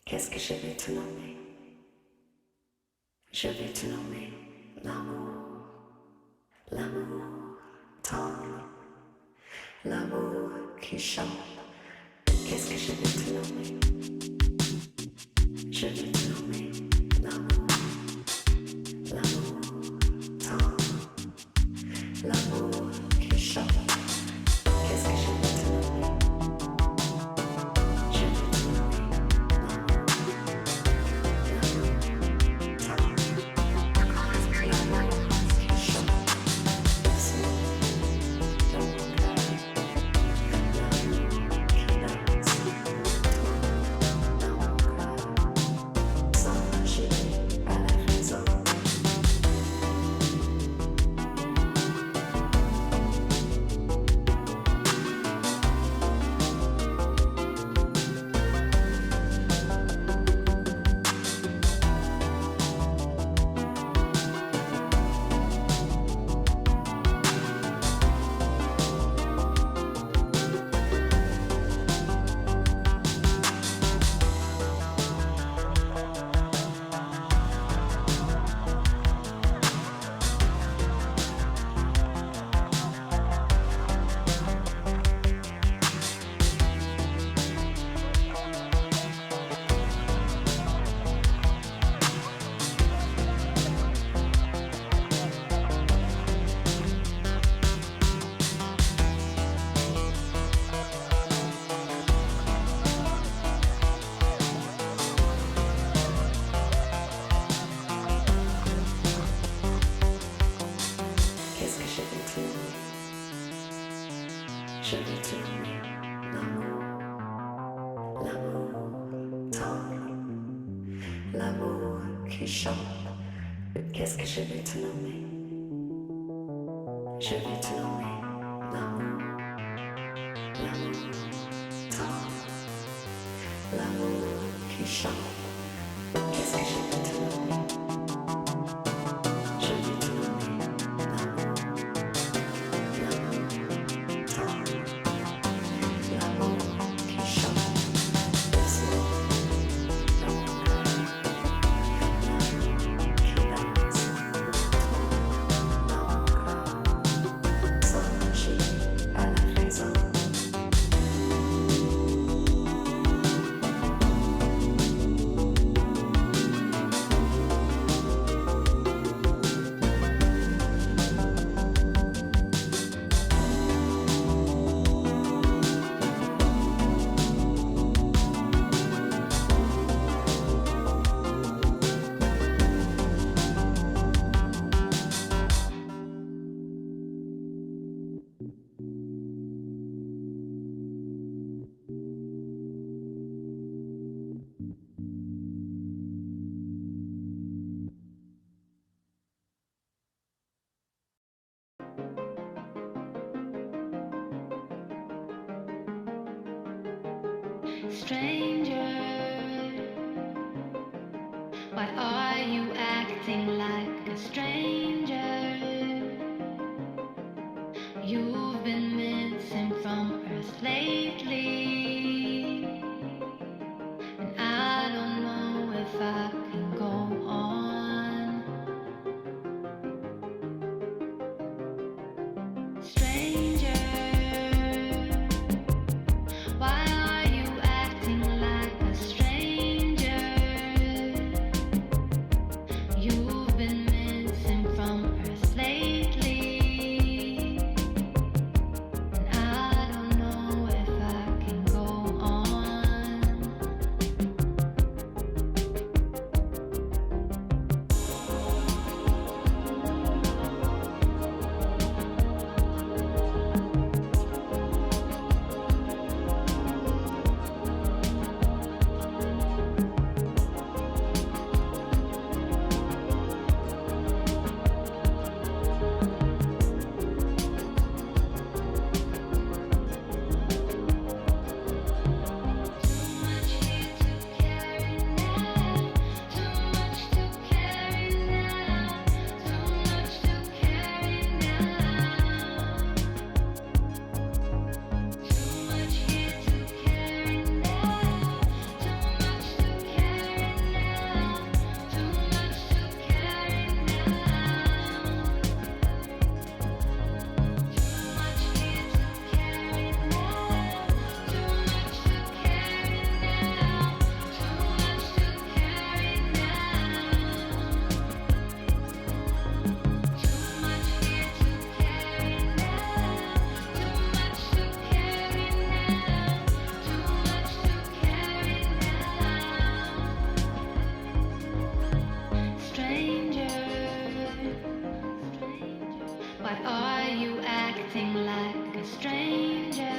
Qu'est-ce que je vais te nommer? Je vais te nommer l'amour, l'amour tendre, l'amour qui chante. Qu'est-ce que je vais te nommer? Je vais te nommer l'amour, l'amour tendre, l'amour qui chante. Qu'est-ce que je vais te nommer? Je vais te nommer l'amour, l'amour tendre, l'amour qui chante. Laisse-moi dans mon cœur, l'amour qui danse, dans mon cœur, sans marcher à la raison. Qu'est-ce que je vais te nommer? Je vais te nommer l'amour, l'amour tendre, l'amour qui chante. Qu'est-ce que je vais te nommer? Je vais te nommer l'amour, l'amour tendre, l'amour qui chante. Qu'est-ce que je vais te nommer? Je vais te nommer l'amour, l'amour tendre, l'amour qui chante. Laisse-moi dans mon cœur, l'amour qui danse, dans mon cœur, sans marcher à la raison. Stranger, why are you acting like a stranger? You've been missing from Earth lately, and I don't know if I can go on. Stranger, why are you acting like a stranger? You've Why are you acting like a stranger?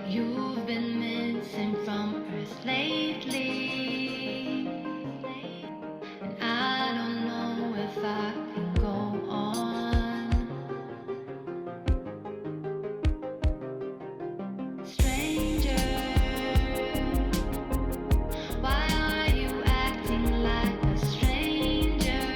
You've been missing from Earth lately, and I don't know if I can go on. Stranger, why are you acting like a stranger?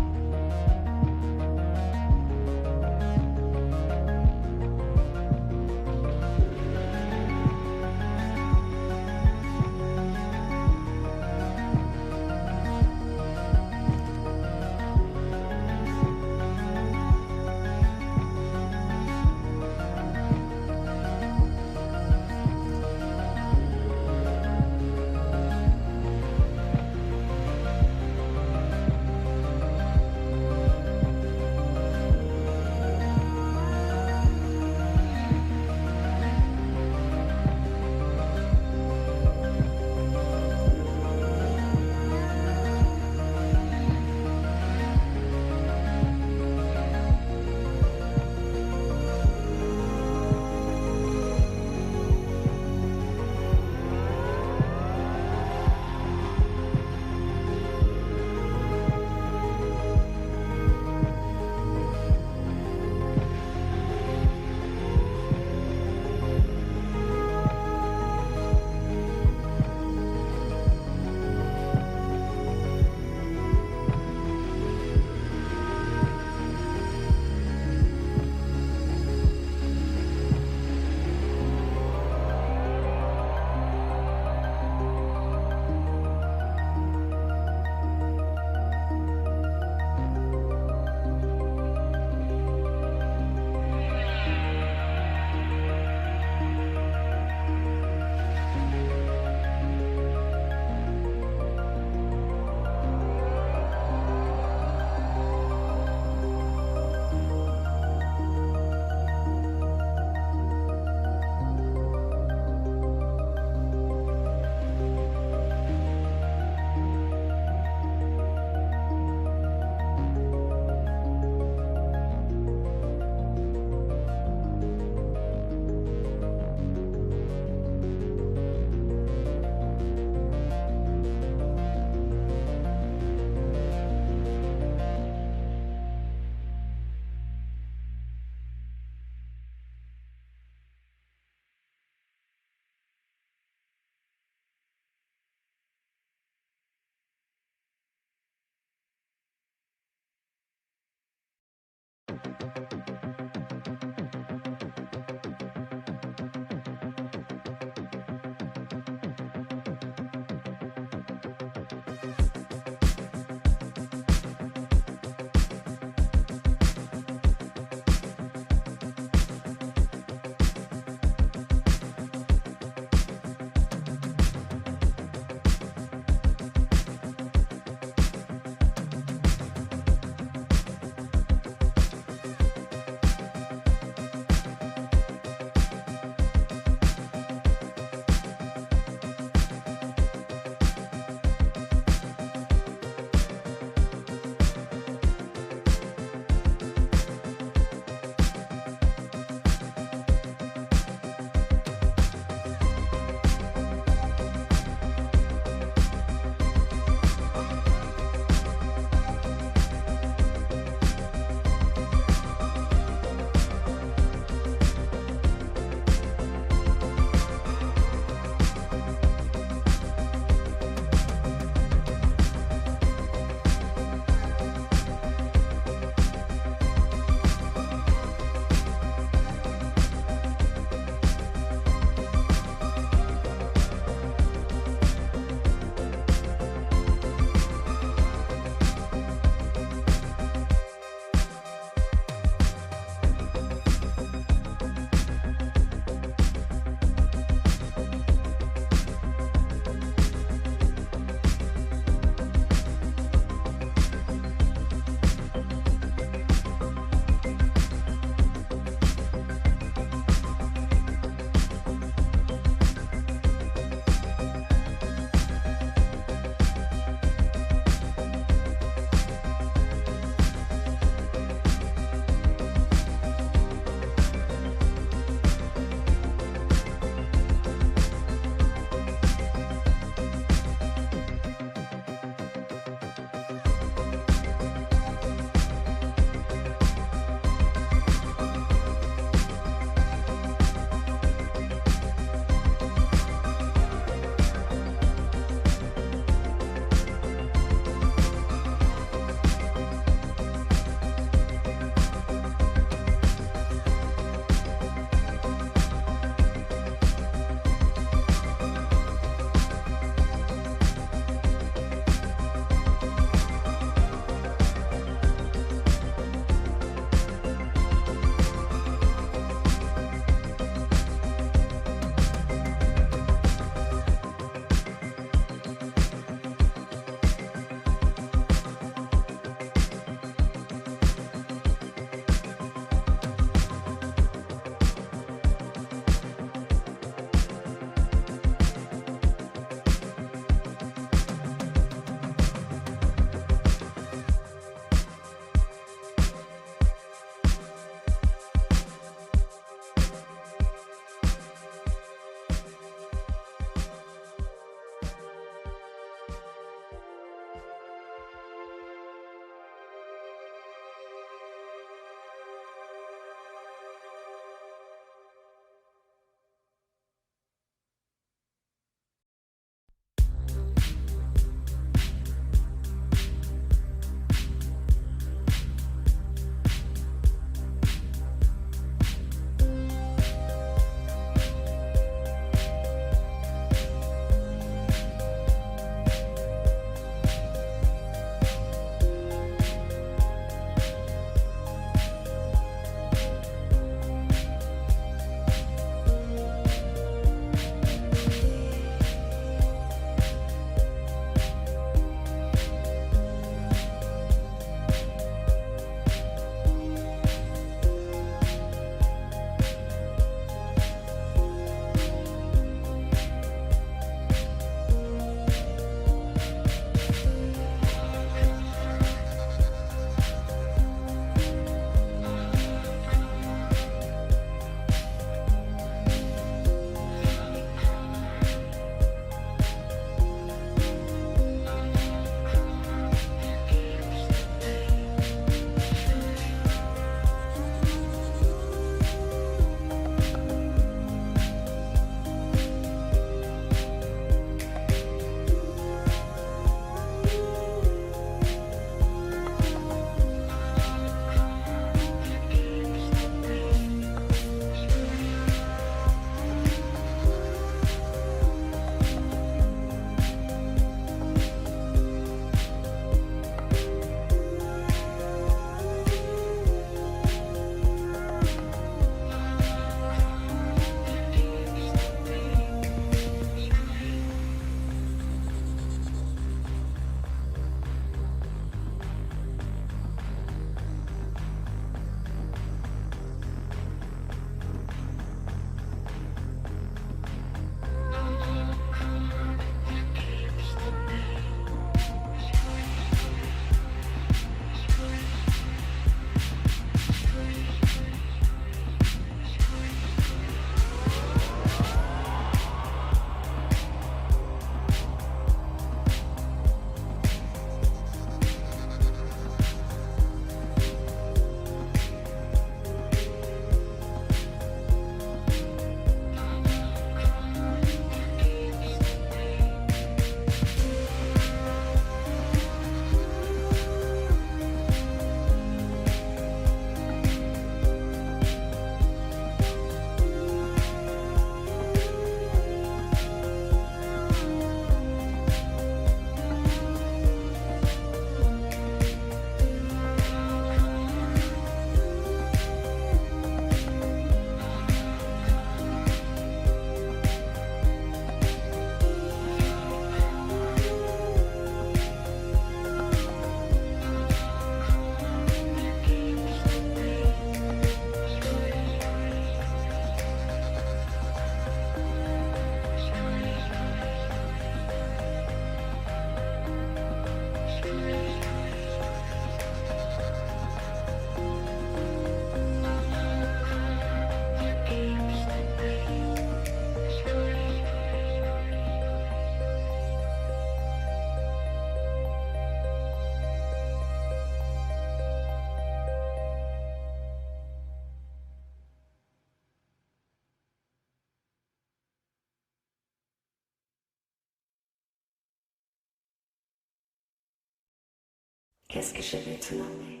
Qu'est-ce que je vais te nommer?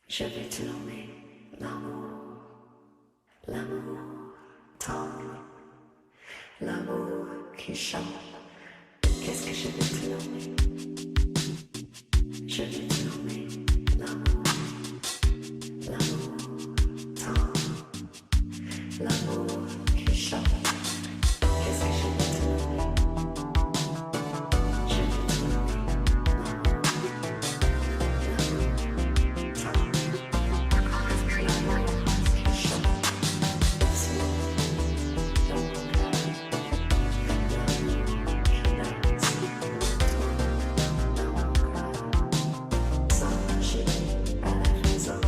Je vais te nommer l'amour, l'amour tendre, l'amour qui chante. Qu'est-ce que je vais te nommer? Je vais te nommer l'amour, l'amour tendre, l'amour qui chante. Qu'est-ce que je vais te nommer? Je vais te nommer l'amour, l'amour tendre, l'amour qui chante. C'est dans mon cœur, l'amour qui danse, dans mon cœur, sans marcher à la raison.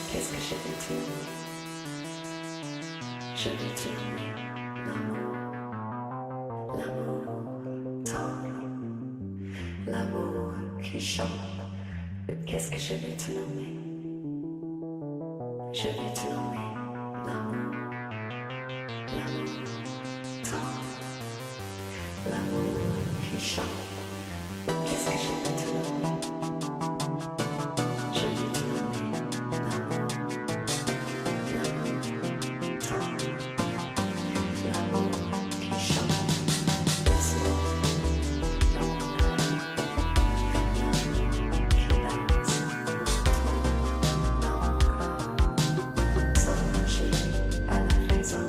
Qu'est-ce que je vais te nommer? Je vais te nommer l'amour, l'amour tendre, l'amour qui chante. Qu'est-ce que je vais te nommer? Je vais te nommer l'amour, l'amour tendre, l'amour qui chante. Qu'est-ce que je vais te nommer? Je vais te nommer l'amour, l'amour tendre, l'amour qui chante. C'est dans mon cœur, l'amour qui danse, dans mon cœur, sans marcher à la raison.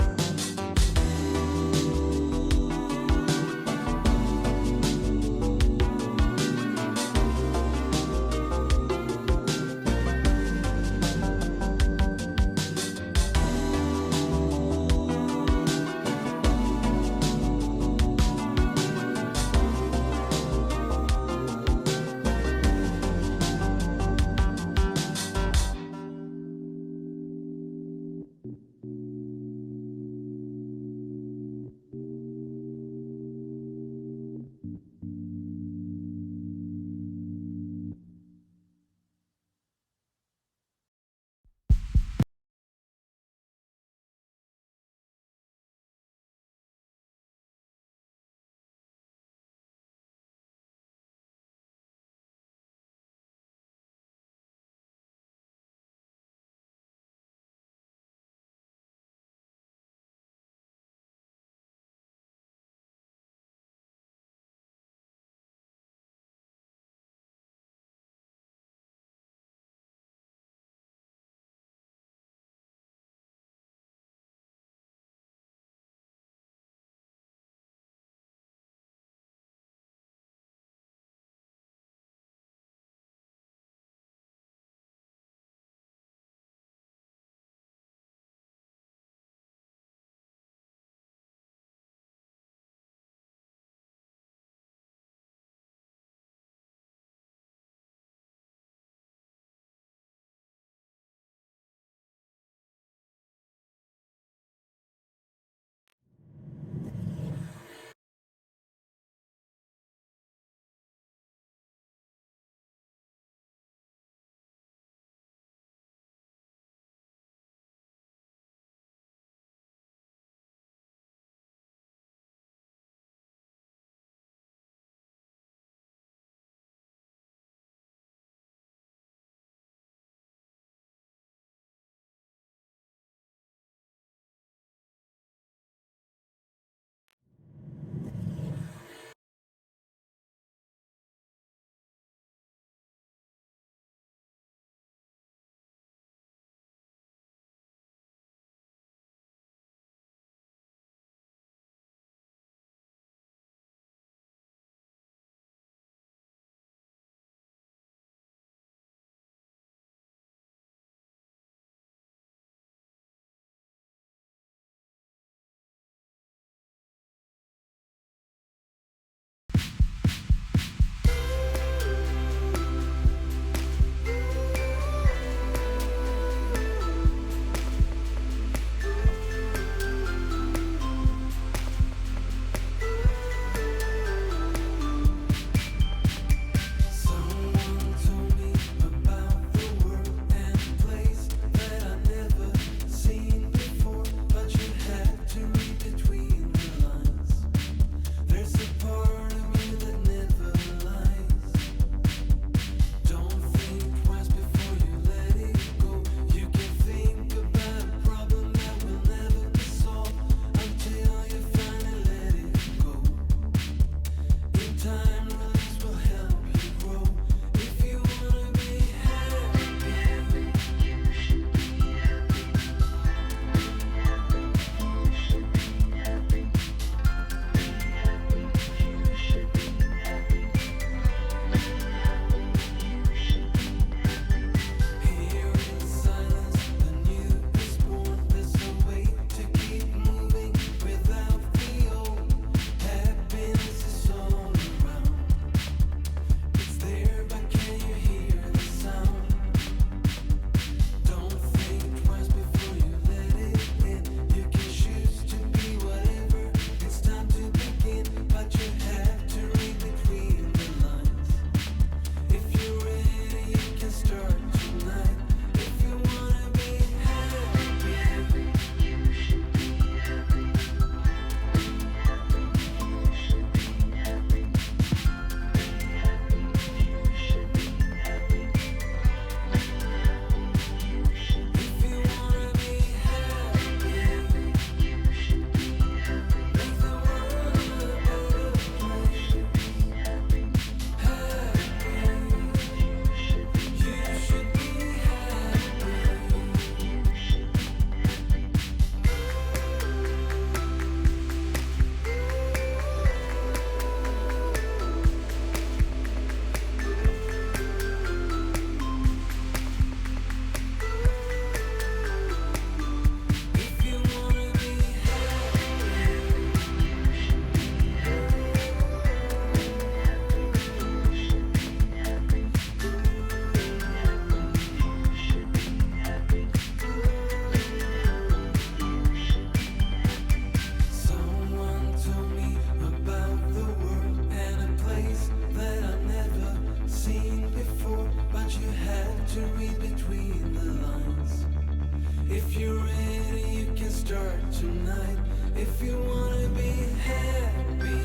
If you're ready, you can start tonight. If you wanna be happy.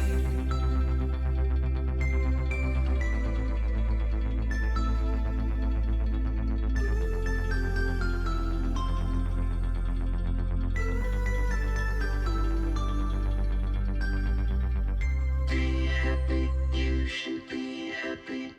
Be happy, you should be happy.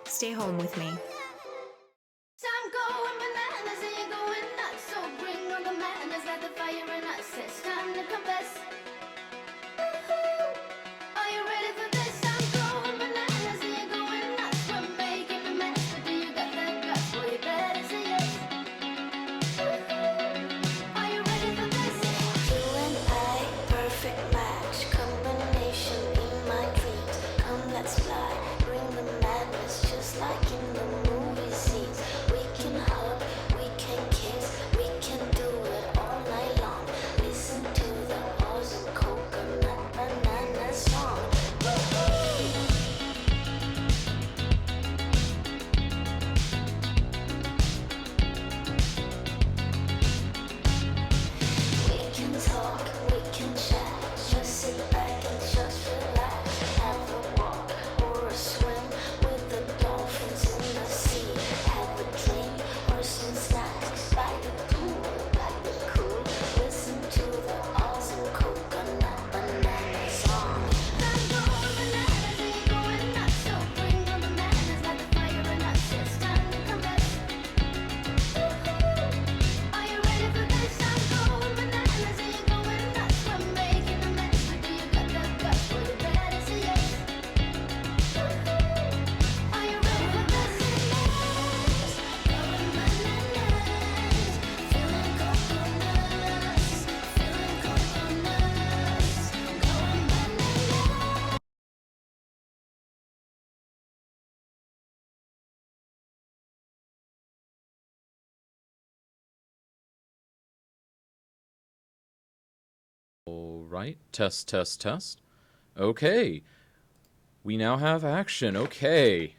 Stay home with me. So I'm going bananas and you're going nuts. So bring on the madness, light the fire in us. It's time to confess. Woohoo! Are you ready for this? I'm going bananas and you're going nuts. We're making a mess, but do you got that guts? Well, you better say yes. Woohoo! Are you ready for this? You and I, perfect match, combination in my dreams. Come, let's fly, bring the madness, just like in the movies. right. Test, test, test. Okay. We now have action. Okay.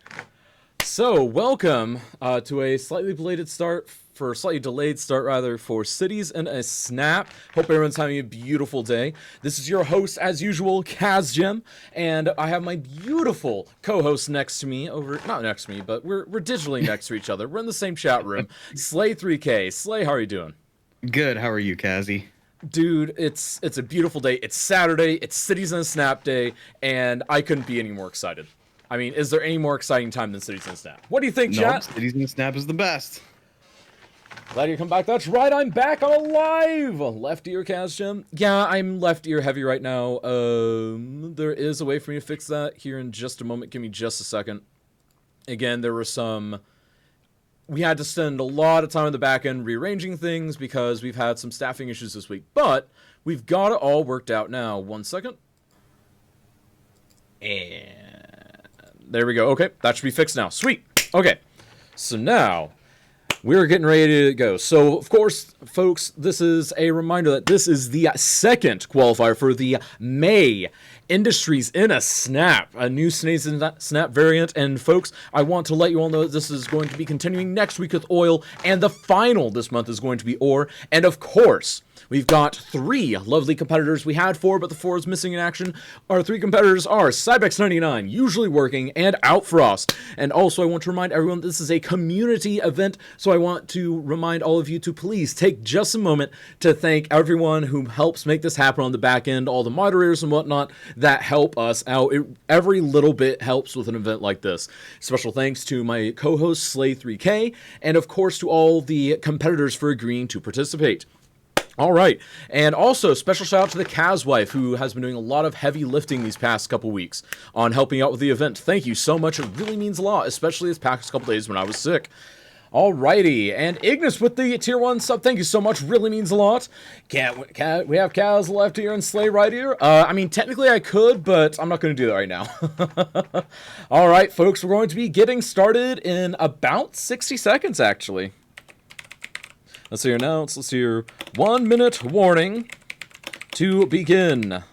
So, welcome to a slightly delayed start for Cities in a Snap. Hope everyone's having a beautiful day. This is your host, as usual, KazJim, and I have my beautiful co-host next to me, not next to me, but we're digitally next to each other. We're in the same chat room. Slay3K. Slay, how are you doing? Good. How are you, Kazzy? Dude, it's a beautiful day. It's Saturday. It's Cities in a Snap day, and I couldn't be any more excited. I mean, is there any more exciting time than Cities in a Snap? What do you think, chat? Cities in a Snap is the best. Glad you come back. That's right, I'm back. I'm alive. Left ear, KazJim. Yeah, I'm left ear heavy right now. There is a way for me to fix that here in just a moment. Give me just a second. Again, there were we had to spend a lot of time on the back end rearranging things because we've had some staffing issues this week. But we've got it all worked out now. 1 second. And there we go. Okay, that should be fixed now. Sweet. Okay, so now we're getting ready to go. So, of course, folks, this is a reminder that this is the second qualifier for the May Industries in a Snap, a new Cities in a Snap variant. And, folks, I want to let you all know that this is going to be continuing next week with oil, and the final this month is going to be ore. And, of course, we've got 3 lovely competitors. We had 4, but the 4 is missing in action. Our 3 competitors are Cybex99, Usually Working, and Outfrost. And also, I want to remind everyone this is a community event, so I want to remind all of you to please take just a moment to thank everyone who helps make this happen on the back end, all the moderators and whatnot that help us out. Every little bit helps with an event like this. Special thanks to my co-host, Slay3K, and of course to all the competitors for agreeing to participate. All right, and also special shout out to the Kaz wife, who has been doing a lot of heavy lifting these past couple weeks on helping out with the event. Thank you so much. It really means a lot, especially this past couple days when I was sick. Alrighty, and Ignis with the tier 1 sub, thank you so much, really means a lot. We have Kaz left here and Slay right here. I mean, technically I could, but I'm not going to do that right now. Alright, folks, we're going to be getting started in about 60 seconds, actually. Let's see your announce, let's see your 1 minute warning to begin.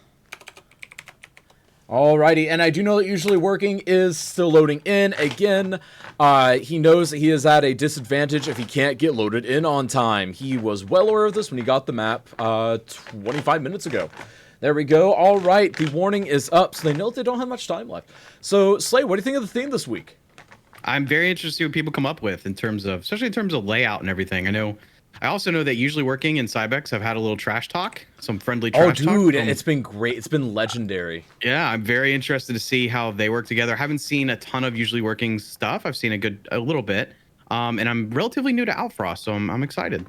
Alrighty, and I do know that Usually Working is still loading in. Again, he knows that he is at a disadvantage if he can't get loaded in on time. He was well aware of this when he got the map 25 minutes ago. There we go. Alright, the warning is up, so they know they don't have much time left. So, Slay, what do you think of the theme this week? I'm very interested to see what people come up with especially in terms of layout and everything. I also know that Usually Working and Cybex have had a little trash talk, some friendly trash talk. Oh, dude, it's been great. It's been legendary. Yeah, I'm very interested to see how they work together. I haven't seen a ton of Usually Working stuff. I've seen a little bit, and I'm relatively new to Outfrost, so I'm excited.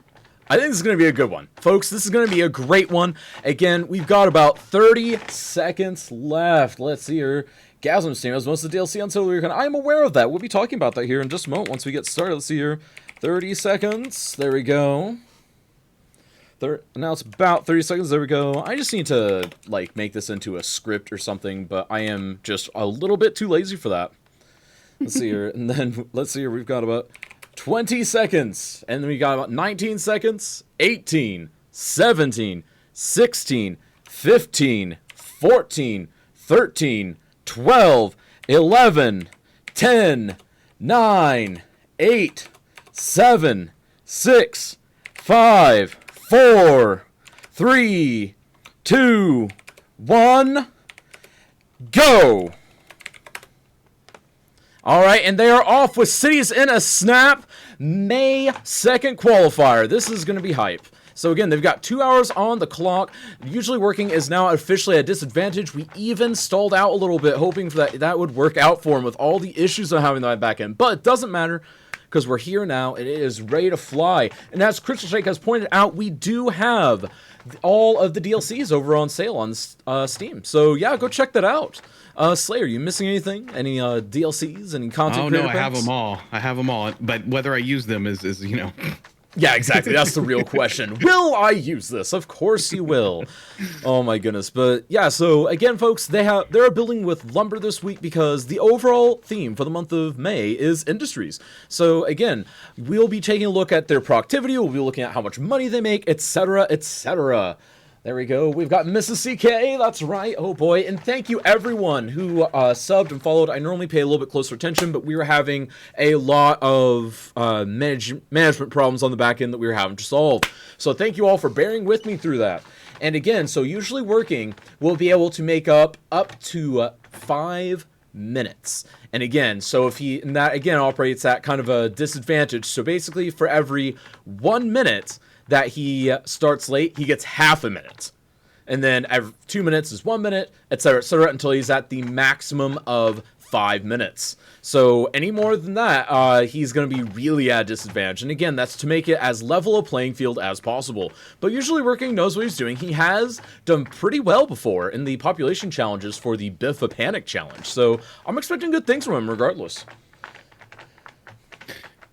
I think this is going to be a good one. Folks, this is going to be a great one. Again, we've got about 30 seconds left. Let's see here. Gasm Steam has most of the DLC on Solar Recon. I'm aware of that. We'll be talking about that here in just a moment once we get started. Let's see here. 30 seconds. There we go. Now it's about 30 seconds. There we go. I just need to, make this into a script or something, but I am just a little bit too lazy for that. Let's see here. And then, let's see here. We've got about 20 seconds. And then we got about 19 seconds. 18, 17, 16, 15, 14, 13, 12, 11, 10, 9, 8, 7, 6, 5, 4, 3, 2, 1, go! Alright, and they are off with Cities in a Snap, May 2nd qualifier. This is going to be hype. So again, they've got 2 hours on the clock. Usually Working is now officially at disadvantage. We even stalled out a little bit, hoping for that would work out for him with all the issues I'm having on my back end. But it doesn't matter, because we're here now, and it is ready to fly. And as Crystal Shake has pointed out, we do have all of the DLCs over on sale on Steam. So yeah, go check that out. Slayer, you missing anything? Any DLCs? Any content? Oh no, I have them all. I have them all. But whether I use them is Yeah, exactly. That's the real question. Will I use this? Of course you will. Oh my goodness. But yeah, so again, folks, they're building with lumber this week because the overall theme for the month of May is industries. So again, we'll be taking a look at their productivity. We'll be looking at how much money they make, etc., etc. There we go. We've got Mrs. CK. That's right. Oh boy. And thank you everyone who subbed and followed. I normally pay a little bit closer attention, but we were having a lot of management problems on the back end that we were having to solve. So thank you all for bearing with me through that. And again, so usually working, we'll be able to make up to 5 minutes. And again, so if he, and that again operates at kind of a disadvantage. So basically for every 1 minute that he starts late, he gets half a minute. And then every 2 minutes is 1 minute, etc., until he's at the maximum of 5 minutes. So any more than that, he's going to be really at a disadvantage. And again, that's to make it as level a playing field as possible. But usually Working knows what he's doing. He has done pretty well before in the population challenges for the Biff a Panic challenge. So I'm expecting good things from him regardless.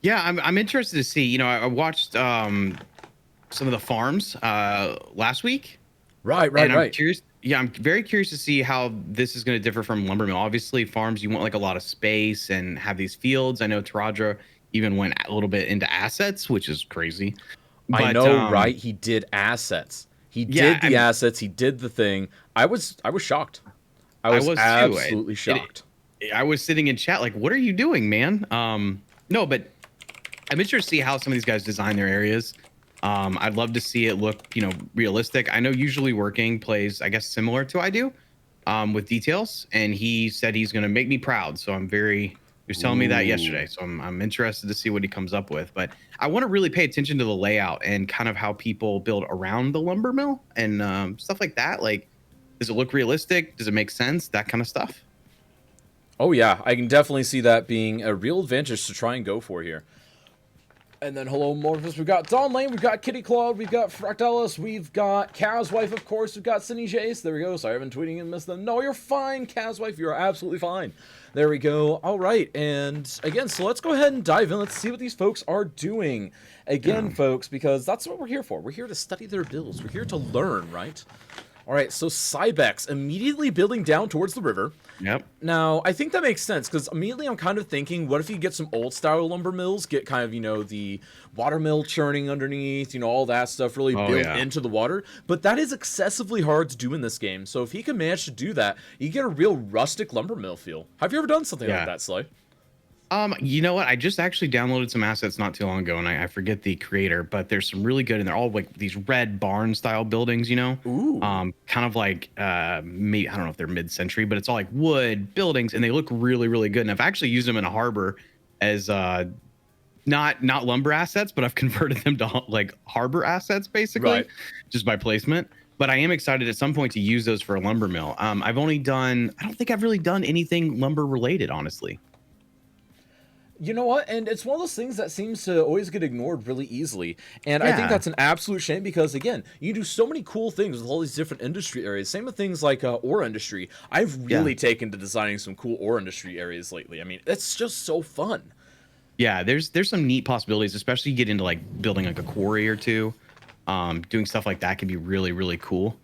Yeah, I'm interested to see. You know, I watched some of the farms last week. Right. I'm curious. Yeah, I'm very curious to see how this is going to differ from lumber mill. Obviously, farms, you want like a lot of space and have these fields. I know Taradra even went a little bit into assets, which is crazy. But, I know, right? He did assets. He did the assets. He did the thing. I was shocked. I was absolutely shocked. I was sitting in chat like, what are you doing, man? No, but I'm interested to see how some of these guys design their areas. I'd love to see it look, you know, realistic. I know usually Working plays, I guess, similar to I do, with details, and he said he's going to make me proud. So he was telling me that yesterday. So I'm interested to see what he comes up with. But I want to really pay attention to the layout and kind of how people build around the lumber mill and stuff like that. Like, does it look realistic? Does it make sense? That kind of stuff. Oh yeah, I can definitely see that being a real advantage to try and go for here. And then hello Morphus, we've got Dawn Lane, we've got Kitty Claude, we've got Fractalis, we've got Kaz Wife, of course, we've got Cindy Jace. There we go. Sorry, I've been tweeting and missed them. No, you're fine, Kaz Wife, you're absolutely fine. There we go. All right, and again, so let's go ahead and dive in. Let's see what these folks are doing. Again, folks, because that's what we're here for. We're here to study their builds. We're here to learn, right? All right, so Cybex immediately building down towards the river. Yep. Now, I think that makes sense, because immediately I'm kind of thinking, what if you get some old-style lumber mills, get kind of, you know, the water mill churning underneath, you know, all that stuff really built into the water. But that is excessively hard to do in this game. So if he can manage to do that, you get a real rustic lumber mill feel. Have you ever done something like that, Sly? You know what? I just actually downloaded some assets not too long ago, and I forget the creator, but there's some really good, and they're all like these red barn style buildings, you know? Ooh. Kind of like maybe, I don't know if they're mid-century, but it's all like wood buildings, and they look really, really good. And I've actually used them in a harbor as not lumber assets, but I've converted them to like harbor assets basically, just by placement. But I am excited at some point to use those for a lumber mill. I don't think I've really done anything lumber related, honestly. You know what? And it's one of those things that seems to always get ignored really easily. And I think that's an absolute shame because, again, you do so many cool things with all these different industry areas. Same with things like ore industry. I've really taken to designing some cool ore industry areas lately. I mean, it's just so fun. Yeah, there's some neat possibilities, especially you get into like building like a quarry or two. Doing stuff like that can be really, really cool.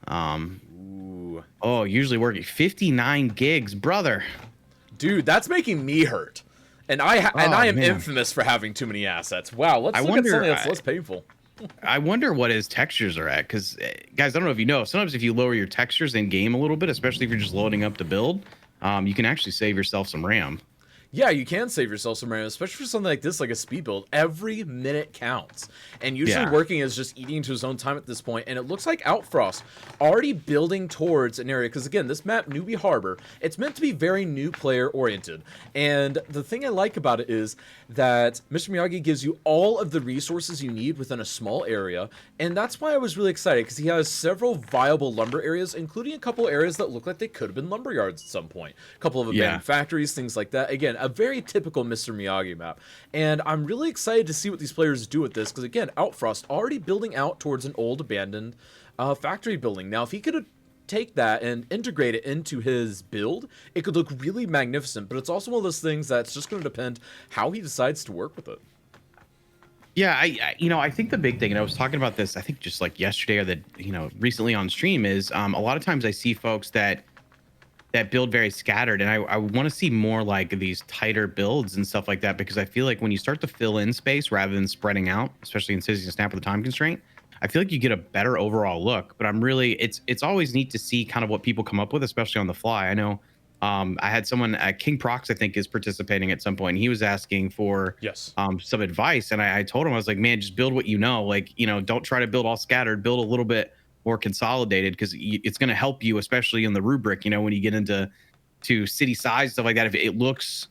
Usually working 59 gigs, brother. Dude, that's making me hurt. And I am infamous for having too many assets. Wow, let's look at something that's less painful. I wonder what his textures are at, because guys, I don't know if you know, sometimes if you lower your textures in game a little bit, especially if you're just loading up to build, you can actually save yourself some RAM. Yeah, you can save yourself some RAM, especially for something like this, like a speed build. Every minute counts. And usually Working is just eating into his own time at this point. And it looks like Outfrost already building towards an area. Because again, this map, Newbie Harbor, it's meant to be very new player oriented. And the thing I like about it is that Mr. Miyagi gives you all of the resources you need within a small area. And that's why I was really excited, because he has several viable lumber areas, including a couple areas that look like they could have been lumber yards at some point. A couple of abandoned factories, things like that. Again, a very typical Mr. Miyagi map. And I'm really excited to see what these players do with this, because again, Outfrost already building out towards an old abandoned factory building. Now, if he could take that and integrate it into his build, it could look really magnificent, but it's also one of those things that's just going to depend how he decides to work with it. Yeah, I think the big thing, and I was talking about this, I think just like yesterday or recently on stream, is a lot of times I see folks that build very scattered, and I want to see more like these tighter builds and stuff like that, because I feel like when you start to fill in space rather than spreading out, especially in Citizen Snap with the time constraint, I feel like you get a better overall look. But I'm really, it's always neat to see kind of what people come up with, especially on the fly. I know I had someone King Prox, I think, is participating at some point. And he was asking for Yes. some advice, and I told him, I was like, man, just build what you know. Like, don't try to build all scattered. Build a little bit more consolidated, because it's going to help you, especially in the rubric. When you get into city size, stuff like that. If it looks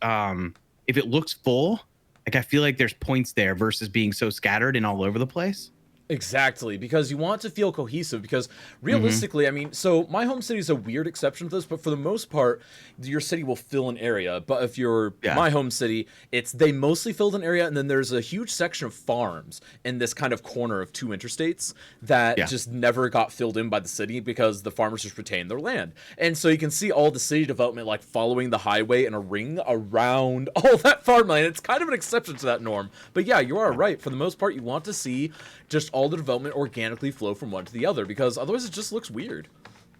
full, like, I feel like there's points there versus being so scattered and all over the place. Exactly, because you want to feel cohesive, because realistically, I mean, so my home city is a weird exception to this, but for the most part, your city will fill an area. But if you're my home city, they mostly filled an area, and then there's a huge section of farms in this kind of corner of 2 interstates that just never got filled in by the city, because the farmers just retained their land. And so you can see all the city development like following the highway in a ring around all that farmland. It's kind of an exception to that norm. But yeah, you are right. For the most part, you want to see just all the development organically flow from one to the other, because otherwise it just looks weird.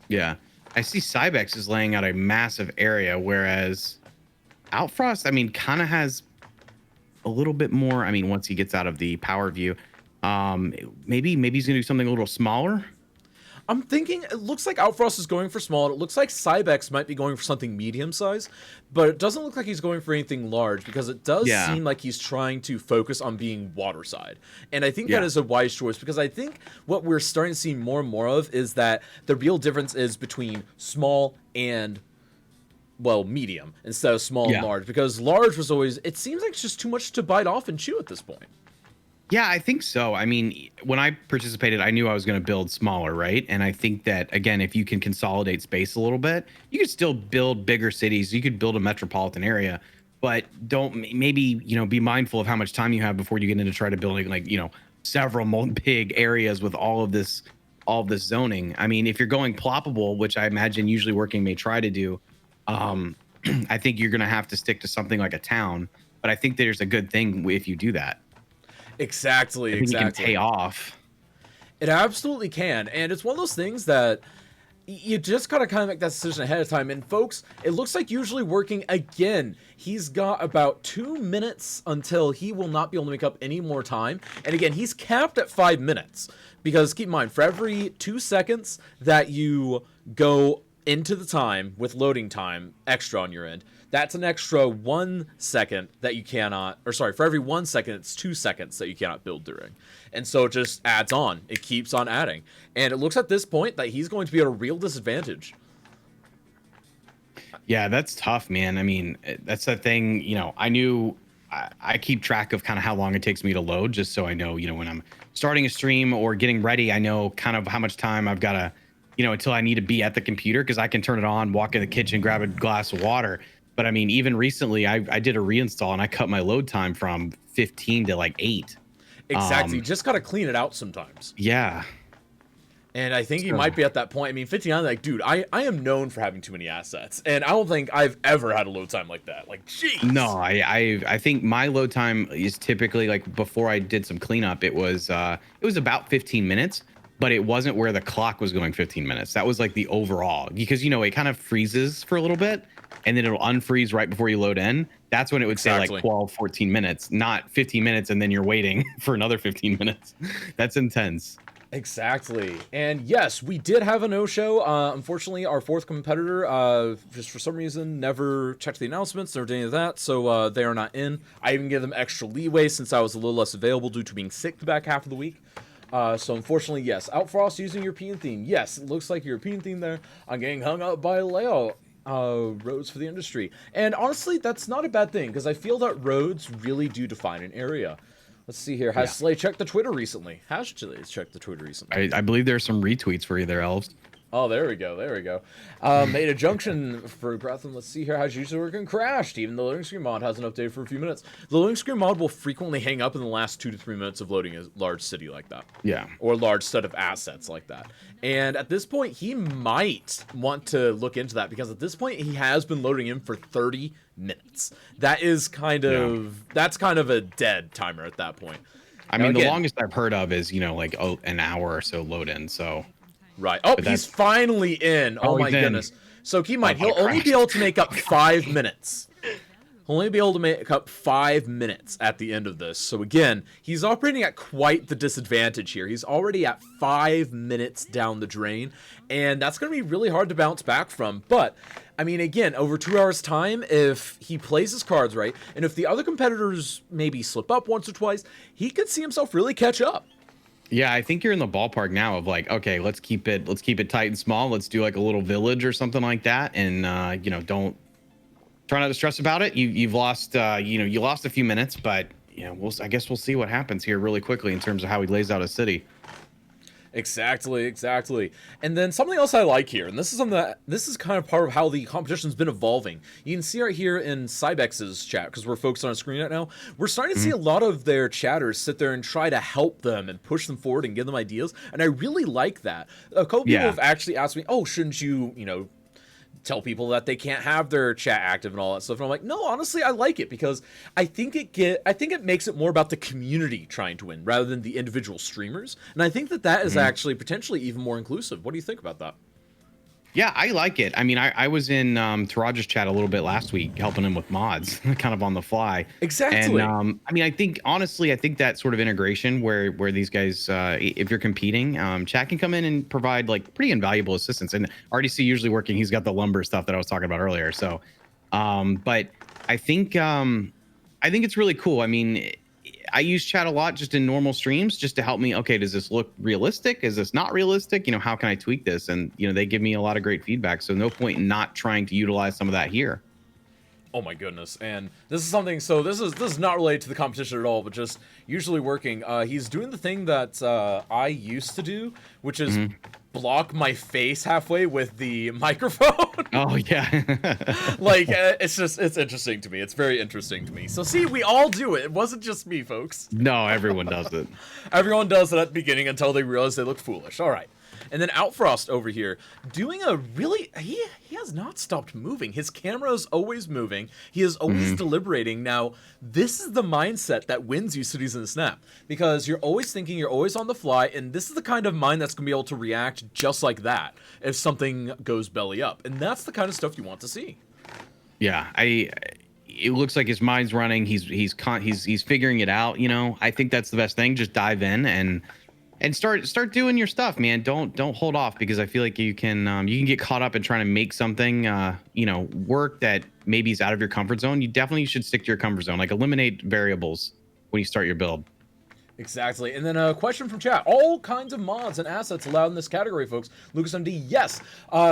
Yeah. I see Cybex is laying out a massive area, whereas Outfrost, I mean, kind of has a little bit more. I mean, once he gets out of the power view, maybe he's gonna do something a little smaller. I'm thinking it looks like Outfrost is going for small, and it looks like Cybex might be going for something medium size, but it doesn't look like he's going for anything large, because it does seem like he's trying to focus on being waterside. And I think that is a wise choice, because I think what we're starting to see more and more of is that the real difference is between small and, well, medium instead of small and large, because large was always, it seems like it's just too much to bite off and chew at this point. Yeah, I think so. I mean, when I participated, I knew I was going to build smaller, right? And I think that, again, if you can consolidate space a little bit, you could still build bigger cities. You could build a metropolitan area, but don't maybe, be mindful of how much time you have before you get into try to building, like, several big areas with all of this zoning. I mean, if you're going ploppable, which I imagine usually working may try to do, I think you're going to have to stick to something like a town. But I think there's a good thing if you do that. Exactly. It can pay off. It absolutely can, and it's one of those things that you just gotta kind of make that decision ahead of time. And folks, it looks like usually working again. He's got about 2 minutes until he will not be able to make up any more time. And again, he's capped at 5 minutes, because keep in mind, for every 2 seconds that you go into the time with loading time extra on your end, that's an extra 1 second that you cannot, or sorry, for every 1 second, it's 2 seconds that you cannot build during. And so it just adds on. It keeps on adding. And it looks at this point that he's going to be at a real disadvantage. Yeah, that's tough, man. I mean, that's the thing, I keep track of kind of how long it takes me to load, just so I know, when I'm starting a stream or getting ready, I know kind of how much time I've got to, until I need to be at the computer, because I can turn it on, walk in the kitchen, grab a glass of water. But I mean, even recently, I did a reinstall and I cut my load time from 15 to like 8. Exactly. You just got to clean it out sometimes. Yeah. And I think you might be at that point. I mean, 59, like, dude, I am known for having too many assets. And I don't think I've ever had a load time like that. Like, jeez. No, I think my load time is typically, like, before I did some cleanup, it was about 15 minutes. But it wasn't where the clock was going 15 minutes. That was like the overall, because, it kind of freezes for a little bit and then it'll unfreeze right before you load in. That's when it would say like 12, 14 minutes, not 15 minutes. And then you're waiting for another 15 minutes. That's intense. Exactly. And yes, we did have a no-show. Unfortunately, our fourth competitor, just for some reason, never checked the announcements, never did any of that, so they are not in. I even gave them extra leeway since I was a little less available due to being sick the back half of the week. So unfortunately, yes. Outfrost using European theme. Yes, it looks like European theme there. I'm getting hung up by layout roads for the industry. And honestly, that's not a bad thing, because I feel that roads really do define an area. Let's see here. Has Slay checked the Twitter recently? Has Slay checked the Twitter recently? I believe there's some retweets for you there, Elves. Oh, there we go. There we go. Made a junction for Breatham. Let's see here. How's usually working? Crashed. Even the loading screen mod hasn't updated for a few minutes. The loading screen mod will frequently hang up in the last 2 to 3 minutes of loading a large city like that. Yeah. Or a large set of assets like that. And at this point, he might want to look into that, because at this point, he has been loading in for 30 minutes. That is kind of, that's kind of a dead timer at that point. I mean, the longest I've heard of is, like an hour or so load in, so. Right. Oh, he's finally in. Oh, my goodness. So keep in mind, he'll only be able to make up 5 minutes. He'll only be able to make up 5 minutes at the end of this. So again, he's operating at quite the disadvantage here. He's already at 5 minutes down the drain, and that's going to be really hard to bounce back from. But I mean, again, over 2 hours time, if he plays his cards right, and if the other competitors maybe slip up once or twice, he could see himself really catch up. Yeah, I think you're in the ballpark now of like, okay, let's keep it tight and small. Let's do like a little village or something like that, and don't try not to stress about it. You've lost you lost a few minutes, but I guess we'll see what happens here really quickly in terms of how he lays out a city. Exactly. And then something else I like here, and this is kind of part of how the competition's been evolving. You can see right here in Cybex's chat, because we're focused on a screen right now, we're starting to see a lot of their chatters sit there and try to help them and push them forward and give them ideas, and I really like that. A couple people have actually asked me, oh, shouldn't you, tell people that they can't have their chat active and all that stuff. And I'm like, no, honestly, I like it because I think it makes it more about the community trying to win rather than the individual streamers. And I think that is actually potentially even more inclusive. What do you think about that? Yeah, I like it. I mean, I was in Taraja's chat a little bit last week, helping him with mods, kind of on the fly. Exactly. And I mean, I think that sort of integration where these guys, if you're competing, chat can come in and provide like pretty invaluable assistance. And RDC usually working, he's got the lumber stuff that I was talking about earlier. So, but I think it's really cool. I mean, I use chat a lot just in normal streams just to help me. Okay, does this look realistic? Is this not realistic? How can I tweak this? And they give me a lot of great feedback. So no point in not trying to utilize some of that here. Oh my goodness. And this is something, so this is not related to the competition at all, but just usually working. He's doing the thing that I used to do, which is block my face halfway with the microphone. Oh yeah. It's interesting to me. It's very interesting to me. So see, we all do it. It wasn't just me, folks. No, everyone does it. Everyone does it at the beginning until they realize they look foolish. All right. And then Outfrost over here doing a really, he has not stopped moving. His camera is always moving. He is always deliberating. Now, this is the mindset that wins you Cities in the Snap, because you're always thinking, you're always on the fly, and this is the kind of mind that's going to be able to react just like that if something goes belly up. And that's the kind of stuff you want to see. Yeah, it looks like his mind's running. He's figuring it out, I think that's the best thing. Just dive in and start doing your stuff, man. Don't hold off, because I feel like you can get caught up in trying to make something work that maybe is out of your comfort zone. You definitely should stick to your comfort zone. Like, eliminate variables when you start your build. Exactly. And then a question from chat. All kinds of mods and assets allowed in this category, folks. Lucas MD, yes.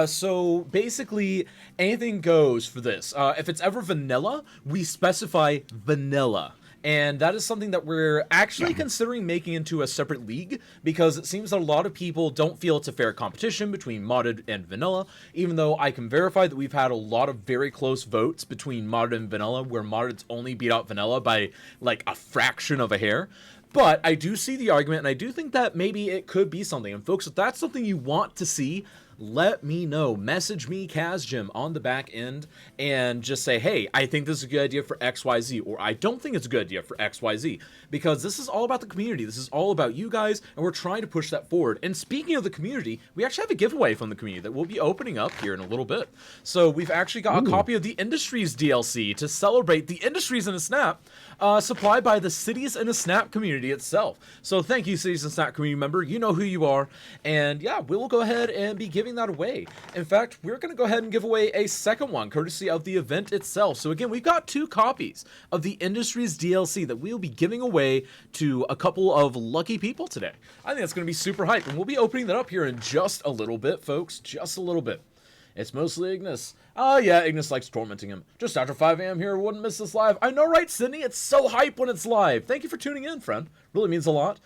So basically, anything goes for this. If it's ever vanilla, we specify vanilla. And that is something that we're actually considering making into a separate league, because it seems that a lot of people don't feel it's a fair competition between modded and vanilla, even though I can verify that we've had a lot of very close votes between modded and vanilla, where modded's only beat out vanilla by like a fraction of a hair. But I do see the argument, and I do think that maybe it could be something. And folks, if that's something you want to see, let me know. Message me, KazJim, on the back end, and just say, hey, I think this is a good idea for XYZ, or I don't think it's a good idea for XYZ, because this is all about the community. This is all about you guys, and we're trying to push that forward. And speaking of the community, we actually have a giveaway from the community that we'll be opening up here in a little bit. So we've actually got a copy of the Industries DLC to celebrate the Industries in a Snap, supplied by the Cities in a Snap community itself. So thank you, Cities in a Snap community member. You know who you are. And yeah, we'll go ahead and be giving that away. In fact, we're going to go ahead and give away a second one, courtesy of the event itself. So again, we've got 2 copies of the Industries DLC that we'll be giving away to a couple of lucky people today. I think that's going to be super hype, and we'll be opening that up here in just a little bit, folks. Just a little bit. It's mostly Ignis. Oh yeah, Ignis likes tormenting him. Just after 5 a.m. here, wouldn't miss this live. I know, right, Sydney? It's so hype when it's live. Thank you for tuning in, friend. Really means a lot.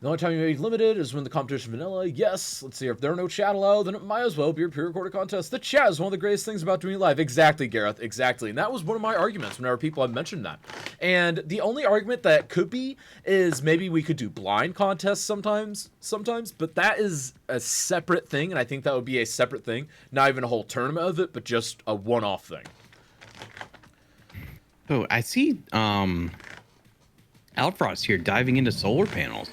The only time you may be limited is when the competition vanilla. Yes, let's see. If there are no chat allowed, then it might as well be a pre-recorded contest. The chat is one of the greatest things about doing it live. Exactly, Gareth. Exactly. And that was one of my arguments whenever people have mentioned that. And the only argument that could be is maybe we could do blind contests sometimes, but that is a separate thing, and I think that would be a separate thing. Not even a whole tournament of it, but just a one-off thing. Oh, I see Outfrost here diving into solar panels.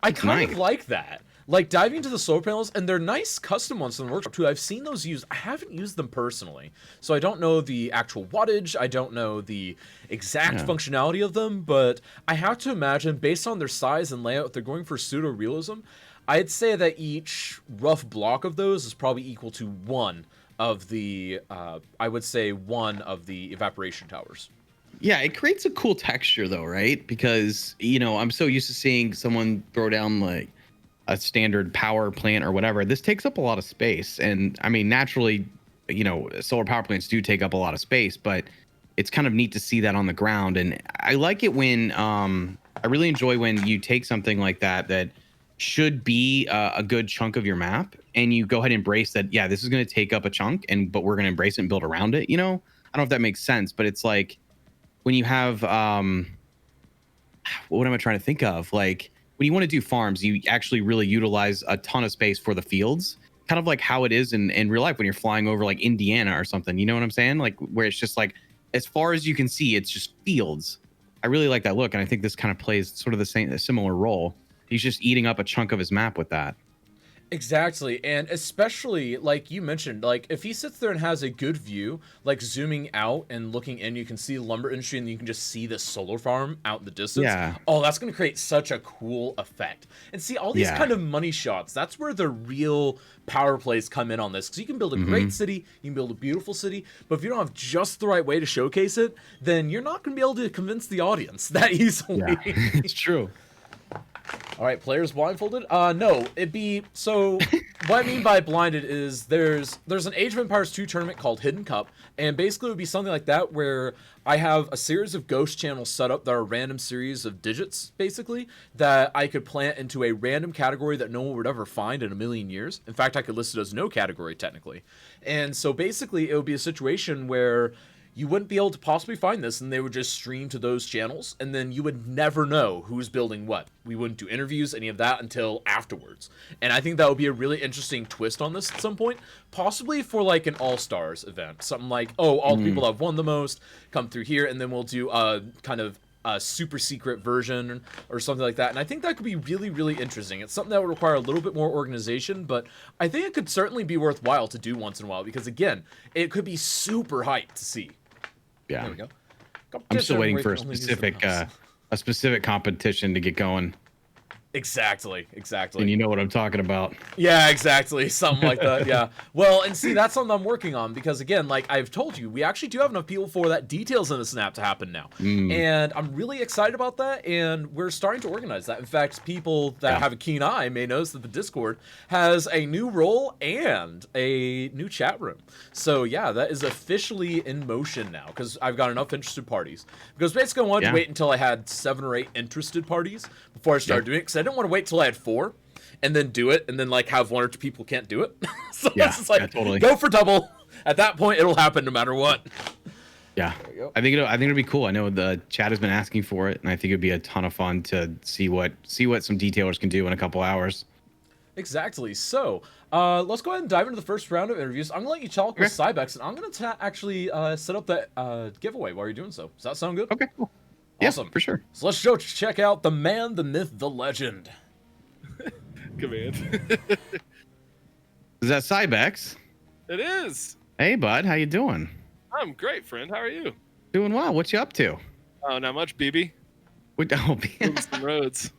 I kind of like that. like diving into the solar panels, and they're nice custom ones in the workshop too. I've seen those used. I haven't used them personally, so I don't know the actual wattage. I don't know the exact functionality of them, but I have to imagine, based on their size and layout, if they're going for pseudo realism, I'd say that each rough block of those is probably equal to one of the, I would say, one of the evaporation towers. Yeah, it creates a cool texture though, right? Because, you know, I'm so used to seeing someone throw down like a standard power plant or whatever. This takes up a lot of space. And I mean, naturally, you know, solar power plants do take up a lot of space, but it's kind of neat to see that on the ground. And I like it when, I really enjoy when you take something like that should be a good chunk of your map, and you go ahead and embrace that. Yeah, this is going to take up a chunk, but we're going to embrace it and build around it. You know, I don't know if that makes sense, but it's like when you have, what am I trying to think of? Like when you want to do farms, you actually really utilize a ton of space for the fields, kind of like how it is in real life when you're flying over like Indiana or something. You know what I'm saying? Like where it's just like, as far as you can see, it's just fields. I really like that look, and I think this kind of plays sort of a similar role. He's just eating up a chunk of his map with that. Exactly, and especially, like you mentioned, like, if he sits there and has a good view, like, zooming out and looking in, you can see the lumber industry, and you can just see the solar farm out in the distance. Yeah. Oh, that's going to create such a cool effect. And see, all these kind of money shots, that's where the real power plays come in on this, because you can build a great city, you can build a beautiful city, but if you don't have just the right way to showcase it, then you're not going to be able to convince the audience that easily. Yeah, it's true. All right, players blindfolded? No, it'd be, so what I mean by blinded is there's an Age of Empires 2 tournament called Hidden Cup, and basically it would be something like that where I have a series of ghost channels set up that are a random series of digits, basically, that I could plant into a random category that no one would ever find in a million years. In fact, I could list it as no category, technically. And so basically it would be a situation where you wouldn't be able to possibly find this, and they would just stream to those channels, and then you would never know who's building what. We wouldn't do interviews, any of that, until afterwards. And I think that would be a really interesting twist on this at some point, possibly for like an All-Stars event. Something like, oh, all the people that have won the most come through here, and then we'll do a kind of a super secret version or something like that. And I think that could be really, really interesting. It's something that would require a little bit more organization, but I think it could certainly be worthwhile to do once in a while, because again, it could be super hyped to see. Yeah. There we go. I'm still waiting for a specific competition to get going. Exactly. And you know what I'm talking about. Yeah, exactly. Something like that. Yeah. Well, and see, that's something I'm working on, because again, like I've told you, we actually do have enough people for that details in the snap to happen now. And I'm really excited about that, and we're starting to organize that. In fact, people that have a keen eye may notice that the Discord has a new role and a new chat room. So yeah, that is officially in motion now, because I've got enough interested parties. Because basically I wanted to wait until I had 7 or 8 interested parties before I started doing it, because I didn't want to wait till I had 4 and then do it and then like have 1 or 2 people can't do it. So it's just like, totally. Go for double. At that point, it'll happen no matter what. Yeah, I think it'll be cool. I know the chat has been asking for it, and I think it'd be a ton of fun to see what some detailers can do in a couple hours. Exactly. So let's go ahead and dive into the first round of interviews. I'm gonna let you talk with Cybex, and I'm gonna actually set up that giveaway while you're doing so. Does that sound good? Okay, cool. Awesome. Yeah, for sure. So let's go check out the man, the myth, the legend. Command. Is that Cybex? It is. Hey, bud, how you doing? I'm great, friend. How are you? Doing well. What you up to? Oh, not much, BB. Moving some roads.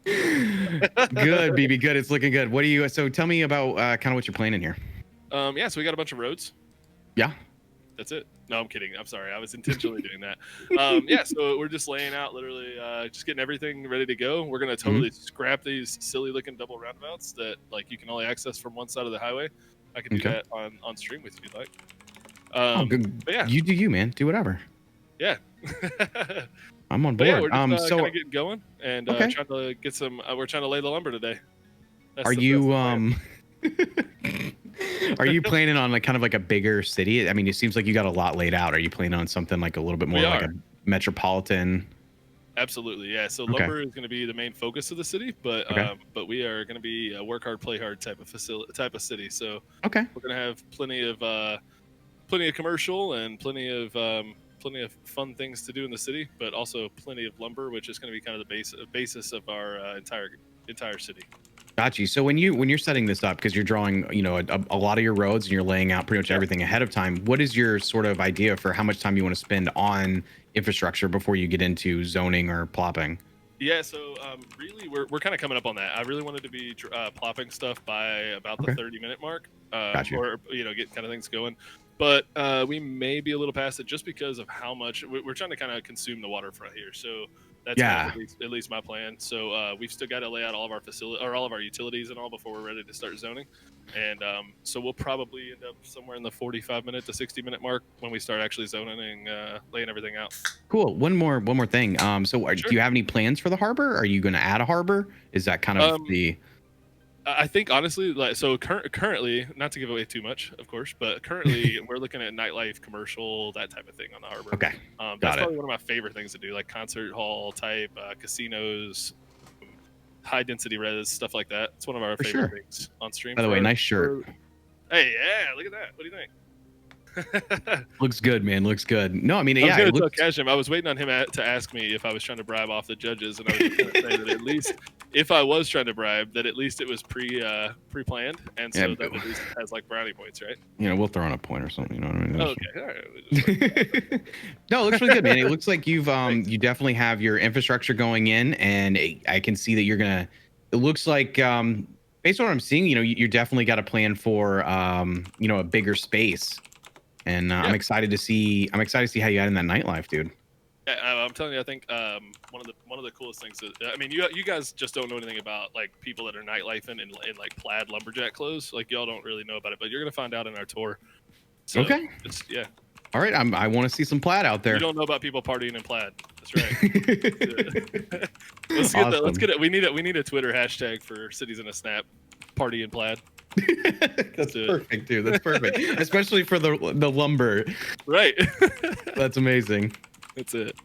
Good, BB. Good. It's looking good. What do you? So tell me about kind of what you're planning here. Yeah. So we got a bunch of roads. Yeah. That's it. No, I'm kidding. I'm sorry. I was intentionally doing that. Yeah. So we're just laying out, literally, just getting everything ready to go. We're gonna totally scrap these silly-looking double roundabouts that like you can only access from one side of the highway. I can do that on stream with you if you'd like. Good. But yeah. You do you, man. Do whatever. Yeah. I'm on board. But yeah, we're just so kind of getting going and trying to get some. We're trying to lay the lumber today. Are you are you planning on like kind of like a bigger city? I mean, it seems like you got a lot laid out. Are you planning on something like a little bit more like a metropolitan? Absolutely, yeah. So lumber is going to be the main focus of the city, but we are going to be a work hard, play hard type of city. So we're going to have plenty of commercial and plenty of fun things to do in the city, but also plenty of lumber, which is going to be kind of the basis of our entire entire city. Got you. So when you're setting this up, because you're drawing, a lot of your roads and you're laying out pretty much everything ahead of time, what is your sort of idea for how much time you want to spend on infrastructure before you get into zoning or plopping? Yeah, so really, we're kind of coming up on that. I really wanted to be plopping stuff by about the 30-minute mark, Gotcha. or get kind of things going. But we may be a little past it just because of how much we're trying to kind of consume the waterfront here. So that's kind of at least my plan. So we've still got to lay out all of our all of our utilities and all before we're ready to start zoning. And so we'll probably end up somewhere in the 45-minute to 60-minute mark when we start actually zoning and laying everything out. Cool. One more thing. So Sure. do you have any plans for the harbor? Are you going to add a harbor? Is that kind of the? I think honestly, currently, not to give away too much, of course, but currently we're looking at nightlife, commercial, that type of thing on the harbor. Okay. That's probably one of my favorite things to do, like concert hall type, casinos, high density res, stuff like that. It's one of our favorite things on stream. By the way, nice shirt. Hey, yeah, look at that. What do you think? Looks good, man. Looks good. No, I mean, I was going to tell Kashim, I was waiting on him to ask me if I was trying to bribe off the judges, and I was going to say that at least if I was trying to bribe, that at least it was pre-planned, and so that at least it has like brownie points, right? We'll throw in a point or something. You know what I mean? Okay, all right. No, it looks really good, man. It looks like you've you definitely have your infrastructure going in, and I can see that you're gonna. It looks like based on what I'm seeing, you definitely got a plan for a bigger space. And I'm excited to see how you add in that nightlife, dude. Yeah, I'm telling you, I think one of the coolest things is, I mean, you guys just don't know anything about like people that are nightlifing in like plaid lumberjack clothes. Like y'all don't really know about it, but you're gonna find out in our tour. So, okay. Yeah. All right, I want to see some plaid out there. You don't know about people partying in plaid. That's right. Let's get it. We need a Twitter hashtag for Cities in a Snap. Party in plaid. That's perfect, dude. That's perfect, especially for the lumber. Right. That's amazing. That's it.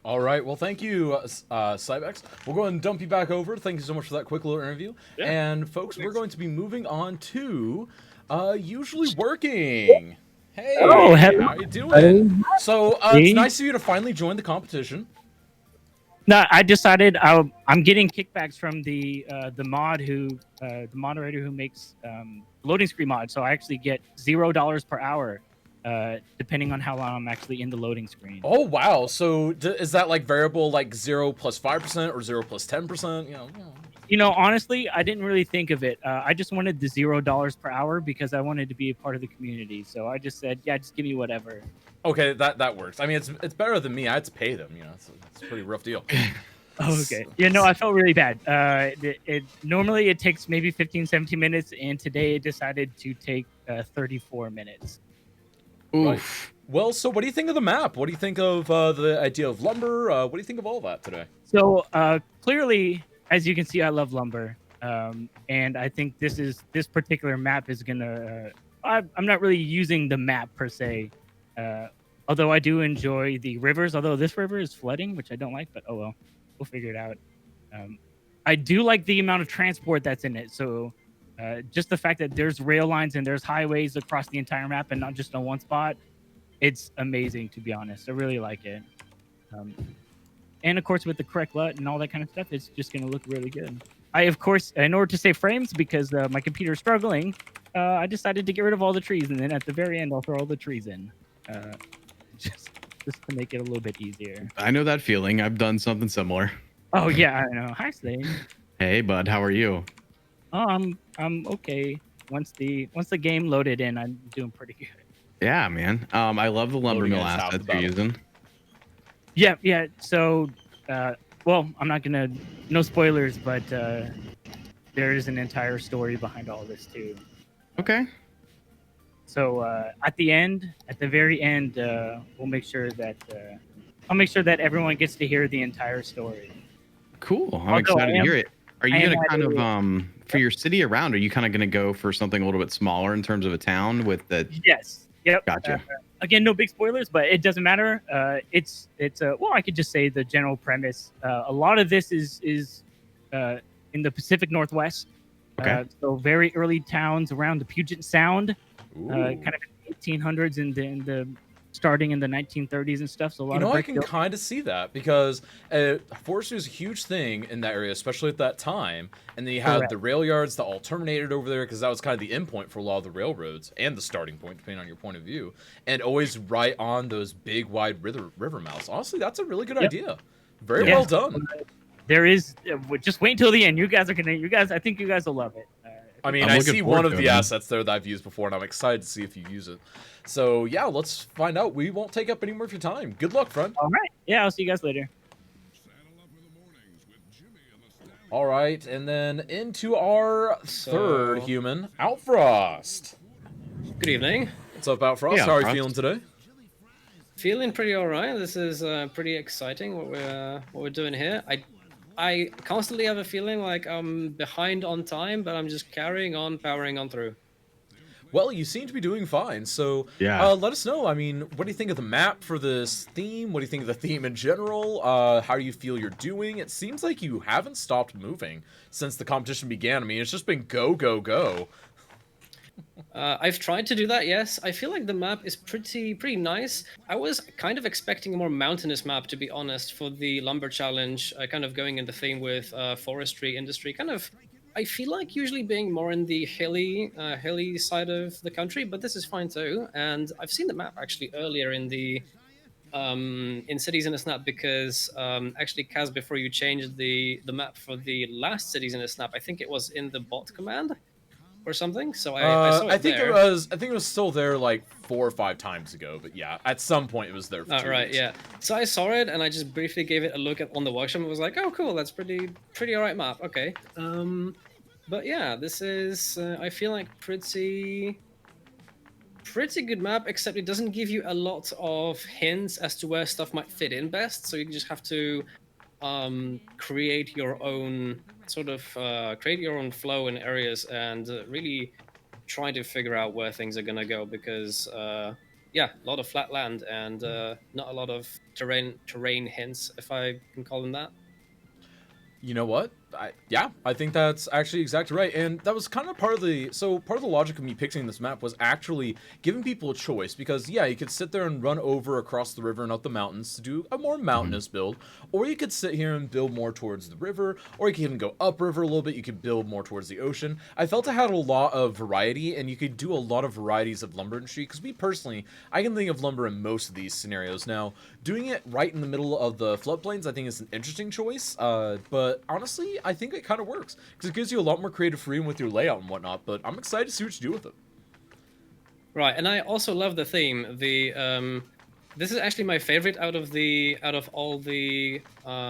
All right. Well, thank you, Cybex. We'll go ahead and dump you back over. Thank you so much for that quick little interview. Yeah. And folks, we're going to be moving on to usually working. Hey, how you doing? So it's nice of you to finally join the competition. No, I decided I'm getting kickbacks from the moderator who makes loading screen mod, so I actually get $0 per hour, depending on how long I'm actually in the loading screen. Oh wow! So is that like variable, like 0 plus 5% or 0 plus 10%? Honestly, I didn't really think of it. I just wanted the $0 per hour because I wanted to be a part of the community. So I just said, yeah, just give me whatever. Okay, that works. I mean, it's better than me. I had to pay them. It's a pretty rough deal. Oh, okay. I felt really bad. Normally it takes maybe 15, 17 minutes, and today it decided to take 34 minutes. Oof. Right. Well, so what do you think of the map? What do you think of the idea of lumber? What do you think of all that today? So clearly, as you can see, I love lumber, and I think this particular map is gonna. I'm not really using the map per se. Although I do enjoy the rivers, although this river is flooding, which I don't like, but oh well, we'll figure it out. I do like the amount of transport that's in it. So just the fact that there's rail lines and there's highways across the entire map and not just on one spot, it's amazing, to be honest. I really like it. And of course, with the correct LUT and all that kind of stuff, it's just going to look really good. I, of course, in order to save frames, because my computer's struggling, I decided to get rid of all the trees. And then at the very end, I'll throw all the trees in. Just to make it a little bit easier. I know that feeling. I've done something similar. Oh yeah, I know. Hi, Slade. Hey, bud. How are you? Oh, I'm okay. Once the game loaded in, I'm doing pretty good. Yeah, man. I love the lumber mill assets you're using. Yeah. So, well, I'm not gonna. No spoilers, but there is an entire story behind all this too. Okay. So at the very end, we'll make sure that I'll make sure that everyone gets to hear the entire story. Cool. I'm excited to hear it. Are you gonna kind of for your city around? Are you kind of gonna go for something a little bit smaller in terms of a town with the? Yes. Yep. Gotcha. Again, no big spoilers, but it doesn't matter. It's well, I could just say the general premise. A lot of this is in the Pacific Northwest. Okay. So very early towns around the Puget Sound. Kind of in the 1800s and in the starting in the 1930s and stuff. So a lot You know, of I brick can built. kind of see that because forestry was a huge thing in that area, especially at that time. And then you had Correct. the rail yards that all terminated over there because that was kind of the end point for a lot of the railroads and the starting point, depending on your point of view. And always right on those big, wide river mouths. Honestly, that's a really good Yep. idea. Very Yeah. well done. There is. Just wait until the end. You guys are gonna. You guys. I think you guys will love it. I mean, I'm I looking see forward one to of it, the man. assets there that I've used before, and I'm excited to see if you use it. So, yeah, let's find out. We won't take up any more of your time. Good luck, friend. All right. Yeah. I'll see you guys later. All right, and then into our third human, Outfrost. Good evening. What's up, Outfrost? Yeah, How are you Outfrost. feeling today? Feeling pretty all right. This is pretty exciting what we're doing here. I constantly have a feeling like I'm behind on time, but I'm just carrying on, powering on through. Well, you seem to be doing fine. So, Yeah. let us know. I mean, what do you think of the map for this theme? What do you think of the theme in general? How do you feel you're doing? It seems like you haven't stopped moving since the competition began. I mean, it's just been go, go, go. I've tried to do that, yes. I feel like the map is pretty nice. I was kind of expecting a more mountainous map, to be honest, for the lumber challenge. Kind of going in the theme with forestry industry. Kind of, I feel like usually being more in the hilly side of the country, but this is fine too. And I've seen the map actually earlier in the in Cities in a Snap because actually, Kaz, before you changed the map for the last Cities in a Snap, I think it was in the bot command or something. So I saw it I think there. it was still there like 4 or 5 times ago. But yeah, at some point it was there. For 2 Right, weeks. yeah. So I saw it and I just briefly gave it a look on the workshop and was like, oh, cool, that's pretty alright map. Okay. But yeah, this is I feel like pretty good map, except it doesn't give you a lot of hints as to where stuff might fit in best. So you just have to create your own create your own flow in areas and really try to figure out where things are gonna go because yeah, a lot of flat land and not a lot of terrain hints, if I can call them that. You know what? I think that's actually exactly right. And that was kind of part of the logic of me picking this map was actually giving people a choice because yeah, you could sit there and run over across the river and up the mountains to do a more mountainous build, or you could sit here and build more towards the river, or you could even go upriver a little bit, you could build more towards the ocean. I felt it had a lot of variety and you could do a lot of varieties of lumber industry because me personally, I can think of lumber in most of these scenarios. Now, doing it right in the middle of the floodplains I think is an interesting choice, but honestly, I think it kind of works because it gives you a lot more creative freedom with your layout and whatnot. But I'm excited to see what you do with it. Right, and I also love the theme. This is actually my favorite out of all the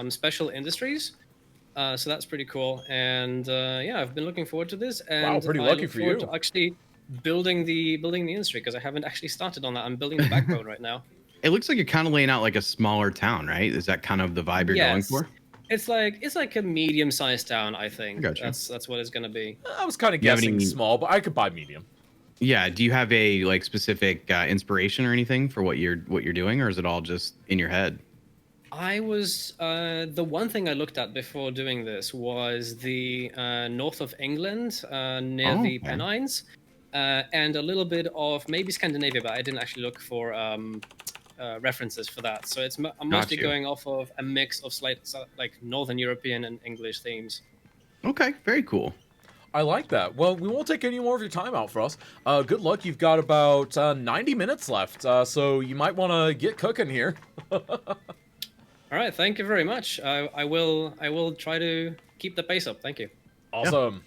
special industries. So that's pretty cool. And yeah, I've been looking forward to this. And Wow, pretty I lucky look for forward you. to actually building the industry because I haven't actually started on that. I'm building the backbone right now. It looks like you're kind of laying out like a smaller town, right? Is that kind of the vibe you're going Yes. for? It's like a medium-sized town, I think. Gotcha. That's what it's gonna be. I was kind of You have guessing any- small, but I could buy medium. Yeah. Do you have a like specific inspiration or anything for what you're doing, or is it all just in your head? I was the one thing I looked at before doing this was the north of England near Oh, the okay. Pennines, and a little bit of maybe Scandinavia, but I didn't actually look for references for that. So I'm mostly you. going off of a mix of like Northern European and English themes. Okay. Very cool. I like that. Well, we won't take any more of your time out for us. Good luck. You've got about 90 minutes left, so you might want to get cooking here. All right, thank you very much. I will try to keep the pace up. Thank you. Awesome.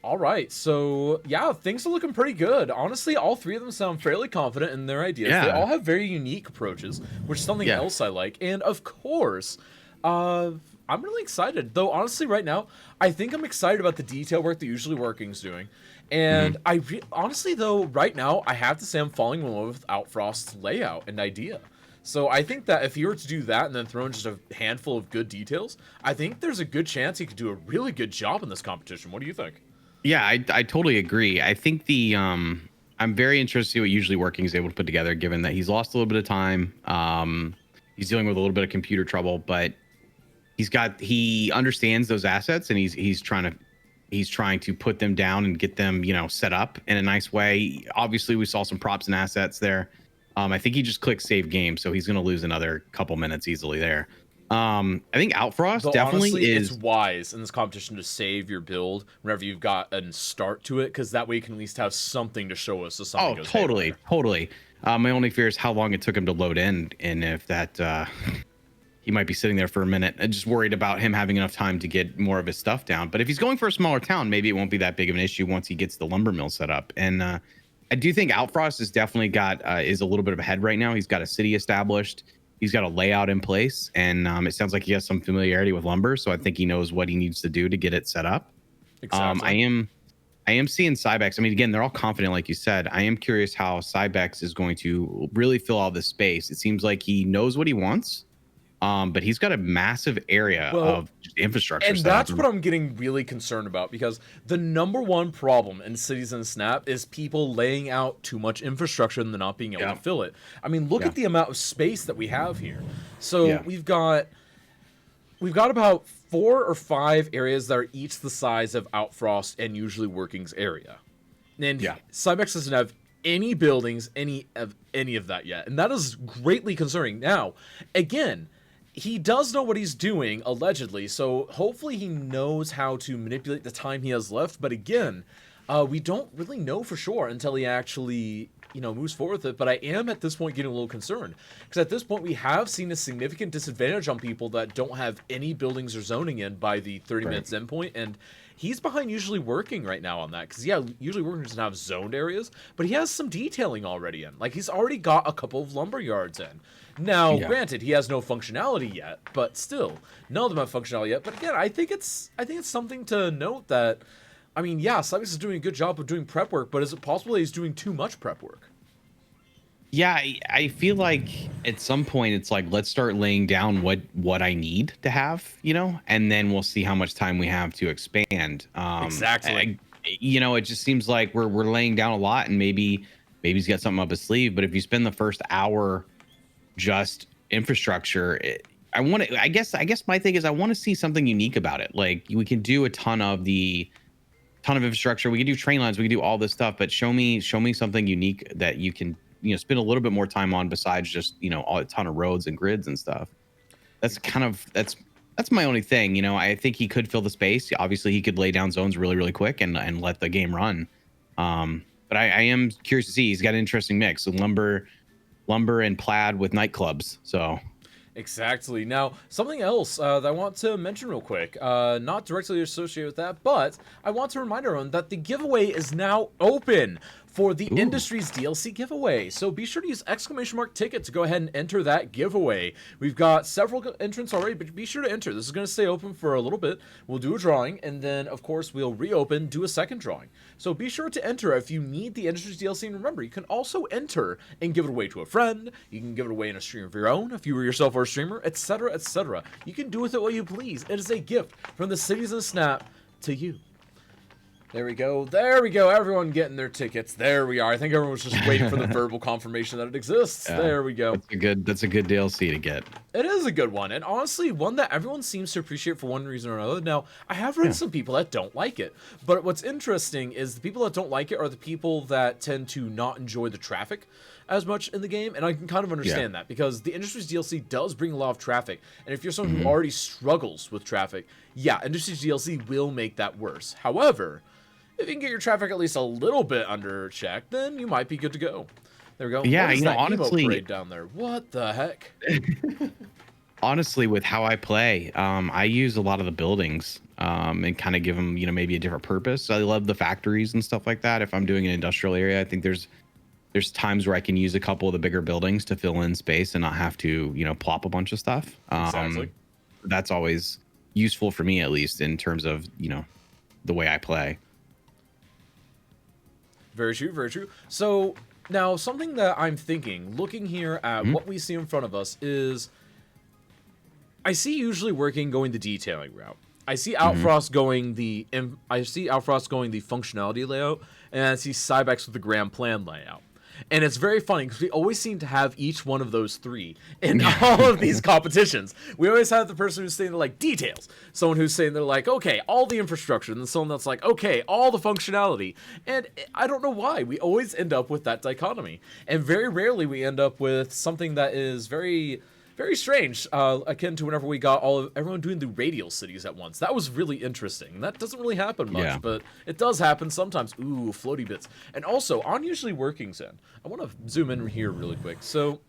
All right, so yeah, things are looking pretty good. Honestly, all 3 of them sound fairly confident in their ideas. They Yeah. all have very unique approaches, which is something Yeah. else I like. And of course, I'm really excited. Though honestly, right now, I think I'm excited about the detail work that Usually Working's doing. And honestly, though, right now, I have to say I'm falling in love with Outfrost's layout and idea. So I think that if he were to do that and then throw in just a handful of good details, I think there's a good chance he could do a really good job in this competition. What do you think? Yeah, I totally agree. I think I'm very interested to see what Usually Working is able to put together, given that he's lost a little bit of time. He's dealing with a little bit of computer trouble, but he understands those assets and he's trying to He's trying to put them down and get them, set up in a nice way. Obviously, we saw some props and assets there. I think he just clicked save game, so he's going to lose another couple minutes easily there. I think Outfrost Though definitely honestly, is it's wise in this competition to save your build whenever you've got a start to it, because that way you can at least have something to show us. If something goes haywire. Totally. My only fear is how long it took him to load in, and if that he might be sitting there for a minute. I'm just worried about him having enough time to get more of his stuff down. But if he's going for a smaller town, maybe it won't be that big of an issue once he gets the lumber mill set up. And I do think Outfrost has definitely got is a little bit of ahead right now. He's got a city established. He's got a layout in place, and it sounds like he has some familiarity with lumber. So I think he knows what he needs to do to get it set up. Exactly. I am seeing Cybex. I mean, again, they're all confident, like you said. I am curious how Cybex is going to really fill all this space. It seems like he knows what he wants, but he's got a massive area of just infrastructure. And that's what I'm getting really concerned about, because the number one problem in Cities in Snap is people laying out too much infrastructure and they're not being able to fill it. I mean, look at the amount of space that we have here. So we've got about 4 or 5 areas that are each the size of Outfrost and usually Working's area. And Cybex doesn't have any buildings, any of that yet. And that is greatly concerning. Now, again, he does know what he's doing, allegedly, so hopefully he knows how to manipulate the time he has left. But again, we don't really know for sure until he actually, moves forward with it. But I am at this point getting a little concerned, because at this point we have seen a significant disadvantage on people that don't have any buildings or zoning in by the 30 minutes endpoint, and he's behind usually Working right now on that, because usually Working doesn't have zoned areas, but he has some detailing already in. Like, he's already got a couple of lumber yards in. Now, granted, he has no functionality yet, but still, none of them have functionality yet. But again, I think it's something to note that, I mean, Cybex is doing a good job of doing prep work, but is it possible that he's doing too much prep work? Yeah, I feel like at some point it's like, let's start laying down what I need to have, and then we'll see how much time we have to expand. Exactly. It just seems like we're laying down a lot, and maybe he's got something up his sleeve. But if you spend the first hour just infrastructure, I guess my thing is I want to see something unique about it. Like, we can do a ton of infrastructure, we can do train lines, we can do all this stuff, but show me something unique that you can spend a little bit more time on besides just a ton of roads and grids and stuff. That's my only thing. I think he could fill the space. Obviously he could lay down zones really, really quick and let the game run. But I am curious to see. He's got an interesting mix of lumber and plaid with nightclubs. So exactly. Now, something else that I want to mention real quick, not directly associated with that, but I want to remind everyone that the giveaway is now open for the Industries DLC giveaway. So be sure to use !ticket to go ahead and enter that giveaway. We've got several entrants already, but be sure to enter. This is going to stay open for a little bit. We'll do a drawing, and then, of course, we'll reopen, do a second drawing. So be sure to enter if you need the Industries DLC. And remember, you can also enter and give it away to a friend. You can give it away in a stream of your own if you were yourself or a streamer, etc., etc. You can do with it what you please. It is a gift from the Cities in Snap to you. There we go. There we go. Everyone getting their tickets. There we are. I think everyone was just waiting for the verbal confirmation that it exists. Yeah, there we go. That's a good DLC to get. It is a good one, and honestly, one that everyone seems to appreciate for one reason or another. Now, I have read some people that don't like it, but what's interesting is the people that don't like it are the people that tend to not enjoy the traffic as much in the game, and I can kind of understand that, because the Industries DLC does bring a lot of traffic, and if you're someone who already struggles with traffic, Industries DLC will make that worse. However, if you can get your traffic at least a little bit under check, then you might be good to go. There we go. Yeah, what is that honestly, emo parade down there. What the heck? Honestly, with how I play, I use a lot of the buildings and kind of give them, maybe a different purpose. I love the factories and stuff like that. If I'm doing an industrial area, I think there's times where I can use a couple of the bigger buildings to fill in space and not have to, plop a bunch of stuff. Exactly. That's always useful for me, at least in terms of, the way I play. Very true, very true. So now something that I'm thinking, looking here at what we see in front of us, is I see usually Working going the detailing route. I see Outfrost going the functionality layout, and I see Cybex with the grand plan layout. And it's very funny because we always seem to have each one of those three in all of these competitions. We always have the person who's saying they're like details, someone who's saying they're like, okay, all the infrastructure, and then someone that's like, okay, all the functionality. And I don't know why. We always end up with that dichotomy. And very rarely we end up with something that is very strange, akin to whenever we got everyone doing the radial cities at once. That was really interesting. That doesn't really happen much, but it does happen sometimes. Ooh, floaty bits. And also, on usually working Zen, I want to zoom in here really quick. So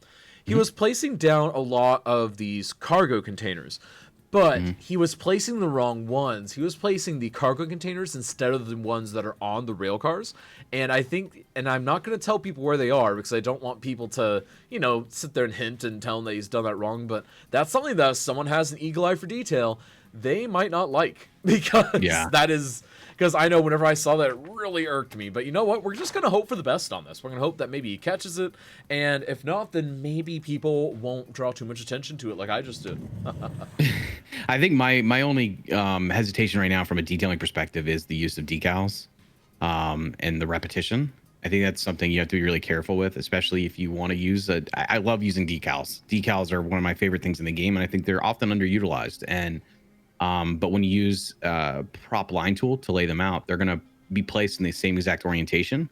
he was placing down a lot of these cargo containers, but he was placing the wrong ones. He was placing the cargo containers instead of the ones that are on the rail cars. And I think, and I'm not going to tell people where they are because I don't want people to, you know, sit there and hint and tell him that he's done that wrong. But that's something that if someone has an eagle eye for detail, they might not like, because that is, because I know whenever I saw that, it really irked me. But you know what? We're just going to hope for the best on this. We're going to hope that maybe he catches it. And if not, then maybe people won't draw too much attention to it like I just did. I think my only hesitation right now from a detailing perspective is the use of decals and the repetition. I think that's something you have to be really careful with, especially if you want to use I love using decals. Decals are one of my favorite things in the game, and I think they're often underutilized. And but when you use prop line tool to lay them out, they're going to be placed in the same exact orientation.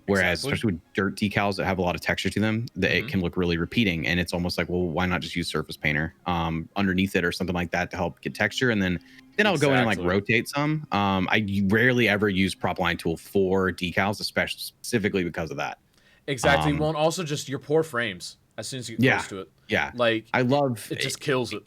Whereas, especially with dirt decals that have a lot of texture to them, that it can look really repeating. And it's almost like, well, why not just use surface painter underneath it or something like that to help get texture? And then I'll go in and like rotate some. I rarely ever use prop line tool for decals, especially specifically because of that. Exactly. Well, and also just your poor frames as soon as you get close to it. Yeah. Like, I love it. Just kills it.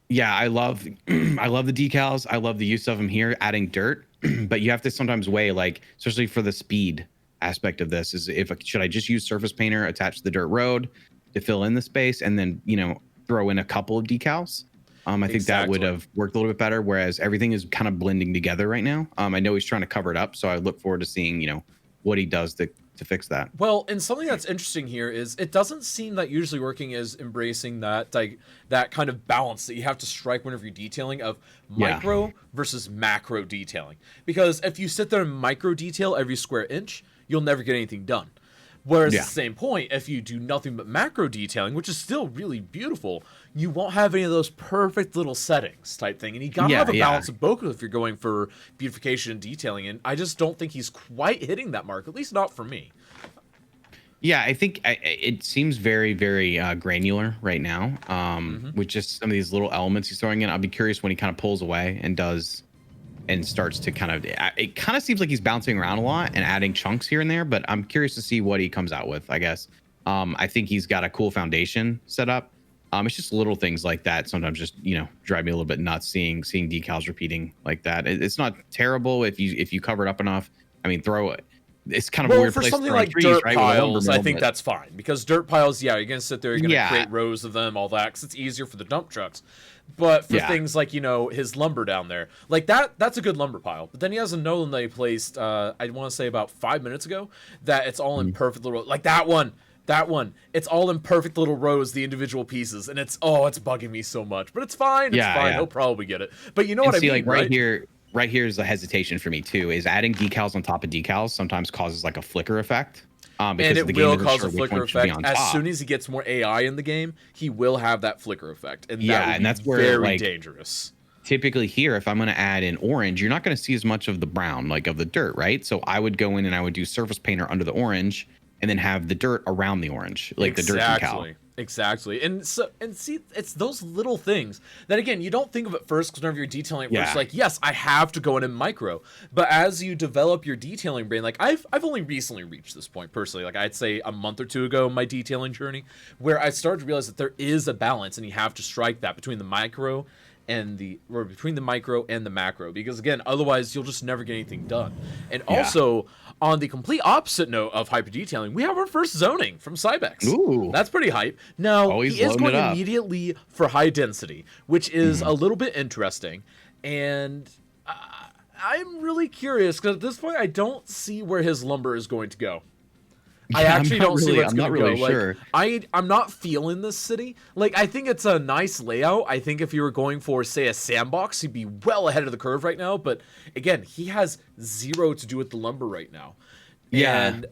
Yeah, I love I love the decals. I love the use of them here, adding dirt. But you have to sometimes weigh, like, especially for the speed aspect of this, is should I just use surface painter, attach the dirt road to fill in the space, and then, you know, throw in a couple of decals? I think that would have worked a little bit better, whereas everything is kind of blending together right now. I know he's trying to cover it up, so I look forward to seeing, you know, what he does to fix that. Well, and something that's interesting here is it doesn't seem that usually working is embracing that, like, that kind of balance that you have to strike whenever you're detailing of micro versus macro detailing. Because if you sit there and micro detail every square inch, you'll never get anything done. Whereas at the same point, if you do nothing but macro detailing, which is still really beautiful, you won't have any of those perfect little settings type thing. And you gotta have a balance of both if you're going for beautification and detailing. And I just don't think he's quite hitting that mark, at least not for me. Yeah, I think it seems very, very granular right now, with just some of these little elements he's throwing in. I'll be curious when he kind of pulls away and starts to kind of, it kind of seems like he's bouncing around a lot and adding chunks here and there, but I'm curious to see what he comes out with, I guess. I think he's got a cool foundation set up. It's just little things like that sometimes just, you know, drive me a little bit nuts seeing decals repeating like that. It's not terrible if you cover it up enough. I mean, throw it. It's kind of a weird for place something to like trees, dirt right, piles, I think that's fine, because dirt piles, you're gonna sit there, you're gonna create rows of them, all that, because it's easier for the dump trucks. But for things like, you know, his lumber down there, like that's a good lumber pile. But then he has a Nolan that he placed, I want to say about 5 minutes ago, that it's all in perfect little, like that one, it's all in perfect little rows, the individual pieces, and it's bugging me so much. But it's fine, it's fine. He'll probably get it. But you know what I mean, like right here is the hesitation for me too, is adding decals on top of decals sometimes causes like a flicker effect. And it will cause a flicker effect. As soon as he gets more AI in the game, he will have that flicker effect. And that's where very, like, dangerous. Typically here, if I'm going to add an orange, you're not going to see as much of the brown, like of the dirt, right? So I would go in and I would do surface painter under the orange and then have the dirt around the orange, like the dirt decal. Exactly. And see, it's those little things that, again, you don't think of at first, because whenever you're detailing it first, like, yes, I have to go in micro. But as you develop your detailing brain, like I've only recently reached this point personally, like I'd say a month or two ago in my detailing journey, where I started to realize that there is a balance, and you have to strike that between the micro and the macro, because again, otherwise you'll just never get anything done. And also, on the complete opposite note of hyper detailing, we have our first zoning from Cybex. Ooh, that's pretty hype. Now he is going immediately for high density, which is a little bit interesting, and I'm really curious, because at this point I don't see where his lumber is going to go. I actually don't see where it's going to go. Sure. Like, I'm not feeling this city. Like, I think it's a nice layout. I think if you were going for, say, a sandbox, he'd be well ahead of the curve right now. But again, he has zero to do with the lumber right now. Yeah. And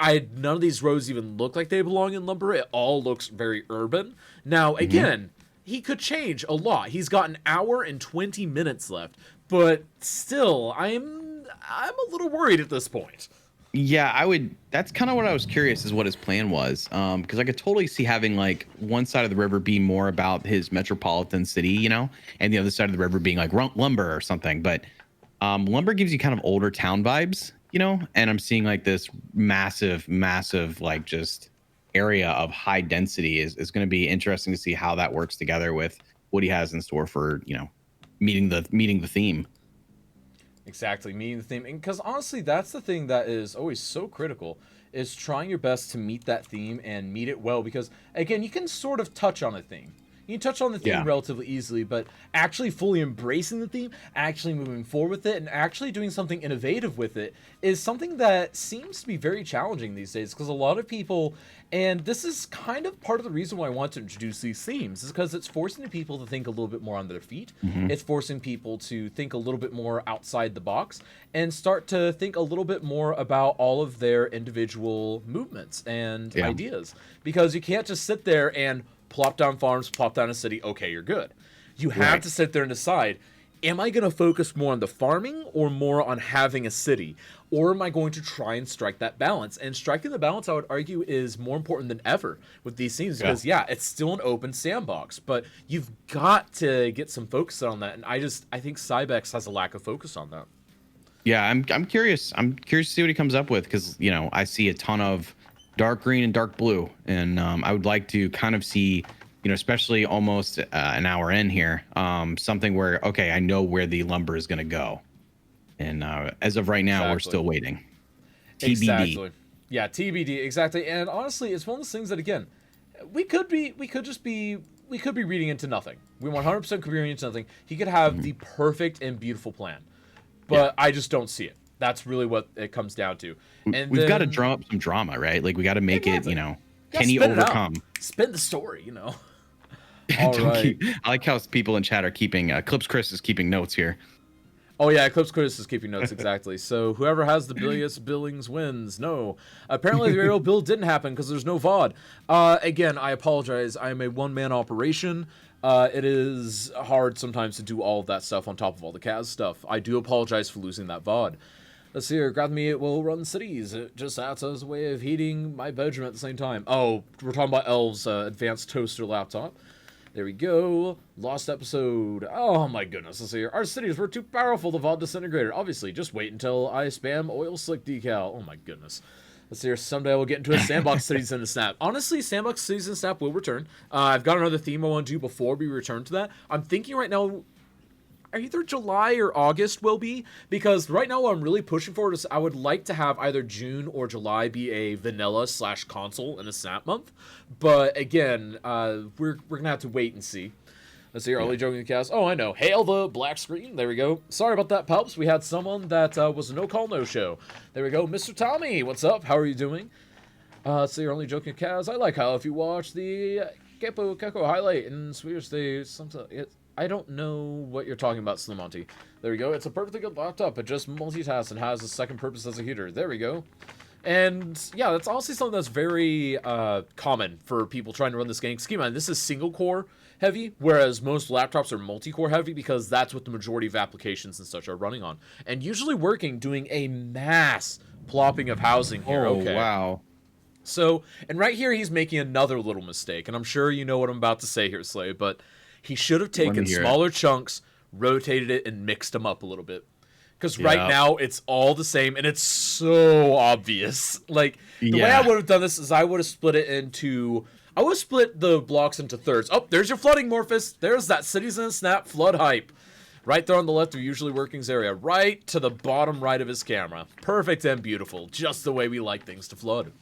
none of these roads even look like they belong in lumber. It all looks very urban. Now, again, he could change a lot. He's got an hour and 20 minutes left, but still, I'm a little worried at this point. Yeah, I would. That's kind of what I was curious is what his plan was. Because I could totally see having like one side of the river be more about his metropolitan city, you know, and the other side of the river being like lumber or something. But lumber gives you kind of older town vibes, you know, and I'm seeing like this massive, like just area of high density is going to be interesting to see how that works together with what he has in store for, you know, meeting the theme. Exactly, meeting the theme. And because honestly, that's the thing that is always so critical, is trying your best to meet that theme and meet it well. Because, again, you can sort of touch on a theme. You can touch on the theme relatively easily, but actually fully embracing the theme, actually moving forward with it, and actually doing something innovative with it is something that seems to be very challenging these days, because a lot of people, and this is kind of part of the reason why I want to introduce these themes, is because it's forcing the people to think a little bit more on their feet. It's forcing people to think a little bit more outside the box and start to think a little bit more about all of their individual movements and ideas, because you can't just sit there and plop down farms, plop down a city, okay, you're good. You have to sit there and decide, am I going to focus more on the farming or more on having a city? Or am I going to try and strike that balance? And striking the balance, I would argue, is more important than ever with these scenes, because, it's still an open sandbox, but you've got to get some focus on that. And I think Cybex has a lack of focus on that. Yeah, I'm curious. I'm curious to see what he comes up with, because, you know, I see a ton of dark green and dark blue, and I would like to kind of see, you know, especially almost an hour in here, something where, okay, I know where the lumber is going to go, and as of right now, we're still waiting. TBD. Exactly. Yeah, TBD. Exactly. And honestly, it's one of those things that, again, we could be reading into nothing. We 100% could be reading into nothing. He could have the perfect and beautiful plan, but I just don't see it. That's really what it comes down to. And we've got to drum up some drama, right? Like, we got to make it, you know, can he overcome? Spin the story, you know. All right. I like how people in chat are keeping, Clips Chris is keeping notes here. Oh, yeah, Eclipse Chris is keeping notes, exactly. So whoever has the biggest billings wins. No. Apparently the aerial build didn't happen because there's no VOD. Again, I apologize. I am a one-man operation. It is hard sometimes to do all of that stuff on top of all the Kaz stuff. I do apologize for losing that VOD. Let's see here. Grab me, it will run cities. It just acts as a way of heating my bedroom at the same time. Oh, we're talking about Elv's advanced toaster laptop. There we go. Lost episode. Oh my goodness. Let's see here. Our cities were too powerful. The VOD disintegrated. Obviously, just wait until I spam oil slick decal. Oh my goodness. Let's see here. Someday I will get into a sandbox cities in a snap. Honestly, sandbox cities in a snap will return. I've got another theme I want to do before we return to that. I'm thinking right now, either July or August will be, because right now what I'm really pushing for is I would like to have either June or July be a vanilla / console in a snap month. But again, we're gonna have to wait and see. Let's see here. Only joking the cast. Oh, I know. Hail the black screen. There we go. Sorry about that, Palps. We had someone that was a no call, no show. There we go. Mr. Tommy, what's up? How are you doing? Let's see. You're only joking, Kaz. I like how if you watch the Keko highlight in Swedish, I don't know what you're talking about, Slimonty. There we go. It's a perfectly good laptop. It just multitasks and has a second purpose as a heater. There we go. And yeah, that's honestly something that's very common for people trying to run this game. Keep in mind, this is single core heavy, whereas most laptops are multi-core heavy, because that's what the majority of applications and such are running on. And usually working, doing a mass plopping of housing here. Oh, okay. Wow. So, and right here, he's making another little mistake. And I'm sure you know what I'm about to say here, Slay, but he should have taken smaller chunks, rotated it, and mixed them up a little bit. Because right now, it's all the same, and it's so obvious. Like, the way I would have done this is I would have split it into... I would have split the blocks into thirds. Oh, there's your flooding, Morphus. There's that Cities in a Snap flood hype. Right there on the left of usually workings area. Right to the bottom right of his camera. Perfect and beautiful. Just the way we like things to flood.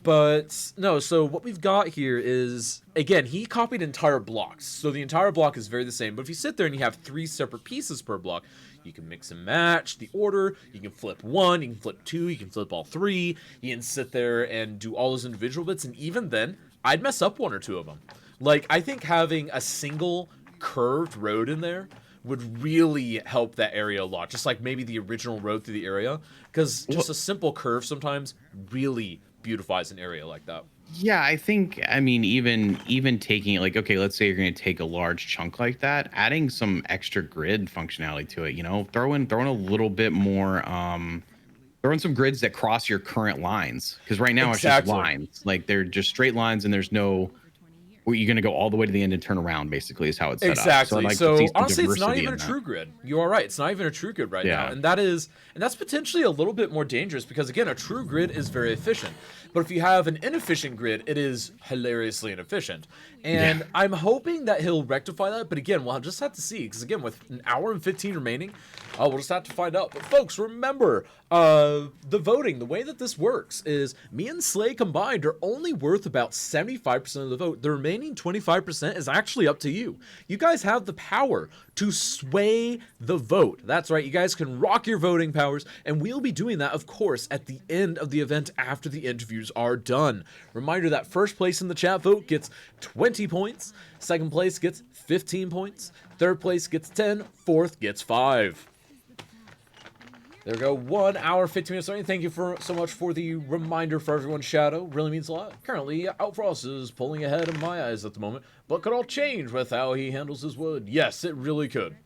But, no, so what we've got here is, again, he copied entire blocks. So the entire block is very the same. But if you sit there and you have 3 separate pieces per block, you can mix and match the order. You can flip 1, you can flip 2, you can flip all 3. You can sit there and do all those individual bits. And even then, I'd mess up 1 or 2 of them. Like, I think having a single curved road in there would really help that area a lot. Just like maybe the original road through the area, because just a simple curve sometimes really beautifies an area like that. Yeah, I mean, even taking it, like, okay, let's say you're going to take a large chunk like that, adding some extra grid functionality to it, you know, throwing a little bit more, throwing some grids that cross your current lines, because right now it's just lines, like they're just straight lines, and there's no where you're going to go all the way to the end and turn around, basically, is how it's set up. Exactly. So honestly, it's not even a that. true grid. You are right. It's not even a true grid right now. And that's potentially a little bit more dangerous because, again, a true grid is very efficient. But if you have an inefficient grid, it is hilariously inefficient. And I'm hoping that he'll rectify that. But again, we'll just have to see. Because again, with an hour and 15 remaining, we'll just have to find out. But folks, remember, the voting, the way that this works is me and Slay combined are only worth about 75% of the vote. The remaining 25% is actually up to you. You guys have the power to sway the vote. That's right. You guys can rock your voting powers. And we'll be doing that, of course, at the end of the event after the interviews are done. Reminder that first place in the chat vote gets 20 points. Second place gets 15 points. Third place gets 10. Fourth gets 5. There we go. 1 hour, 15 minutes. Thank you so much for the reminder for everyone. Shadow really means a lot. Currently, Outfrost is pulling ahead in my eyes at the moment, but could all change with how he handles his wood. Yes, it really could.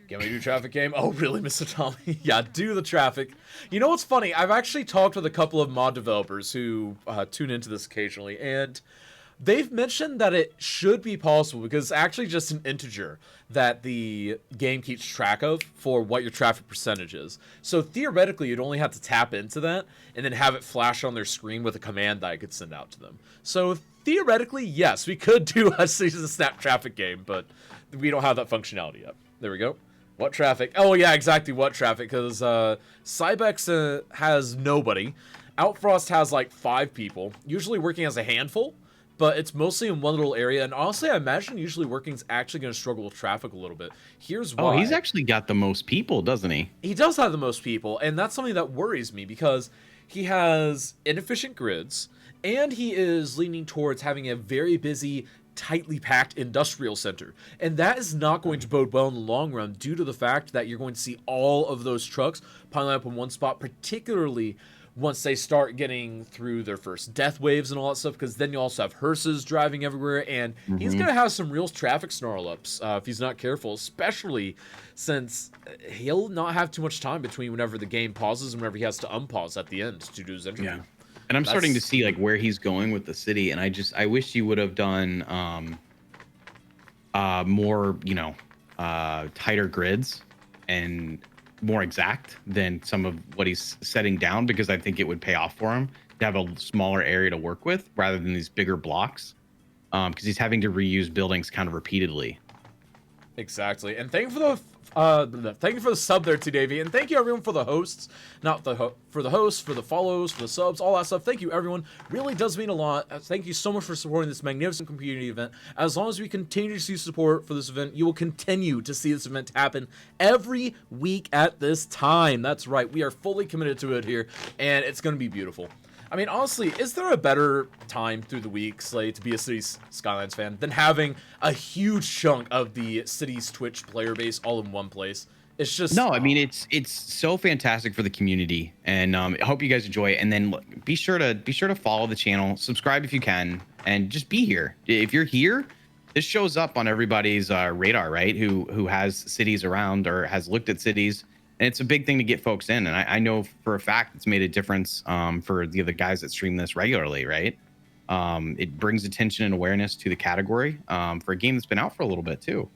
Can we do traffic game? Oh, really, Mr. Tommy? Yeah, do the traffic. You know what's funny? I've actually talked with a couple of mod developers who tune into this occasionally, and they've mentioned that it should be possible because it's actually just an integer that the game keeps track of for what your traffic percentage is. So theoretically, you'd only have to tap into that and then have it flash on their screen with a command that I could send out to them. So theoretically, yes, we could do a snap traffic game, but we don't have that functionality yet. There we go. What traffic? Oh, yeah, exactly what traffic, because Cybex has nobody. Outfrost has like 5 people, usually working as a handful, but it's mostly in one little area. And honestly, I imagine usually working's actually going to struggle with traffic a little bit. Here's why. Oh, he's actually got the most people, doesn't he? He does have the most people, and that's something that worries me because he has inefficient grids, and he is leaning towards having a very busy, tightly packed industrial center, and that is not going to bode well in the long run due to the fact that you're going to see all of those trucks piling up in one spot, particularly once they start getting through their first death waves and all that stuff, because then you also have hearses driving everywhere, and he's going to have some real traffic snarl ups if he's not careful, especially since he'll not have too much time between whenever the game pauses and whenever he has to unpause at the end to do his interview. Yeah. And I'm starting to see like where he's going with the city, and I wish he would have done more, you know, tighter grids and more exact than some of what he's setting down, because I think it would pay off for him to have a smaller area to work with rather than these bigger blocks, because he's having to reuse buildings kind of repeatedly. Exactly. And thank you for the sub there, Davey, and thank you everyone for the hosts, for the hosts, for the follows, for the subs, all that stuff. Thank you everyone. Really does mean a lot. Thank you so much for supporting this magnificent community event. As long as we continue to see support for this event, you will continue to see this event happen every week at this time. That's right. We are fully committed to it here, and it's going to be beautiful. I mean, honestly, is there a better time through the week, Slay, to be a Cities Skylines fan than having a huge chunk of the Cities Twitch player base all in one place? It's just no. I mean, it's so fantastic for the community, and I hope you guys enjoy it. And then be sure to follow the channel, subscribe if you can, and just be here. If you're here, this shows up on everybody's radar, right? Who has cities around or has looked at cities. And it's a big thing to get folks in. And I know for a fact it's made a difference for the other guys that stream this regularly, right? It brings attention and awareness to the category for a game that's been out for a little bit too.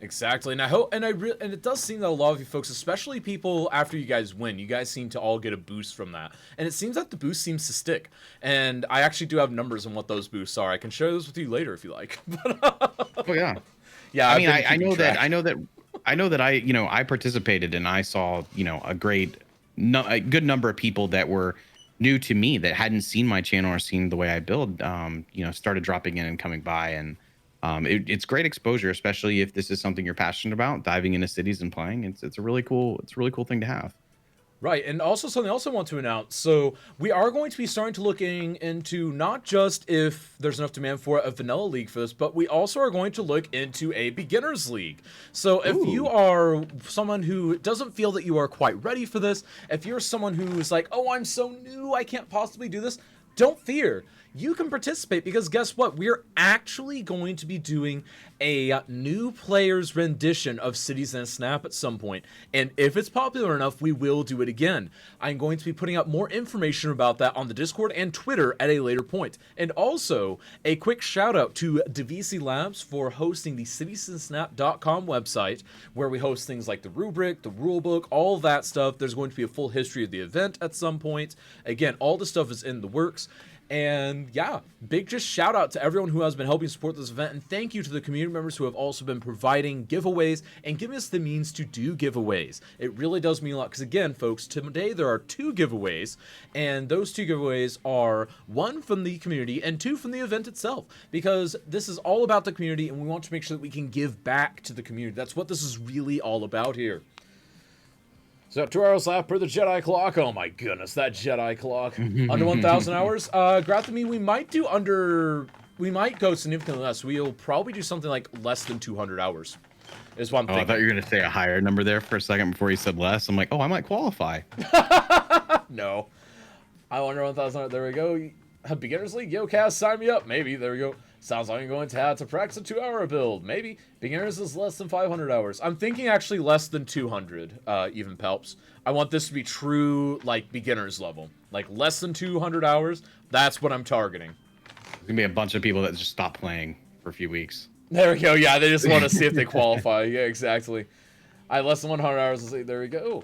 Exactly. And I hope, and it does seem that a lot of you folks, especially people after you guys win, you guys seem to all get a boost from that. And it seems that the boost seems to stick. And I actually do have numbers on what those boosts are. I can share those with you later if you like. Oh yeah. Yeah. I mean, I know that I participated, and I saw, a good number of people that were new to me that hadn't seen my channel or seen the way I build, started dropping in and coming by, and it's great exposure, especially if this is something you're passionate about, diving into cities and playing. It's a really cool thing to have. Right, and also something else I want to announce. So we are going to be starting to looking into not just if there's enough demand for a vanilla league for this, but we also are going to look into a beginners league. So if you are someone who doesn't feel that you are quite ready for this, if you're someone who's like, oh, I'm so new, I can't possibly do this, don't fear. You can participate because guess what? We're actually going to be doing a new player's rendition of Cities in a Snap at some point. And if it's popular enough, we will do it again. I'm going to be putting out more information about that on the Discord and Twitter at a later point. And also, a quick shout out to DVC Labs for hosting the citiesandSnap.com website, where we host things like the rubric, the rulebook, all that stuff. There's going to be a full history of the event at some point. Again, all the stuff is in the works. And yeah, big just shout out to everyone who has been helping support this event, and thank you to the community members who have also been providing giveaways and giving us the means to do giveaways. It really does mean a lot because again, folks, today there are 2 giveaways, and those 2 giveaways are 1 from the community and 2 from the event itself, because this is all about the community and we want to make sure that we can give back to the community. That's what this is really all about here. So 2 hours left per the Jedi clock. Oh my goodness, that Jedi clock. Under 1,000 hours. Grathamy, we might go significantly less. We'll probably do something like less than 200 hours. Is what I'm thinking. I thought you were going to say a higher number there for a second before you said less. I'm like, oh, I might qualify. No. I wonder 1,000. There we go. A beginners league? Yo, Cass, sign me up. Maybe. There we go. Sounds like I'm going to have to practice a 2-hour build. Maybe. Beginners is less than 500 hours. I'm thinking actually less than 200, even Pelps. I want this to be true, like, beginners level. Like, less than 200 hours. That's what I'm targeting. There's going to be a bunch of people that just stop playing for a few weeks. There we go. Yeah, they just want to see if they qualify. Yeah, exactly. Less than 100 hours. Let's see. There we go.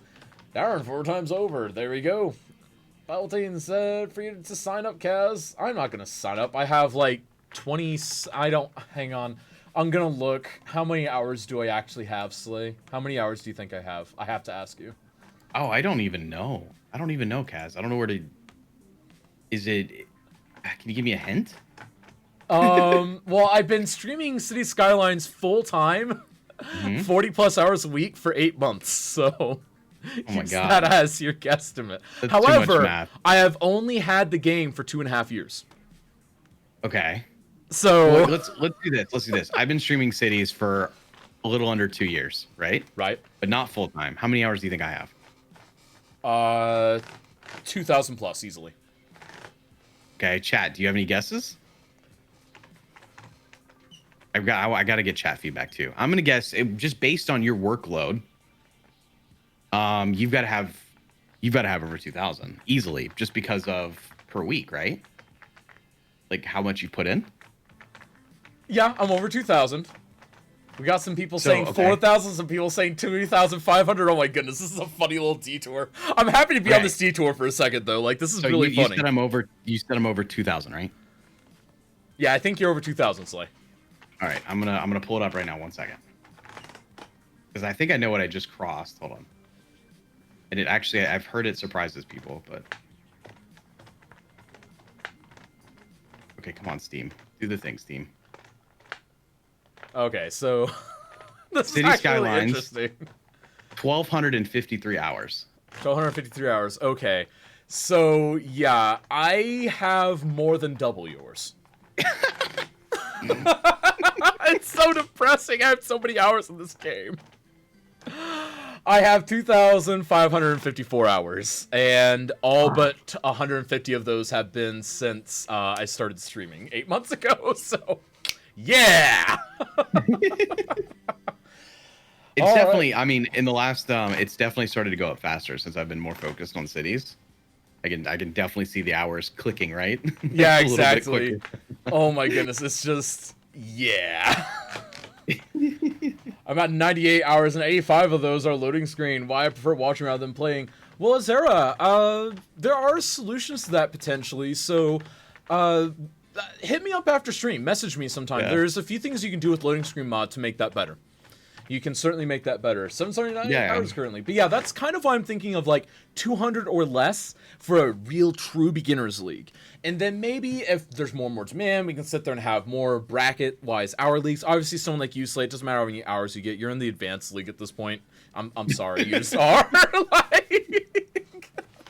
Darren, 4 times over. There we go. Beltane said for you to sign up, Kaz. I'm not going to sign up. I have, like, 20... Hang on. I'm going to look. How many hours do I actually have, Slay? How many hours do you think I have? I have to ask you. Oh, I don't even know. I don't even know, Kaz. I don't know where to... Is it... Can you give me a hint? Well, I've been streaming City Skylines full-time, 40-plus hours a week for 8 months, so... Oh my use god. that as your guesstimate. That's However, too much math. I have only had the game for 2.5 years. Okay. So... Well, let's do this. Let's do this. I've been streaming Cities for a little under 2 years, right? Right. But not full-time. How many hours do you think I have? 2,000 plus, easily. Okay, chat, do you have any guesses? I got to get chat feedback too. I'm gonna guess just based on your workload. You've got to have over 2,000 easily, just because of per week, right? Like how much you put in. Yeah, I'm over 2,000. We got some people saying 4,000, some people saying 2,500. Oh my goodness, this is a funny little detour. I'm happy to be on this detour for a second though. Like this is really funny. You said I'm over 2,000, right? Yeah, I think you're over 2,000, Slay. All right, I'm gonna pull it up right now. 1 second, because I think I know what I just crossed. Hold on. And it actually, I've heard it surprises people, but okay, come on, Steam, do the thing, Steam. Okay, so City Skylines, 1,253 hours. 1,253 hours. Okay, so yeah, I have more than double yours. It's so depressing. I have so many hours in this game. I have 2,554 hours, and all but 150 of those have been since I started streaming 8 months ago. So, yeah. It's definitely. I mean, in the last, it's definitely started to go up faster since I've been more focused on cities. I can definitely see the hours clicking, right? Yeah, exactly. Oh my goodness, it's just yeah. I'm at 98 hours and 85 of those are loading screen. Why I prefer watching rather than playing. Well, Azera, there are solutions to that potentially. So, hit me up after stream. Message me sometime. Yeah. There's a few things you can do with loading screen mod to make that better. You can certainly make that better. 779 hours currently. But yeah, that's kind of why I'm thinking of like 200 or less for a real true beginners league. And then maybe if there's more and more demand, we can sit there and have more bracket-wise hour leagues. Obviously, someone like you, Slate, it doesn't matter how many hours you get. You're in the advanced league at this point. I'm sorry, you just are. Like,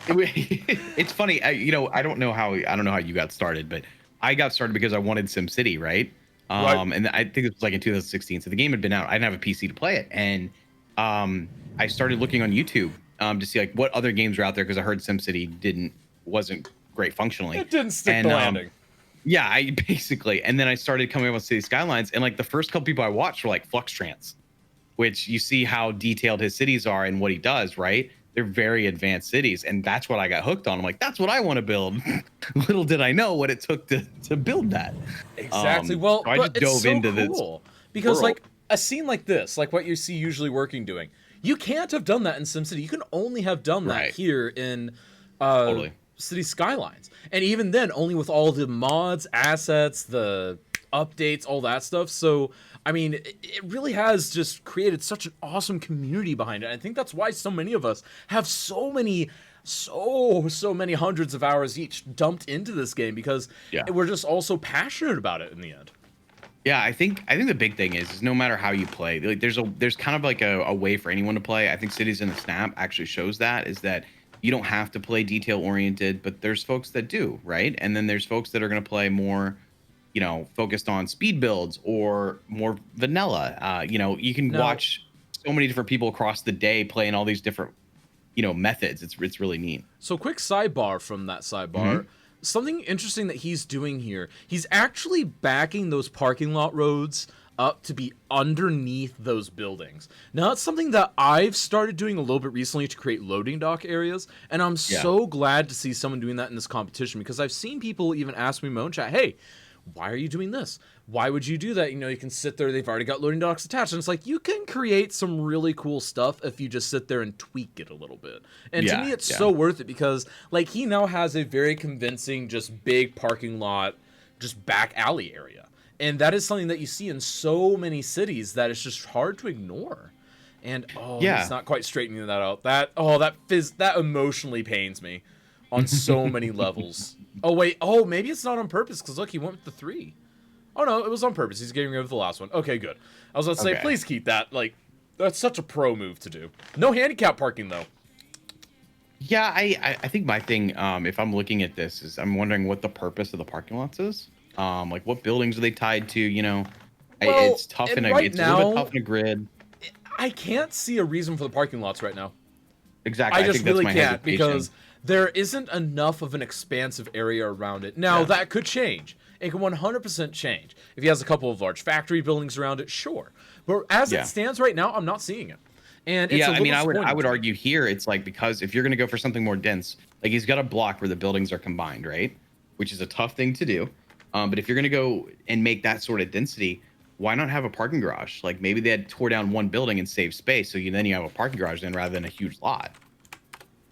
It's funny. I don't know how you got started, but I got started because I wanted SimCity, right? Right. And I think it was like in 2016. So the game had been out. I didn't have a PC to play it, and I started looking on YouTube to see like what other games were out there because I heard SimCity wasn't great functionally. It didn't stick the landing. Yeah, I basically, and then I started coming up with City Skylines, and like the first couple people I watched were like Flux Trance, which you see how detailed his cities are and what he does, right? They're very advanced cities, and that's what I got hooked on. I'm like, that's what I want to build. Little did I know what it took to build that. Exactly. Well, so I just but it's dove so into this cool because world. like a scene like this, like what you see usually working doing, you can't have done that in SimCity. You can only have done that Right. here in Totally. City Skylines, and even then, only with all the mods, assets, the updates, all that stuff. So, I mean, it really has just created such an awesome community behind it. I think that's why so many of us have so many hundreds of hours each dumped into this game because we're just all so passionate about it in the end. Yeah, I think the big thing is no matter how you play, like there's kind of like a way for anyone to play. I think Cities in the Snap actually shows that is that you don't have to play detail oriented, but there's folks that do, right? And then there's folks that are going to play more, focused on speed builds or more vanilla. You can watch so many different people across the day playing all these different, methods. It's really neat. So quick sidebar from that sidebar. Something interesting that he's doing here, he's actually backing those parking lot roads up to be underneath those buildings. Now, that's something that I've started doing a little bit recently to create loading dock areas, and I'm so glad to see someone doing that in this competition because I've seen people even ask me in my own chat, hey, why are you doing this? Why would you do that? You can sit there, they've already got loading docks attached, and it's like, you can create some really cool stuff if you just sit there and tweak it a little bit. And to me, it's so worth it because, like, he now has a very convincing, just big parking lot, just back alley area. And that is something that you see in so many cities that it's just hard to ignore. And it's not quite straightening that out. That emotionally pains me on so many levels. Oh wait, maybe it's not on purpose because look, he went with the 3. Oh no, it was on purpose. He's getting rid of the last one. Okay, good. I was about to say, please keep that. Like, that's such a pro move to do. No handicap parking though. Yeah, I think my thing, if I'm looking at this, is I'm wondering what the purpose of the parking lots is. Like what buildings are they tied to? It's tough and it's right a little bit now, tough in a grid. I can't see a reason for the parking lots right now. Exactly. I just think that's really my can't hesitation. because there isn't enough of an expansive area around it. Now, that could change. It can 100% change. If he has a couple of large factory buildings around it, sure. But as it stands right now, I'm not seeing it. And it's I would argue here it's like because if you're going to go for something more dense, like he's got a block where the buildings are combined, right? Which is a tough thing to do. But if you're going to go and make that sort of density, why not have a parking garage? Like maybe they had tore down one building and saved space, so then you have a parking garage then rather than a huge lot.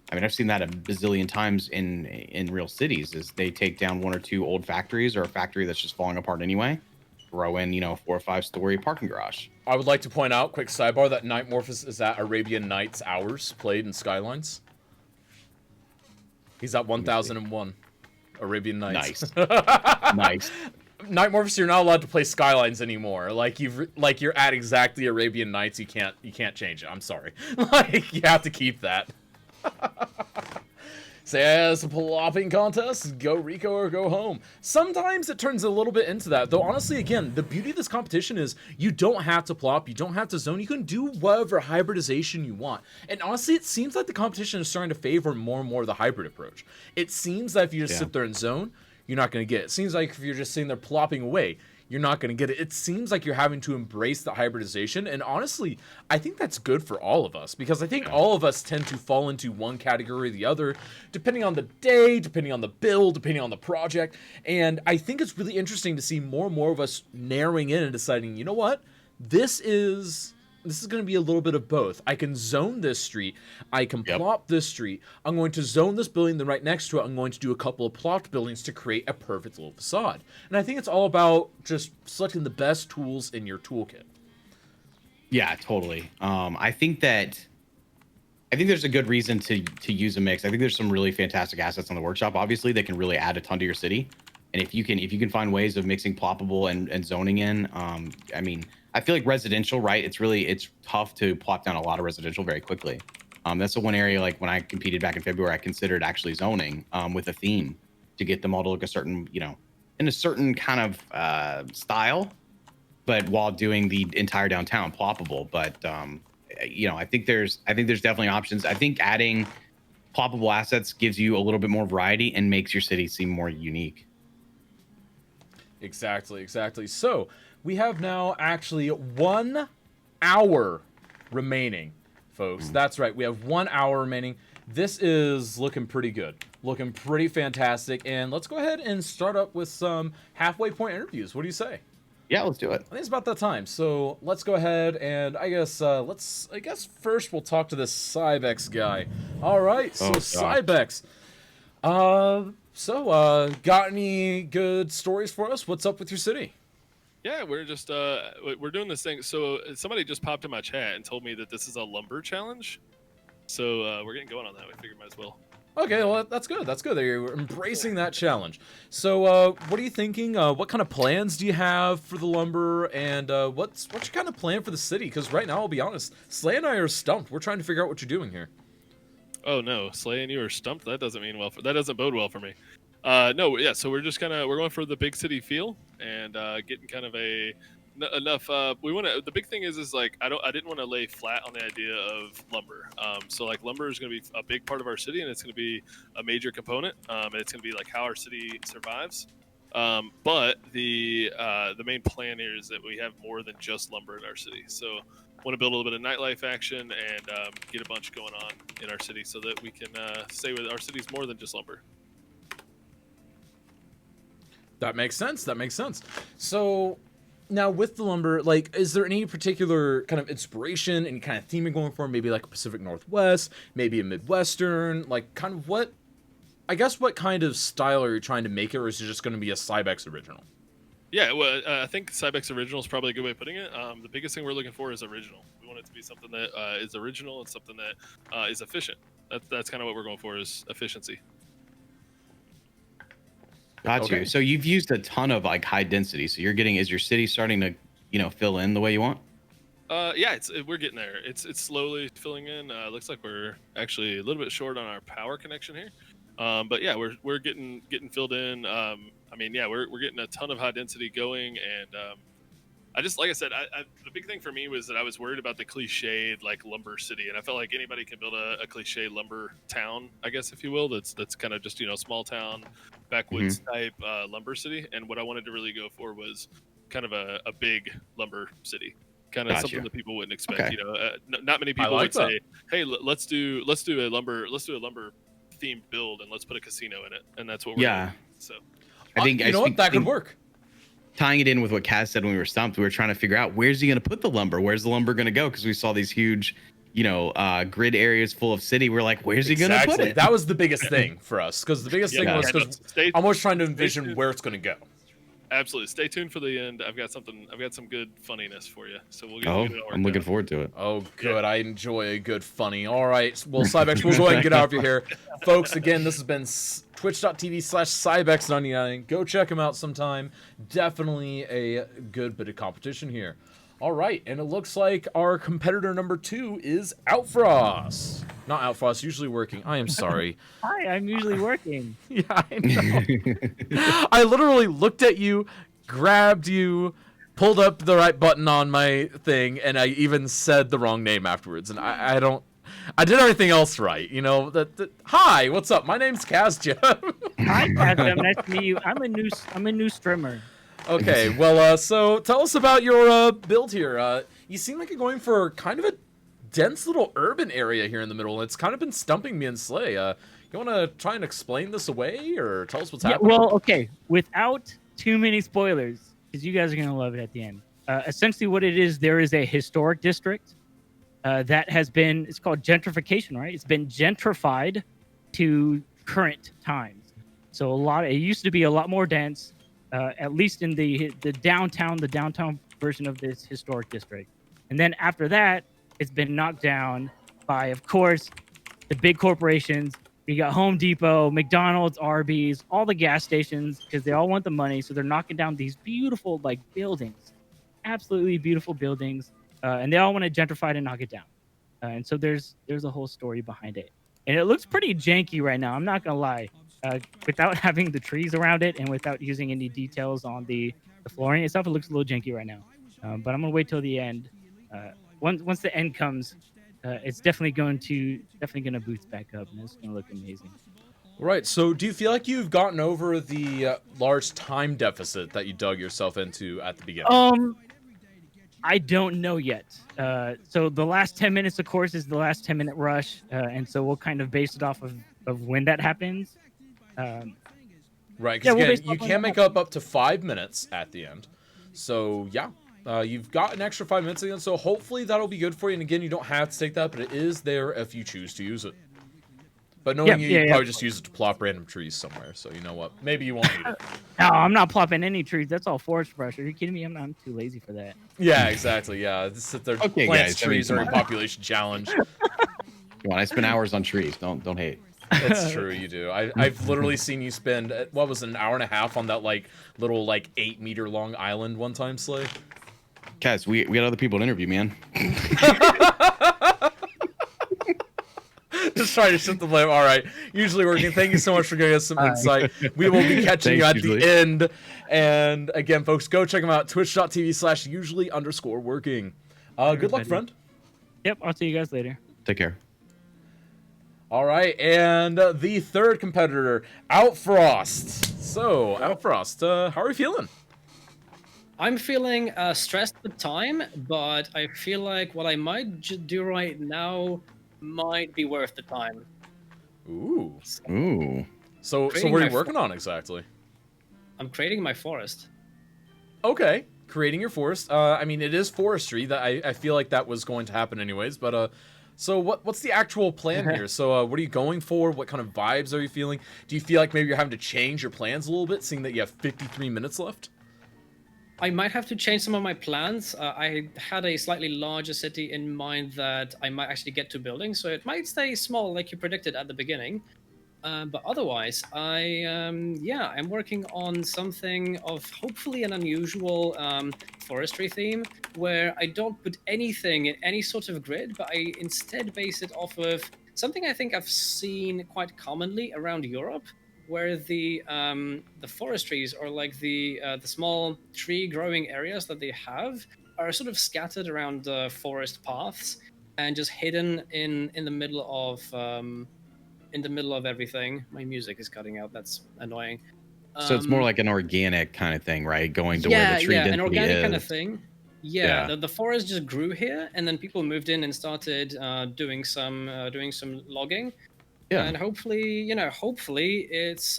I mean, I've seen that a bazillion times in real cities. Is they take down 1 or 2 old factories or a factory that's just falling apart anyway, throw in 4 or 5 story parking garage. I would like to point out, quick sidebar, that Nightmorphous is at Arabian Nights hours played in Skylines. He's at 1001 Arabian Nights. Nice. Nice. Nightmorphous, you're not allowed to play Skylines anymore. Like you're at exactly Arabian Nights. You can't change it. I'm sorry. Like you have to keep that. Say it's a plopping contest, go Rico or go home. Sometimes it turns a little bit into that. Though honestly, again, the beauty of this competition is you don't have to plop, you don't have to zone, you can do whatever hybridization you want. And honestly, it seems like the competition is starting to favor more and more the hybrid approach. It seems that if you just sit there and zone, you're not going to get it. It seems like if you're just sitting there plopping away, you're not going to get it. It seems like you're having to embrace the hybridization. And honestly, I think that's good for all of us because I think all of us tend to fall into one category or the other, depending on the day, depending on the build, depending on the project. And I think it's really interesting to see more and more of us narrowing in and deciding, you know what, this is going to be a little bit of both. I can zone this street. I can plop this street. I'm going to zone this building, then right next to it, I'm going to do a couple of plopped buildings to create a perfect little facade. And I think it's all about just selecting the best tools in your toolkit. Yeah, totally. I think there's a good reason to use a mix. I think there's some really fantastic assets on the workshop, obviously, that can really add a ton to your city. And if you can find ways of mixing ploppable and zoning in, I mean, I feel like residential, right? It's tough to plop down a lot of residential very quickly. That's the one area, like when I competed back in February, I considered actually zoning with a theme to get them all to look a certain, in a certain kind of style, but while doing the entire downtown ploppable. But I think there's definitely options. I think adding ploppable assets gives you a little bit more variety and makes your city seem more unique. Exactly. So we have now actually 1 hour remaining, folks. That's right. We have 1 hour remaining. This is looking pretty good, looking pretty fantastic. And let's go ahead and start up with some halfway point interviews. What do you say? Yeah, let's do it. I think it's about that time. So let's go ahead and I guess first we'll talk to this Cybex guy. All right. So Cybex. Got any good stories for us? What's up with your city? Yeah, we're just we're doing this thing. So somebody just popped in my chat and told me that this is a lumber challenge. So we're getting going on that. We figured might as well. Okay, well that's good. That's good. You're embracing that challenge. So, what are you thinking? What kind of plans do you have for the lumber? And what's your kind of plan for the city? Because right now, I'll be honest, Slay and I are stumped. We're trying to figure out what you're doing here. Oh no, Slay and you are stumped. That doesn't mean well. That doesn't bode well for me. No, yeah. So we're just we're going for the big city feel and getting kind of enough. We want to. The big thing is like I didn't want to lay flat on the idea of lumber. So like lumber is going to be a big part of our city and it's going to be a major component. And it's going to be like how our city survives. But the main plan here is that we have more than just lumber in our city. So want to build a little bit of nightlife action and get a bunch going on in our city so that we can say with our city's more than just lumber. That makes sense. So now with the lumber, like, is there any particular kind of inspiration and kind of theme you're going for? Maybe like a Pacific Northwest, maybe a Midwestern, like kind of what kind of style are you trying to make it, or is it just going to be a Cybex original? Yeah, well, I think Cybex original is probably a good way of putting it. The biggest thing we're looking for is original. We want it to be something that is original and something that is efficient. That's kind of what we're going for, is efficiency. Got you. So you've used a ton of like high density. So is your city starting to, fill in the way you want? Yeah, we're getting there. It's slowly filling in. Looks like we're actually a little bit short on our power connection here. But yeah, we're getting filled in. We're getting a ton of high density going, and I just, like I said, the big thing for me was that I was worried about the cliched like lumber city, and I felt like anybody can build a cliche lumber town, I guess, if you will. That's kind of just small town, backwoods type lumber city. And what I wanted to really go for was kind of a big lumber city, kind of something that people wouldn't expect. Okay. Not many people would say, "Hey, let's do a lumber themed build and let's put a casino in it," and that's what we're doing. So I think that could work. Tying it in with what Kaz said when we were stumped, we were trying to figure out where's he going to put the lumber? Where's the lumber going to go? Because we saw these huge, grid areas full of city. We're like, where's he going to put it? That was the biggest thing for us, because the biggest thing was because I'm always trying to envision where it's going to go. Absolutely. Stay tuned for the end. I've got some good funniness for you. So we'll get I'm looking forward to it. Oh, good. Yeah. I enjoy a good funny. All right. Well, Cybex, we'll go ahead and get out of here. Folks, again, this has been twitch.tv/Cybex99. Go check him out sometime. Definitely a good bit of competition here. All right. And it looks like our competitor number 2 is Outfrost. Not Outfrost, usually working. I am sorry. Hi, I'm usually working. Yeah, I know. I literally looked at you, grabbed you, pulled up the right button on my thing, and I even said the wrong name afterwards. And I did everything else right. Hi, what's up? My name's Kaz Jeff. Hi, Kaz. Nice to meet you. I'm a new streamer. Okay, well, so tell us about your build here. You seem like you're going for kind of a dense little urban area here in the middle. It's kind of been stumping me and Slay. You want to try and explain this away, or tell us what's happening? Well, okay. Without too many spoilers, because you guys are going to love it at the end. Essentially what it is, there is a historic district that it's called gentrification, right? It's been gentrified to current times. So it used to be a lot more dense, at least in the downtown version of this historic district. And then after that, it's been knocked down by, of course, the big corporations. You got Home Depot, McDonald's, Arby's, all the gas stations, because they all want the money. So they're knocking down these beautiful buildings, absolutely beautiful buildings, and they all want to gentrify it and knock it down. and so there's a whole story behind it, and it looks pretty janky right now. I'm not gonna lie. Without having the trees around it and without using any details on the flooring itself, it looks a little janky right now. But I'm gonna wait till the end. Once the end comes, it's definitely gonna boost back up, and it's gonna look amazing. Right. So, do you feel like you've gotten over the large time deficit that you dug yourself into at the beginning? I don't know yet. So the last 10 minutes, of course, is the last 10-minute rush, and so we'll kind of base it off of when that happens. Right. Yeah, Because we'll again, base you off on can that. make up to 5 minutes at the end. So yeah, you've got an extra 5 minutes again. So hopefully that'll be good for you. And again, you don't have to take that, but it is there if you choose to use it. But knowing you, you'd probably just use it to plop random trees somewhere. So you know what? Maybe you won't need it. No, I'm not plopping any trees. That's all forest brush. Are you kidding me? I'm too lazy for that. Yeah, exactly. Yeah, just sit there, Okay, plant guys, trees I mean, during population challenge. Come on, I spend hours on trees. Don't hate. It's true, you do. I've literally seen you spend what was it, an hour and a half on that like little like 8-meter long island one time, Slay. Kaz, we got other people to interview, man. Just trying to shift the blame. All right, usually working. Thank you so much for giving us some insight. We will be catching you at the end. And again, folks, go check them out. Twitch.tv/usually_working. Good luck, friend. Yep, I'll see you guys later. Take care. All right, and the third competitor, Outfrost. So, Outfrost, how are you feeling? I'm feeling stressed with time, but I feel like what I might do right now might be worth the time. Ooh. Ooh. So what are you working on exactly? I'm creating my forest. Okay, creating your forest. I mean, it is forestry. That I feel like that was going to happen anyways. But so what's the actual plan here? So what are you going for? What kind of vibes are you feeling? Do you feel like maybe you're having to change your plans a little bit, seeing that you have 53 minutes left? I might have to change some of my plans. I had a slightly larger city in mind that I might actually get to building, so it might stay small like you predicted at the beginning. But otherwise, I'm working on something of hopefully an unusual forestry theme, where I don't put anything in any sort of grid, but I instead base it off of something I think I've seen quite commonly around Europe, where the forestries, or like the small tree growing areas that they have, are sort of scattered around forest paths and just hidden in the middle of everything. My music is cutting out. That's annoying. So it's more like an organic kind of thing, right? Going to where the tree density an organic is. kind of thing. Yeah. The forest just grew here, and then people moved in and started doing some logging. Yeah. And hopefully it's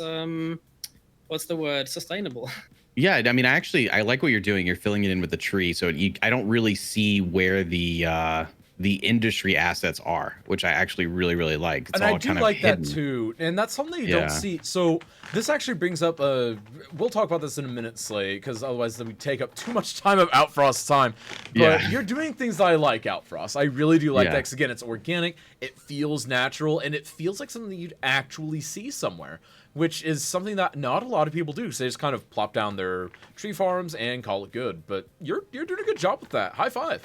what's the word? Sustainable. Yeah, I mean, I like what you're doing. You're filling it in with the tree, so I don't really see where the industry assets are, which I actually really, really like. It's and all I do kind like of that hidden. too, and that's something you don't see. So this actually brings up we'll talk about this in a minute, Slay, because otherwise then we take up too much time of Outfrost's time. But you're doing things that I like, Outfrost. I really do like that, because again, it's organic, it feels natural, and it feels like something that you'd actually see somewhere, which is something that not a lot of people do. So they just kind of plop down their tree farms and call it good. But you're doing a good job with that. High five.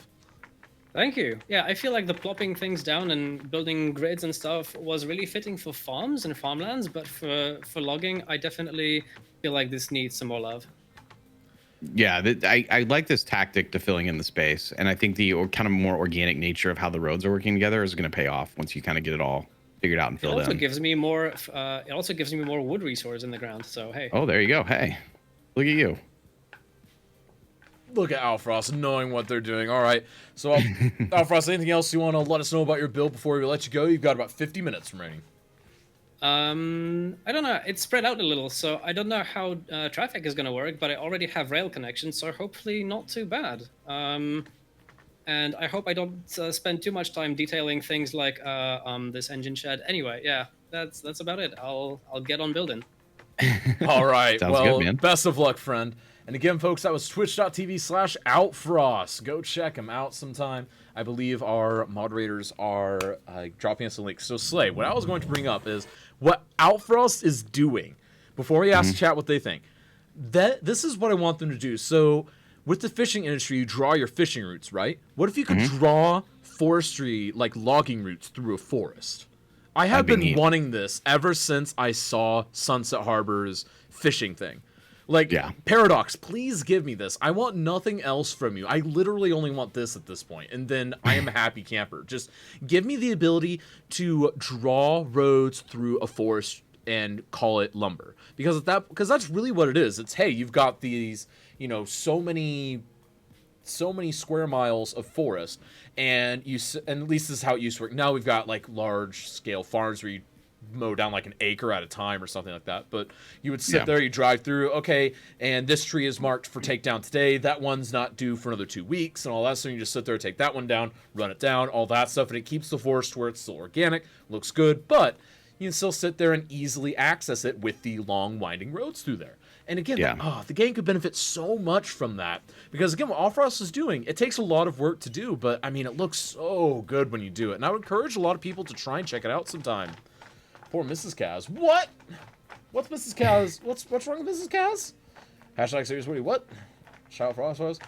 Thank you. Yeah, I feel like the plopping things down and building grids and stuff was really fitting for farms and farmlands, but for logging, I definitely feel like this needs some more love. Yeah, I like this tactic to filling in the space, and I think the kind of more organic nature of how the roads are working together is going to pay off once you kind of get it all figured out and filled in. It also gives me more. It also gives me more wood resource in the ground. So hey. Oh, there you go. Hey, look at you. Look at Outfrost knowing what they're doing. All right. So, Outfrost, anything else you want to let us know about your build before we let you go? You've got about 50 minutes remaining. I don't know. It's spread out a little, so I don't know how traffic is going to work, but I already have rail connections, so hopefully not too bad. And I hope I don't spend too much time detailing things like this engine shed. Anyway, yeah, that's about it. I'll get on building. All right. Sounds well, good, man. Best of luck, friend. And again, folks, that was twitch.tv/Outfrost. Go check him out sometime. I believe our moderators are dropping us a link. So, Slay, what I was going to bring up is what Outfrost is doing. Before we ask the chat what they think, this is what I want them to do. So, with the fishing industry, you draw your fishing routes, right? What if you could draw forestry, like logging routes through a forest. I have That'd be been neat. wanting this ever since I saw Sunset Harbor's fishing thing. Like, Yeah. Paradox, please give me this. I want nothing else from you. I literally only want this at this point, and then I am a happy camper. Just give me the ability to draw roads through a forest and call it lumber, because that's really what it is. It's, hey, you've got these, so many square miles of forest, and at least this is how it used to work. Now we've got like large scale farms where you mow down like an acre at a time or something like that. But you would sit there, you drive through, okay, and this tree is marked for takedown today. That one's not due for another 2 weeks and all that. So you just sit there, take that one down, run it down, all that stuff, and it keeps the forest where it's still organic, looks good, but you can still sit there and easily access it with the long winding roads through there. And again, the game could benefit so much from that, because again, what Allfrost is doing, it takes a lot of work to do, but I mean, it looks so good when you do it. And I would encourage a lot of people to try and check it out sometime. Poor Mrs. Kaz. What? What's Mrs. Kaz? What's wrong with Mrs. Kaz? Hashtag serious Woody. What? Shout out for Allfrost.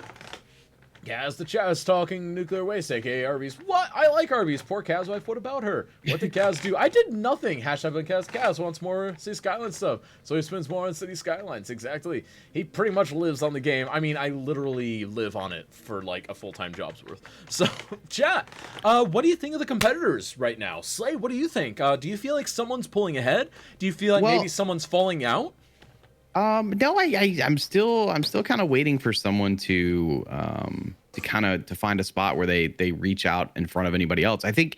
Kaz the Chaz talking nuclear waste, aka Arby's. What? I like Arby's. Poor Kaz wife. What about her? What did Kaz do? I did nothing. Hashtag Kaz. Kaz wants more City Skylines stuff, so he spends more on City Skylines. Exactly. He pretty much lives on the game. I mean, I literally live on it for like a full-time job's worth. So, chat. What do you think of the competitors right now? Slay, what do you think? Do you feel like someone's pulling ahead? Do you feel like maybe someone's falling out? No, I'm still kind of waiting for someone to find a spot where they reach out in front of anybody else. I think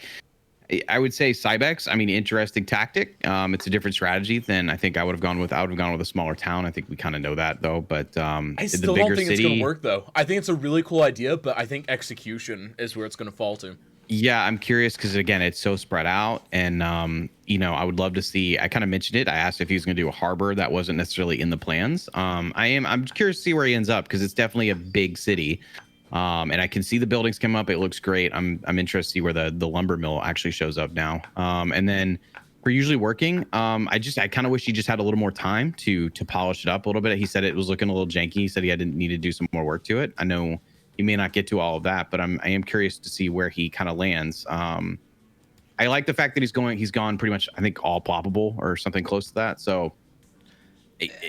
I would say Cybex. I mean, interesting tactic. It's a different strategy than I think I would have gone with. I would have gone with a smaller town. I think we kind of know that though. But I still don't think it's going to work though. I think it's a really cool idea, but I think execution is where it's going to fall to. Yeah, I'm curious because again, it's so spread out, and I would love to see. I kind of mentioned it. I asked if he was going to do a harbor. That wasn't necessarily in the plans. I'm curious to see where he ends up, because it's definitely a big city, and I can see the buildings come up. It looks great. I'm interested to see where the lumber mill actually shows up now. And then for usually working, I kind of wish he just had a little more time to polish it up a little bit. He said it was looking a little janky. He said he didn't need to do some more work to it. I know he may not get to all of that, but I am curious to see where he kind of lands. I like the fact that he's gone pretty much, I think, all ploppable or something close to that. So,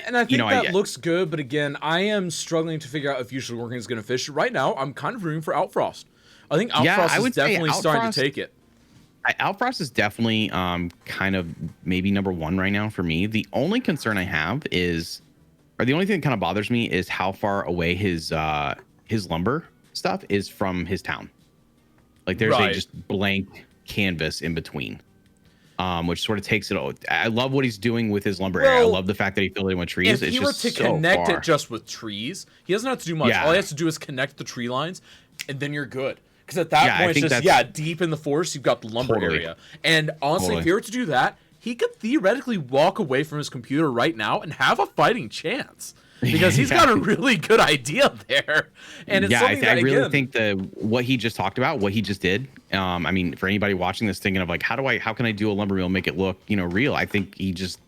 and I think that looks good, but again, I am struggling to figure out if usually working is going to fish. Right now, I'm kind of rooting for Outfrost. I think Outfrost is definitely starting to take it. Outfrost is definitely kind of maybe number one right now for me. The only concern I have is, or the only thing that kind of bothers me is how far away his lumber stuff is from his town. Like there's a just blank canvas in between, which sort of takes it all. I love what he's doing with his lumber area. I love the fact that he filled it with trees. If he were to connect it just with trees, he doesn't have to do much. All he has to do is connect the tree lines, and then you're good. Because at that point, it's just, deep in the forest, you've got the lumber area. And honestly, if he were to do that, he could theoretically walk away from his computer right now and have a fighting chance. Because he's got a really good idea there. And it's something that, I really think what he just talked about, what he just did, I mean, for anybody watching this thinking of like, how can I do a lumber mill, make it look, real? I think he just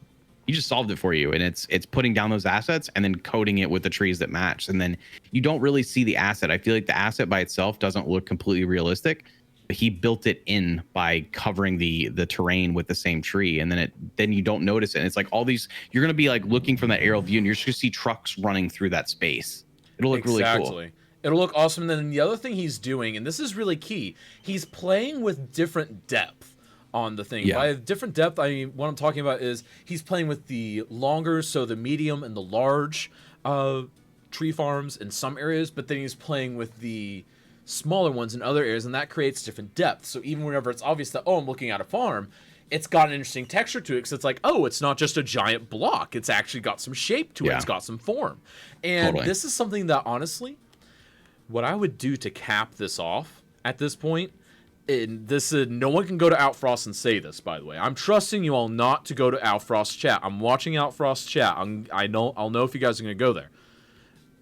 solved it for you. And it's putting down those assets and then coating it with the trees that match. And then you don't really see the asset. I feel like the asset by itself doesn't look completely realistic. He built it in by covering the terrain with the same tree, and then you don't notice it. And it's like all these, you're gonna be like looking from that aerial view, and you're just gonna see trucks running through that space. It'll look really cool. It'll look awesome. And then the other thing he's doing, and this is really key, he's playing with different depth on the thing. By different depth, what I'm talking about is he's playing with the longer, so the medium and the large tree farms in some areas, but then he's playing with the smaller ones in other areas, and that creates different depth. So even whenever it's obvious that, I'm looking at a farm, it's got an interesting texture to it, because it's like, it's not just a giant block. It's actually got some shape to it. It's got some form. And this is something that, honestly, what I would do to cap this off at this point, and this is, no one can go to Outfrost and say this, by the way. I'm trusting you all not to go to Outfrost chat. I'm watching Outfrost chat. I'll know if you guys are going to go there.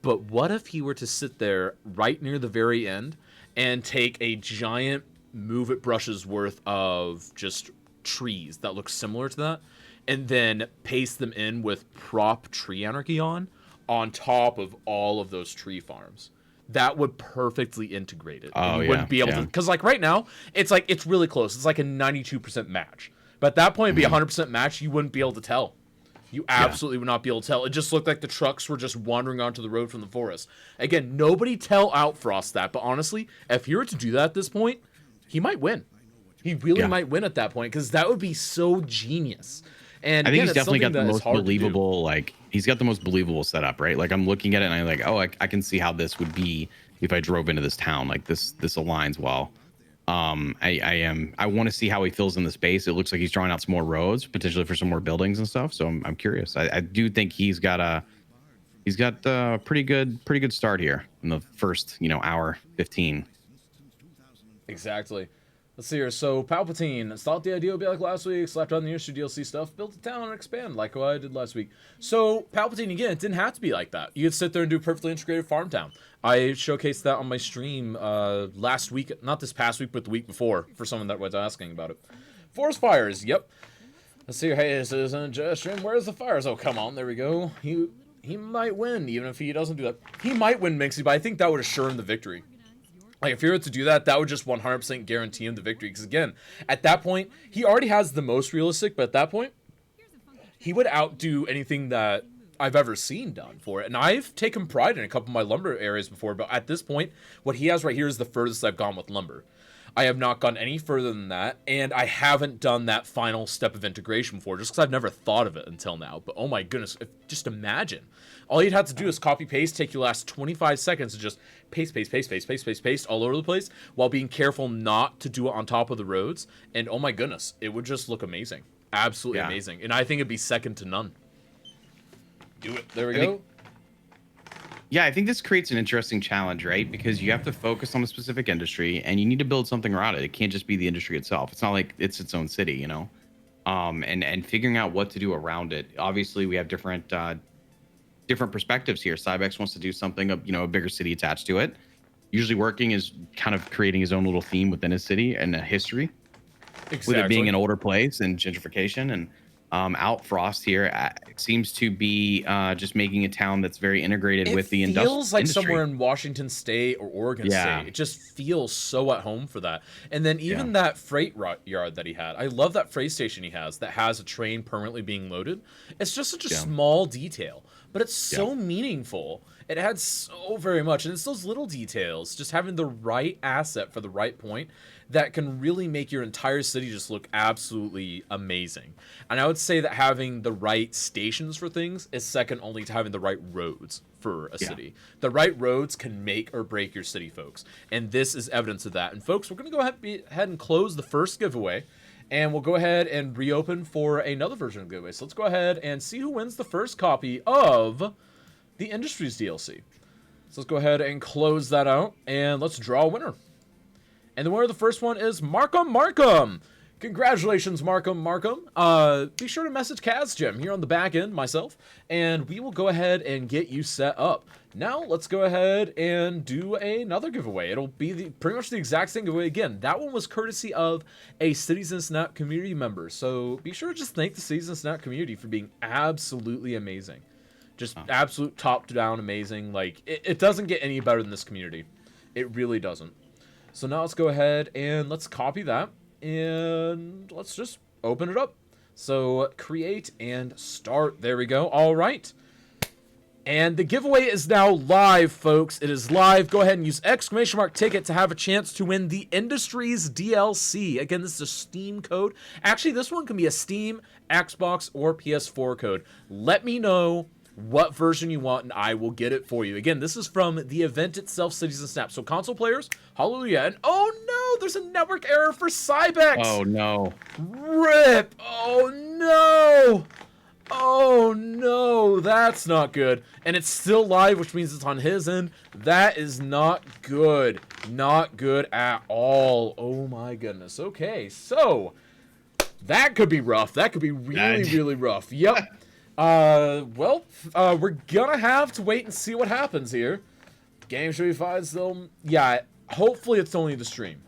But what if he were to sit there right near the very end and take a giant move it brushes worth of just trees that look similar to that, and then paste them in with prop tree anarchy on top of all of those tree farms? that would perfectly integrate it. Oh, You yeah, wouldn't be able to, because like right now, it's like it's really close. It's like a 92% match. But at that point, it'd be a 100% match. You wouldn't be able to tell. You absolutely would not be able to tell. It just looked like the trucks were just wandering onto the road from the forest. Again, nobody tell Outfrost that, but honestly, if he were to do that at this point, he might win. He really might win at that point, because that would be so genius. And I think again, he's definitely got the most hard to do. believable, like, he's got the most believable setup, right? Like, I'm looking at it and I'm like, oh, I can see how this would be if I drove into this town. Like, this aligns well. I want to see how he fills in the space. It looks like he's drawing out some more roads, potentially for some more buildings and stuff. So I'm curious. I do think he's got a pretty good start here in the first, hour 15. Exactly. Let's see here. So Palpatine thought the idea would be like last week, slapped on the issue DLC stuff, built a town and expand like what I did last week. So Palpatine, again, it didn't have to be like that. You could sit there and do a perfectly integrated farm town. I showcased that on my stream last week, not this past week, but the week before, for someone that was asking about it. Forest fires, yep. Let's see here. Hey, this isn't just stream. Where's the fires? Oh, come on. There we go. He might win, even if he doesn't do that. He might win, Mixie, but I think that would assure him the victory. Like, if he were to do that, that would just 100% guarantee him the victory. Because, again, at that point, he already has the most realistic, but at that point, he would outdo anything that I've ever seen done for it. And I've taken pride in a couple of my lumber areas before, but at this point, what he has right here is the furthest I've gone with lumber. I have not gone any further than that, and I haven't done that final step of integration before, just because I've never thought of it until now. But oh my goodness, just imagine. All you'd have to do is copy paste, take your last 25 seconds and just paste all over the place, while being careful not to do it on top of the roads. And oh my goodness, it would just look amazing. Absolutely amazing. And I think it'd be second to none. Do it. There we go. Yeah, I think this creates an interesting challenge, right? Because you have to focus on a specific industry and you need to build something around it. It can't just be the industry itself. It's not like it's its own city, and figuring out what to do around it. Obviously, we have different perspectives here. Cybex wants to do something, a bigger city attached to it. Usually working is kind of creating his own little theme within his city and a history. Exactly. With it being an older place and gentrification. And Outfrost here seems to be just making a town that's very integrated with the industry. It feels like somewhere in Washington State or Oregon State. It just feels so at home for that. And then even that freight yard that he had. I love that freight station he has that has a train permanently being loaded. It's just such a small detail, but it's so meaningful. It adds so very much. And it's those little details, just having the right asset for the right point, that can really make your entire city just look absolutely amazing. And I would say that having the right stations for things is second only to having the right roads for a city. The right roads can make or break your city, folks. And this is evidence of that. And folks, we're going to go ahead and close the first giveaway. And we'll go ahead and reopen for another version of the giveaway. So let's go ahead and see who wins the first copy of the Industries DLC. So let's go ahead and close that out. And let's draw a winner. And the winner of the first one is Markham. Congratulations, Markham. Be sure to message KazJim here on the back end, myself, and we will go ahead and get you set up. Now, let's go ahead and do another giveaway. It'll be pretty much the exact same giveaway again. That one was courtesy of a Cities and Snap community member. So be sure to just thank the Cities and Snap community for being absolutely amazing. Just absolute top-down amazing. Like, it doesn't get any better than this community. It really doesn't. So now let's go ahead and let's copy that and let's just open it up. So create and start. There we go. All right. And the giveaway is now live, folks. It is live. Go ahead and use !ticket to have a chance to win the Industries DLC. Again, this is a Steam code. Actually, this one can be a Steam, Xbox, or PS4 code. Let me know what version you want, and I will get it for you. Again, this is from the event itself, Cities and Snap. So console players, hallelujah. And oh no, there's a network error for Cybex. Oh no. RIP. Oh no. Oh no, that's not good. And it's still live, which means it's on his end. That is not good. Not good at all. Oh my goodness. Okay, so that could be rough. That could be really rough. Yep. We're gonna have to wait and see what happens here. Game should be fine still. Yeah, hopefully it's only the stream.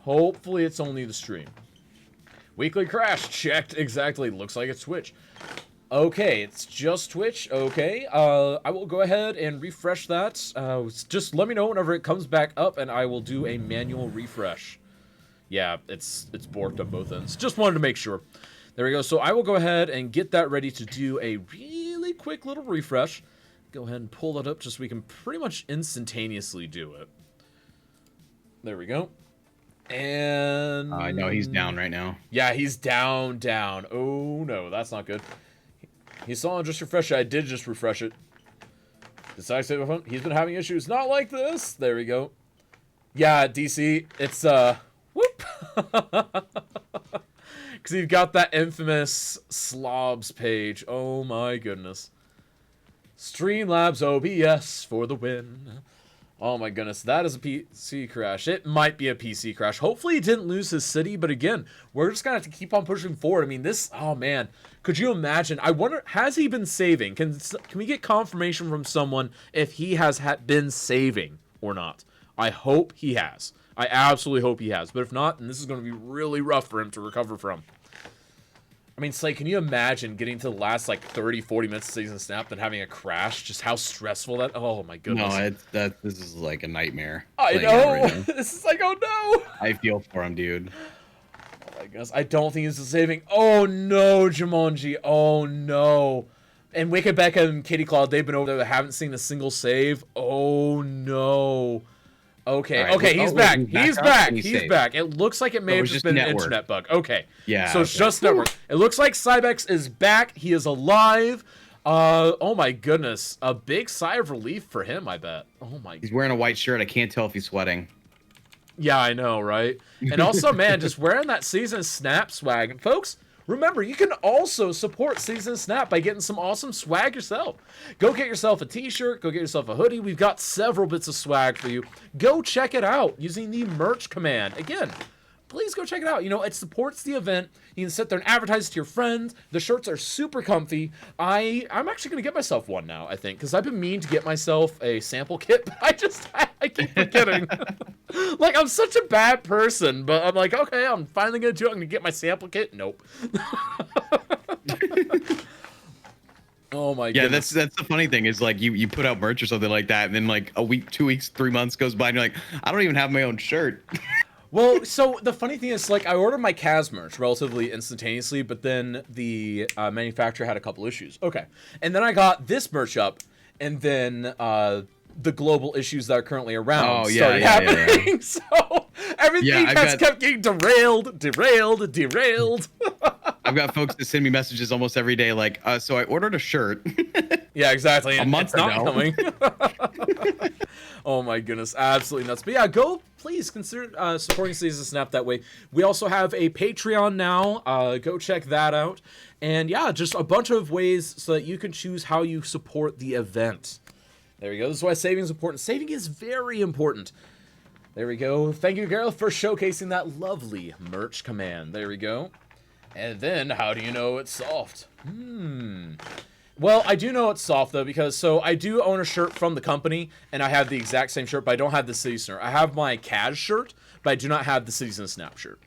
Weekly crash checked. Exactly. Looks like it's Twitch. Okay, it's just Twitch. Okay, I will go ahead and refresh that. Just let me know whenever it comes back up, and I will do a manual refresh. Yeah, it's borked on both ends. Just wanted to make sure. There we go. So I will go ahead and get that ready to do a really quick little refresh. Go ahead and pull that up just so we can pretty much instantaneously do it. There we go. And I know he's down right now. yeah, he's down. Oh no, that's not good. He saw just refresh it. I did just refresh it. Decided to save my phone. He's been having issues. Not like this. There we go. Yeah, DC. It's whoop. Because you've got that infamous slobs page. Oh my goodness. Streamlabs OBS for the win. Oh my goodness, that is a PC crash. It might be a PC crash. Hopefully he didn't lose his city, but again, we're just gonna have to keep on pushing forward. I mean, this, oh man, could you imagine? I wonder, has he been saving? Can we get confirmation from someone if he has been saving or not? I hope he has. I absolutely hope he has. But if not, then this is gonna be really rough for him to recover from. I mean, Slay, can you imagine getting to the last, like, 30, 40 minutes of Season Snap and having a crash? Just how stressful that... Oh, my goodness. No, this is like a nightmare. I know! This is like, oh, no! I feel for him, dude. Oh, my goodness. I don't think he's saving... Oh, no, Jumanji. Oh, no. And Wicked Becca and Kitty Claw, they've been over there that haven't seen a single save. Oh, no. Okay, right, okay, he's back. He's back. He's back. It looks like it may have just been an internet bug. Okay. Yeah. So it's just network. It looks like Cybex is back. He is alive. Oh my goodness. A big sigh of relief for him, I bet. Oh my. He's wearing a white shirt. I can't tell if he's sweating. Yeah, I know, right? And also, man, just wearing that Season Snap swag. And folks, remember, you can also support Season Snap by getting some awesome swag yourself. Go get yourself a t-shirt. Go get yourself a hoodie. We've got several bits of swag for you. Go check it out using the merch command. Again, please go check it out. You know, it supports the event. You can sit there and advertise to your friends. The shirts are super comfy. I'm actually going to get myself one now, I think, because I've been meaning to get myself a sample kit, but I keep forgetting. Like, I'm such a bad person, but I'm like, okay, I'm finally going to do it. I'm going to get my sample kit. Nope. Oh my yeah, goodness. that's the funny thing is like you put out merch or something like that, and then like a week, 2 weeks, 3 months goes by, and you're like, I don't even have my own shirt. Well, so the funny thing is, like, I ordered my Kaz merch relatively instantaneously, but then the manufacturer had a couple issues. Okay. And then I got this merch up, and then the global issues that are currently around started happening. Yeah. So everything kept getting derailed. I've got folks that send me messages almost every day like, so I ordered a shirt. Yeah, exactly. A month not coming. Oh my goodness, absolutely nuts. But yeah, go please consider supporting Season Snap that way. We also have a Patreon now. Go check that out. And yeah, just a bunch of ways so that you can choose how you support the event. There we go. This is why saving is important. Saving is very important. There we go. Thank you, Gareth, for showcasing that lovely merch command. There we go. And then, how do you know it's soft? Well, I do know it's soft, though, because, so, I do own a shirt from the company, and I have the exact same shirt, but I don't have the Citizen. I have my Kaz shirt, but I do not have the Citizen Snap shirt.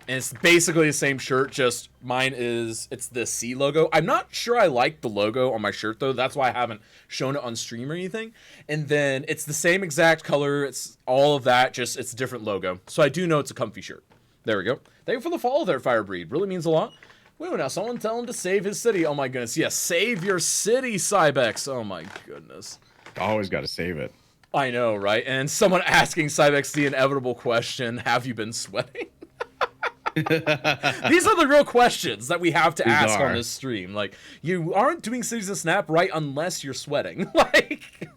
And it's basically the same shirt, just mine is, it's the C logo. I'm not sure I like the logo on my shirt, though. That's why I haven't shown it on stream or anything. And then, it's the same exact color, it's all of that, just, it's a different logo. So I do know it's a comfy shirt. There we go. Thank you for the follow there, Firebreed. Really means a lot. Wait, now someone tell him to save his city. Oh my goodness. Yes, save your city, Cybex. Oh my goodness. Always got to save it. I know, right? And someone asking Cybex the inevitable question, have you been sweating? These are the real questions that we have to ask on this stream. Like, you aren't doing Season Snap right unless you're sweating. Like...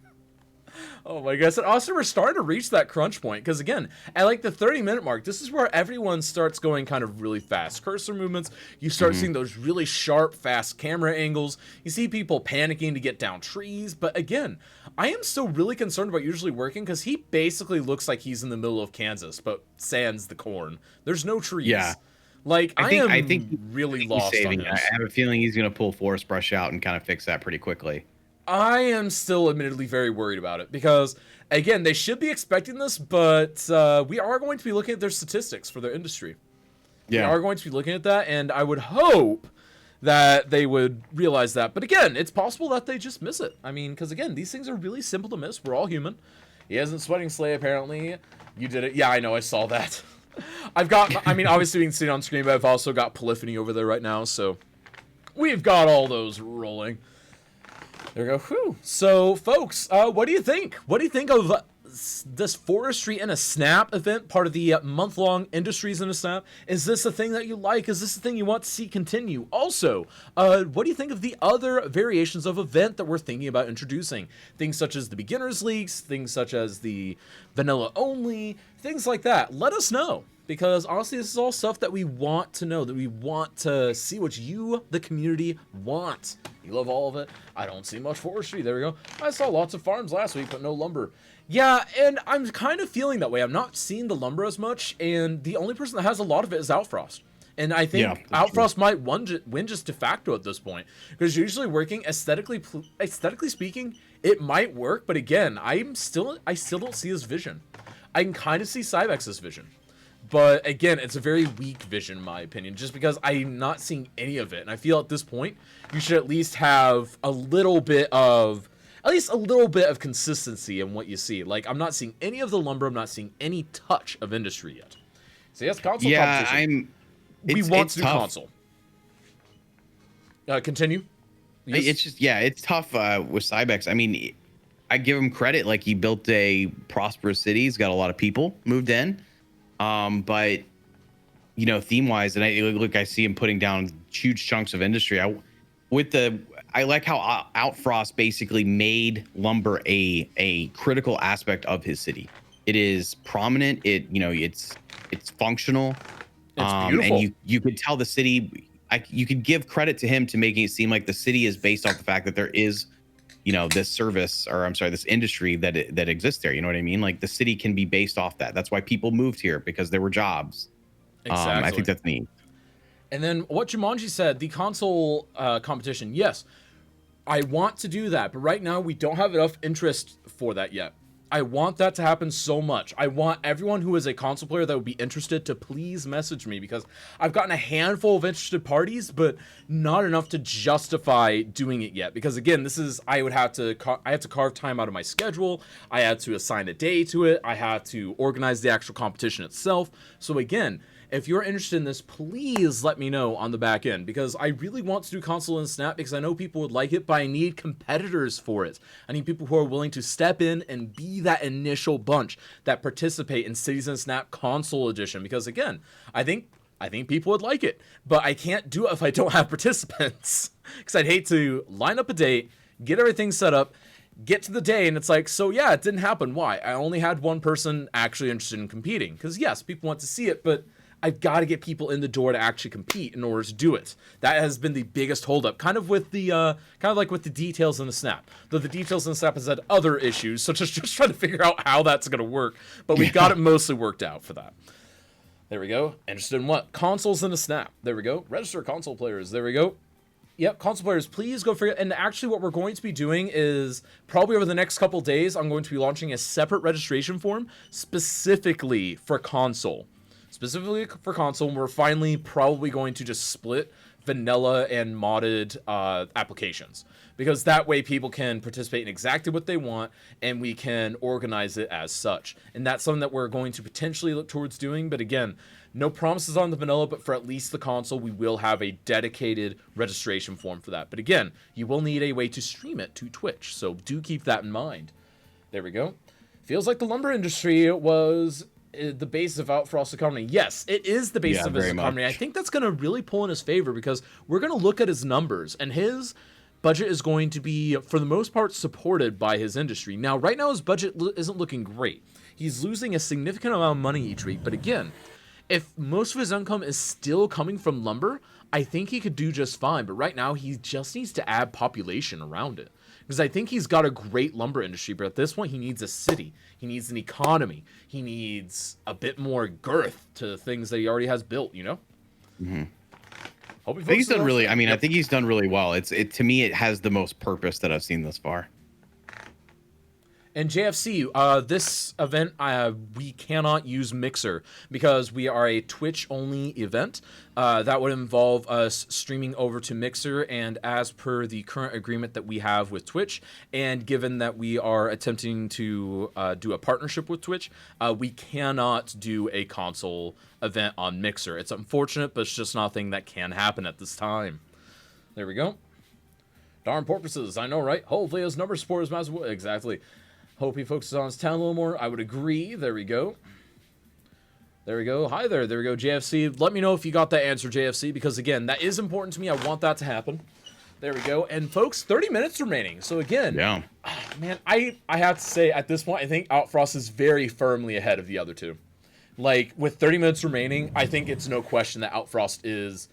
Oh my goodness. And also, we're starting to reach that crunch point. Because again, at like the 30-minute mark, this is where everyone starts going kind of really fast. Cursor movements, you start seeing those really sharp, fast camera angles. You see people panicking to get down trees. But again, I am still really concerned about usually working because he basically looks like he's in the middle of Kansas, but sans the corn. There's no trees. Yeah. Like, I think really lost on this. I have a feeling he's going to pull Forest Brush out and kind of fix that pretty quickly. I am still admittedly very worried about it because, again, they should be expecting this, but we are going to be looking at their statistics for their industry. Yeah. We are going to be looking at that, and I would hope that they would realize that. But again, it's possible that they just miss it. I mean, because again, these things are really simple to miss. We're all human. He isn't sweating Slay, apparently. You did it. Yeah, I know. I saw that. I've got, I mean, obviously we can see it on screen, but I've also got Polyphony over there right now, so we've got all those rolling. There we go. Whew. So, folks, what do you think? What do you think of this Forestry in a Snap event, part of the month-long Industries in a Snap? Is this a thing that you like? Is this a thing you want to see continue? Also, what do you think of the other variations of event that we're thinking about introducing? Things such as the Beginners Leagues, things such as the Vanilla Only, things like that. Let us know. Because honestly, this is all stuff that we want to know, that we want to see what you, the community, want. You love all of it. I don't see much forestry. There we go. I saw lots of farms last week, but no lumber. Yeah, and I'm kind of feeling that way. I'm not seeing the lumber as much, and the only person that has a lot of it is Outfrost. And I think Outfrost might win just de facto at this point. Because usually working aesthetically speaking, it might work, but again, I still don't see his vision. I can kind of see Cybex's vision. But again, it's a very weak vision, in my opinion, just because I'm not seeing any of it. And I feel at this point, you should at least have a little bit of consistency in what you see. Like, I'm not seeing any of the lumber. I'm not seeing any touch of industry yet. So yes, console competition. We want to do console. Continue. Yes? It's just, it's tough with Cybex. I mean, I give him credit. Like, he built a prosperous city. He's got a lot of people moved in. But you know, theme wise, and I see him putting down huge chunks of industry. I like how Outfrost basically made lumber a critical aspect of his city. It is prominent. It's functional. It's beautiful. And you could tell the city. You could give credit to him to making it seem like the city is based off the fact that there is, this service, or I'm sorry, this industry that exists there. You know what I mean? Like, the city can be based off that. That's why people moved here, because there were jobs. Exactly. I think that's neat. And then what Jumanji said, the console competition. Yes, I want to do that, but right now we don't have enough interest for that yet. I want that to happen so much. I want everyone who is a console player that would be interested to please message me, because I've gotten a handful of interested parties, but not enough to justify doing it yet. Because again, I have to carve time out of my schedule. I had to assign a day to it. I had to organize the actual competition itself. So again, if you're interested in this, please let me know on the back end, because I really want to do console and Snap, because I know people would like it, but I need competitors for it. I need people who are willing to step in and be that initial bunch that participate in Cities and Snap Console Edition, because again, I think people would like it, but I can't do it if I don't have participants, because I'd hate to line up a date, get everything set up, get to the day, and it's like, so yeah, it didn't happen. Why? I only had one person actually interested in competing, because yes, people want to see it, but I've got to get people in the door to actually compete in order to do it. That has been the biggest holdup, kind of like with the details in the Snap. Though the details in the Snap has had other issues, such as just trying to figure out how that's going to work. But we got it mostly worked out for that. There we go. Interested in what? Consoles in the Snap. There we go. Register console players. There we go. Yep, console players, please go figure. And actually, what we're going to be doing is probably over the next couple days, I'm going to be launching a separate registration form specifically for console. Specifically for console, we're finally probably going to just split vanilla and modded applications, because that way people can participate in exactly what they want, and we can organize it as such. And that's something that we're going to potentially look towards doing. But again, no promises on the vanilla, but for at least the console, we will have a dedicated registration form for that. But again, you will need a way to stream it to Twitch, so do keep that in mind. There we go. Feels like the lumber industry was the basis of Outfrost's economy. Yes, it is the basis of his economy. I think that's going to really pull in his favor, because we're going to look at his numbers, and his budget is going to be, for the most part, supported by his industry. Now, right now, his budget isn't looking great. He's losing a significant amount of money each week, but again, if most of his income is still coming from lumber, I think he could do just fine. But right now, he just needs to add population around it, because I think he's got a great lumber industry, but at this point, he needs a city. He needs an economy. He needs a bit more girth to the things that he already has built, Mm-hmm. I think he's done really. I mean, I think he's done really well. To me, it has the most purpose that I've seen thus far. And JFC, this event, we cannot use Mixer because we are a Twitch-only event. That would involve us streaming over to Mixer, and as per the current agreement that we have with Twitch, and given that we are attempting to do a partnership with Twitch, we cannot do a console event on Mixer. It's unfortunate, but it's just not a thing that can happen at this time. There we go. Darn porpoises, I know, right? Hopefully his number support is massive. Exactly. Hope he focuses on his town a little more. I would agree. There we go. There we go. Hi there. There we go, JFC. Let me know if you got that answer, JFC, because, again, that is important to me. I want that to happen. There we go. And, folks, 30 minutes remaining. So, again, yeah, man, I have to say, at this point, I think Outfrost is very firmly ahead of the other two. Like, with 30 minutes remaining, I think it's no question that Outfrost is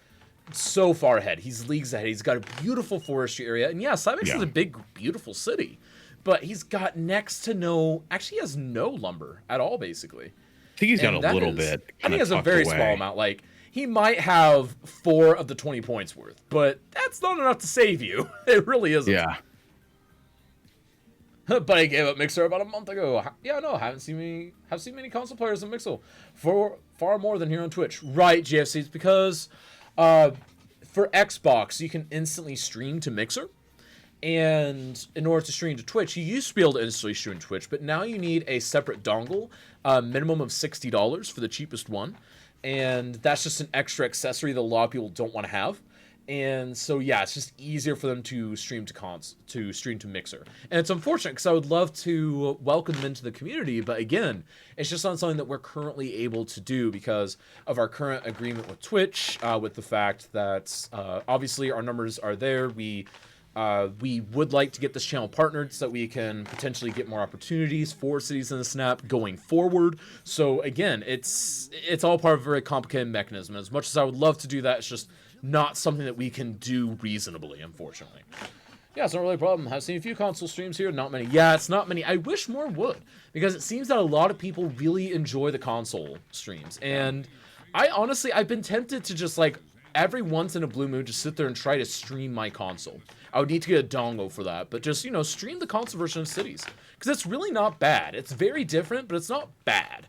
so far ahead. He's leagues ahead. He's got a beautiful forestry area. And, yeah, Cybex is a big, beautiful city. But he's got next to no... Actually, he has no lumber at all, basically. I think he's got a little bit. I think he has a very small amount. Like, he might have 4 of the 20 points worth. But that's not enough to save you. It really isn't. Yeah. But I gave up Mixer about a month ago. Yeah, no, haven't seen many console players in Mixel for far more than here on Twitch. Right, GFC. It's because for Xbox, you can instantly stream to Mixer. And in order to stream to Twitch, you used to be able to instantly stream to Twitch, but now you need a separate dongle, minimum of $60 for the cheapest one. And that's just an extra accessory that a lot of people don't want to have. And so, yeah, it's just easier for them to stream to stream to Mixer. And it's unfortunate because I would love to welcome them into the community, but again, it's just not something that we're currently able to do because of our current agreement with Twitch, with the fact that obviously our numbers are there. We would like to get this channel partnered so that we can potentially get more opportunities for Cities in the Snap going forward. So again, it's all part of a very complicated mechanism. As much as I would love to do that, it's just not something that we can do reasonably, unfortunately. Yeah, it's not really a problem. I've seen a few console streams here, not many. Yeah, it's not many. I wish more would, because it seems that a lot of people really enjoy the console streams. And I've been tempted to just, like, every once in a blue moon, just sit there and try to stream my console. I would need to get a dongle for that, but just, stream the console version of Cities. Because it's really not bad. It's very different, but it's not bad.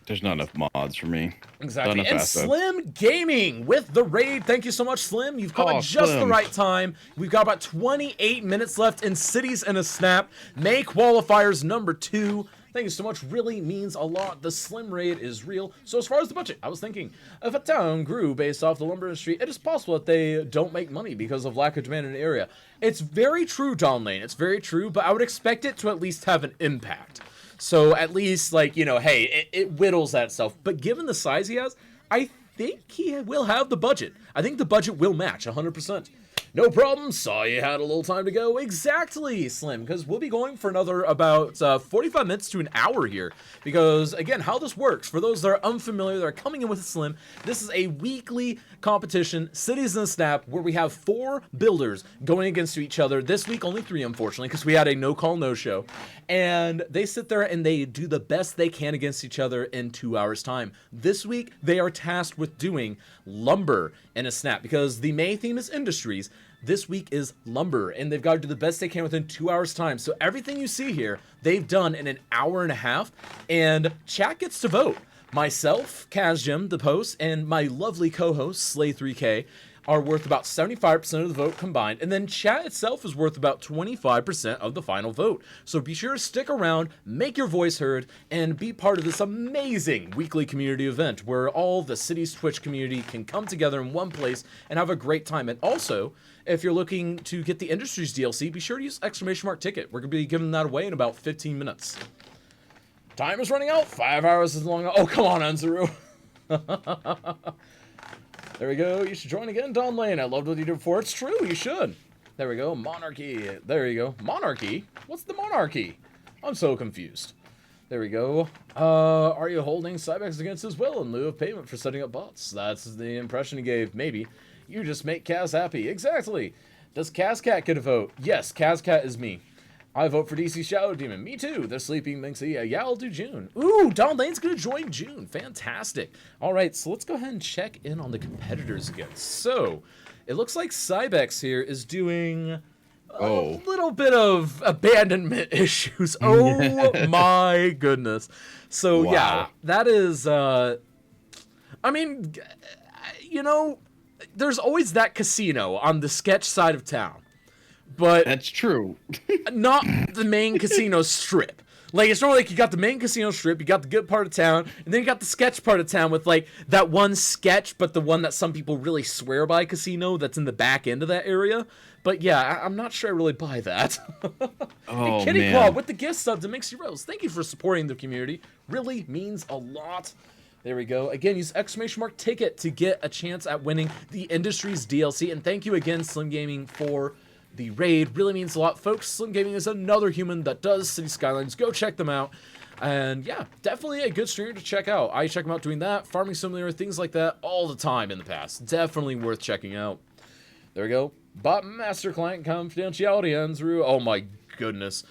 There's not enough mods for me. Exactly. And Slim Gaming with the raid. Thank you so much, Slim. You've come at just the right time. We've got about 28 minutes left in Cities in a Snap. May Qualifiers number 2. Thank you so much. Really means a lot. The Slim raid is real. So as far as the budget, I was thinking, if a town grew based off the lumber industry, it is possible that they don't make money because of lack of demand in the area. It's very true, Don Lane. It's very true, but I would expect it to at least have an impact. So at least, like, hey, it whittles that stuff. But given the size he has, I think he will have the budget. I think the budget will match 100%. No problem. Saw you had a little time to go. Exactly, Slim, because we'll be going for another about 45 minutes to an hour here. Because, again, how this works, for those that are unfamiliar, that are coming in with Slim, this is a weekly competition, Cities in the Snap, where we have 4 builders going against each other. This week, only 3, unfortunately, because we had a no-call, no-show. And they sit there and they do the best they can against each other in 2 hours' time. This week, they are tasked with doing lumber in a snap, because the May theme is industries. This week is lumber, and they've got to do the best they can within 2 hours' time. So everything you see here, they've done in an hour and a half, and chat gets to vote. Myself, KazJim, the post, and my lovely co-host, Slay3K, are worth about 75% of the vote combined, and then chat itself is worth about 25% of the final vote. So be sure to stick around, make your voice heard, and be part of this amazing weekly community event where all the Cities Twitch community can come together in one place and have a great time. And also, if you're looking to get the Industries DLC, be sure to use !ticket. We're going to be giving that away in about 15 minutes. Time is running out. 5 hours is long. Oh, come on, Anzuru. There we go. You should join again, Don Lane. I loved what you did before. It's true. You should. There we go. Monarchy. There you go. Monarchy? What's the monarchy? I'm so confused. There we go. Are you holding Cybex against his will in lieu of payment for setting up bots? That's the impression he gave. Maybe. You just make Kaz happy. Exactly. Does Kazcat get a vote? Yes, Kazcat is me. I vote for DC Shadow Demon. Me too. The Sleeping Minxie. Yeah, I'll do June. Ooh, Don Lane's going to join June. Fantastic. All right, so let's go ahead and check in on the competitors again. So, it looks like Cybex here is doing Oh. a little bit of abandonment issues. Oh my goodness. So Wow. yeah, that is I mean, you know, there's always that casino on the sketch side of town. But That's true. not the main casino strip. Like, it's not like you got the main casino strip, you got the good part of town, and then you got the sketch part of town with, like, that one sketch, but the one that some people really swear by casino that's in the back end of that area. But yeah, I'm not sure I really buy that. Oh, and Kitty man. Claw with the gift subs and Mixy Rose. Thank you for supporting the community. Really means a lot. There we go. Again, use !ticket to get a chance at winning the Industries DLC. And thank you again, Slim Gaming, for the raid. Really means a lot, folks. Slim Gaming is another human that does City Skylines. Go check them out. And yeah, definitely a good streamer to check out. I check them out doing that, Farming Simulator, things like that all the time in the past. Definitely worth checking out. There we go. Bot Master Client Confidentiality ends through. Oh my goodness.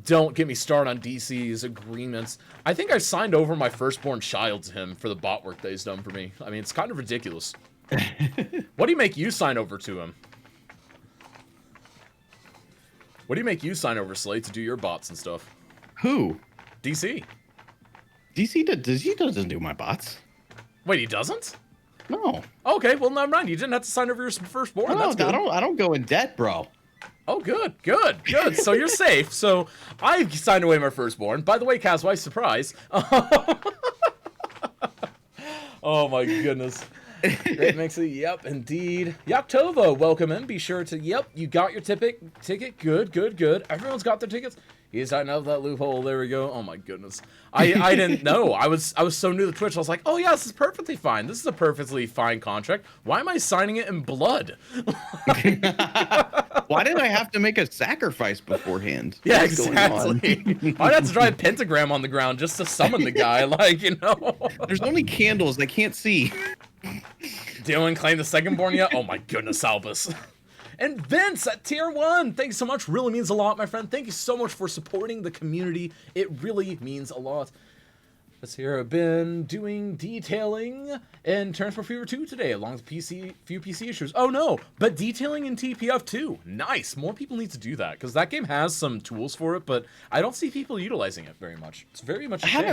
Don't get me started on DC's agreements. I think I signed over my firstborn child to him for the bot work that he's done for me. I mean, it's kind of ridiculous. What do you make you sign over to him? What do you make you sign over, Slate, to do your bots and stuff? Who? DC. DC doesn't do my bots. Wait, he doesn't? No. Okay, well, never mind. You didn't have to sign over your firstborn. No, That's good. I don't go in debt, bro. Oh, good. So you're safe. So I signed away my firstborn. By the way, Caswai, surprise. Oh my goodness. Great Mixie. Yep, indeed. Yaktova, welcome in. Be sure to, yep, you got your ticket. Good. Everyone's got their tickets. He's tightened up that loophole. There we go. Oh my goodness. I didn't know. I was so new to Twitch. I was like, oh yeah, this is perfectly fine. This is a perfectly fine contract. Why am I signing it in blood? Why did I have to make a sacrifice beforehand? Yeah, What's going on? exactly. I'd have to draw a pentagram on the ground just to summon the guy. Like, you know. There's only candles. I can't see. Dylan claimed the second born yet? Oh my goodness, Albus. And Vince at tier 1. Thanks so much. Really means a lot, my friend. Thank you so much for supporting the community. It really means a lot. Let's hear. I've been doing detailing in Transport Fever 2 today, along with few PC issues. Oh no, but detailing in TPF 2. Nice. More people need to do that, because that game has some tools for it, but I don't see people utilizing it very much. It's very much a I shame.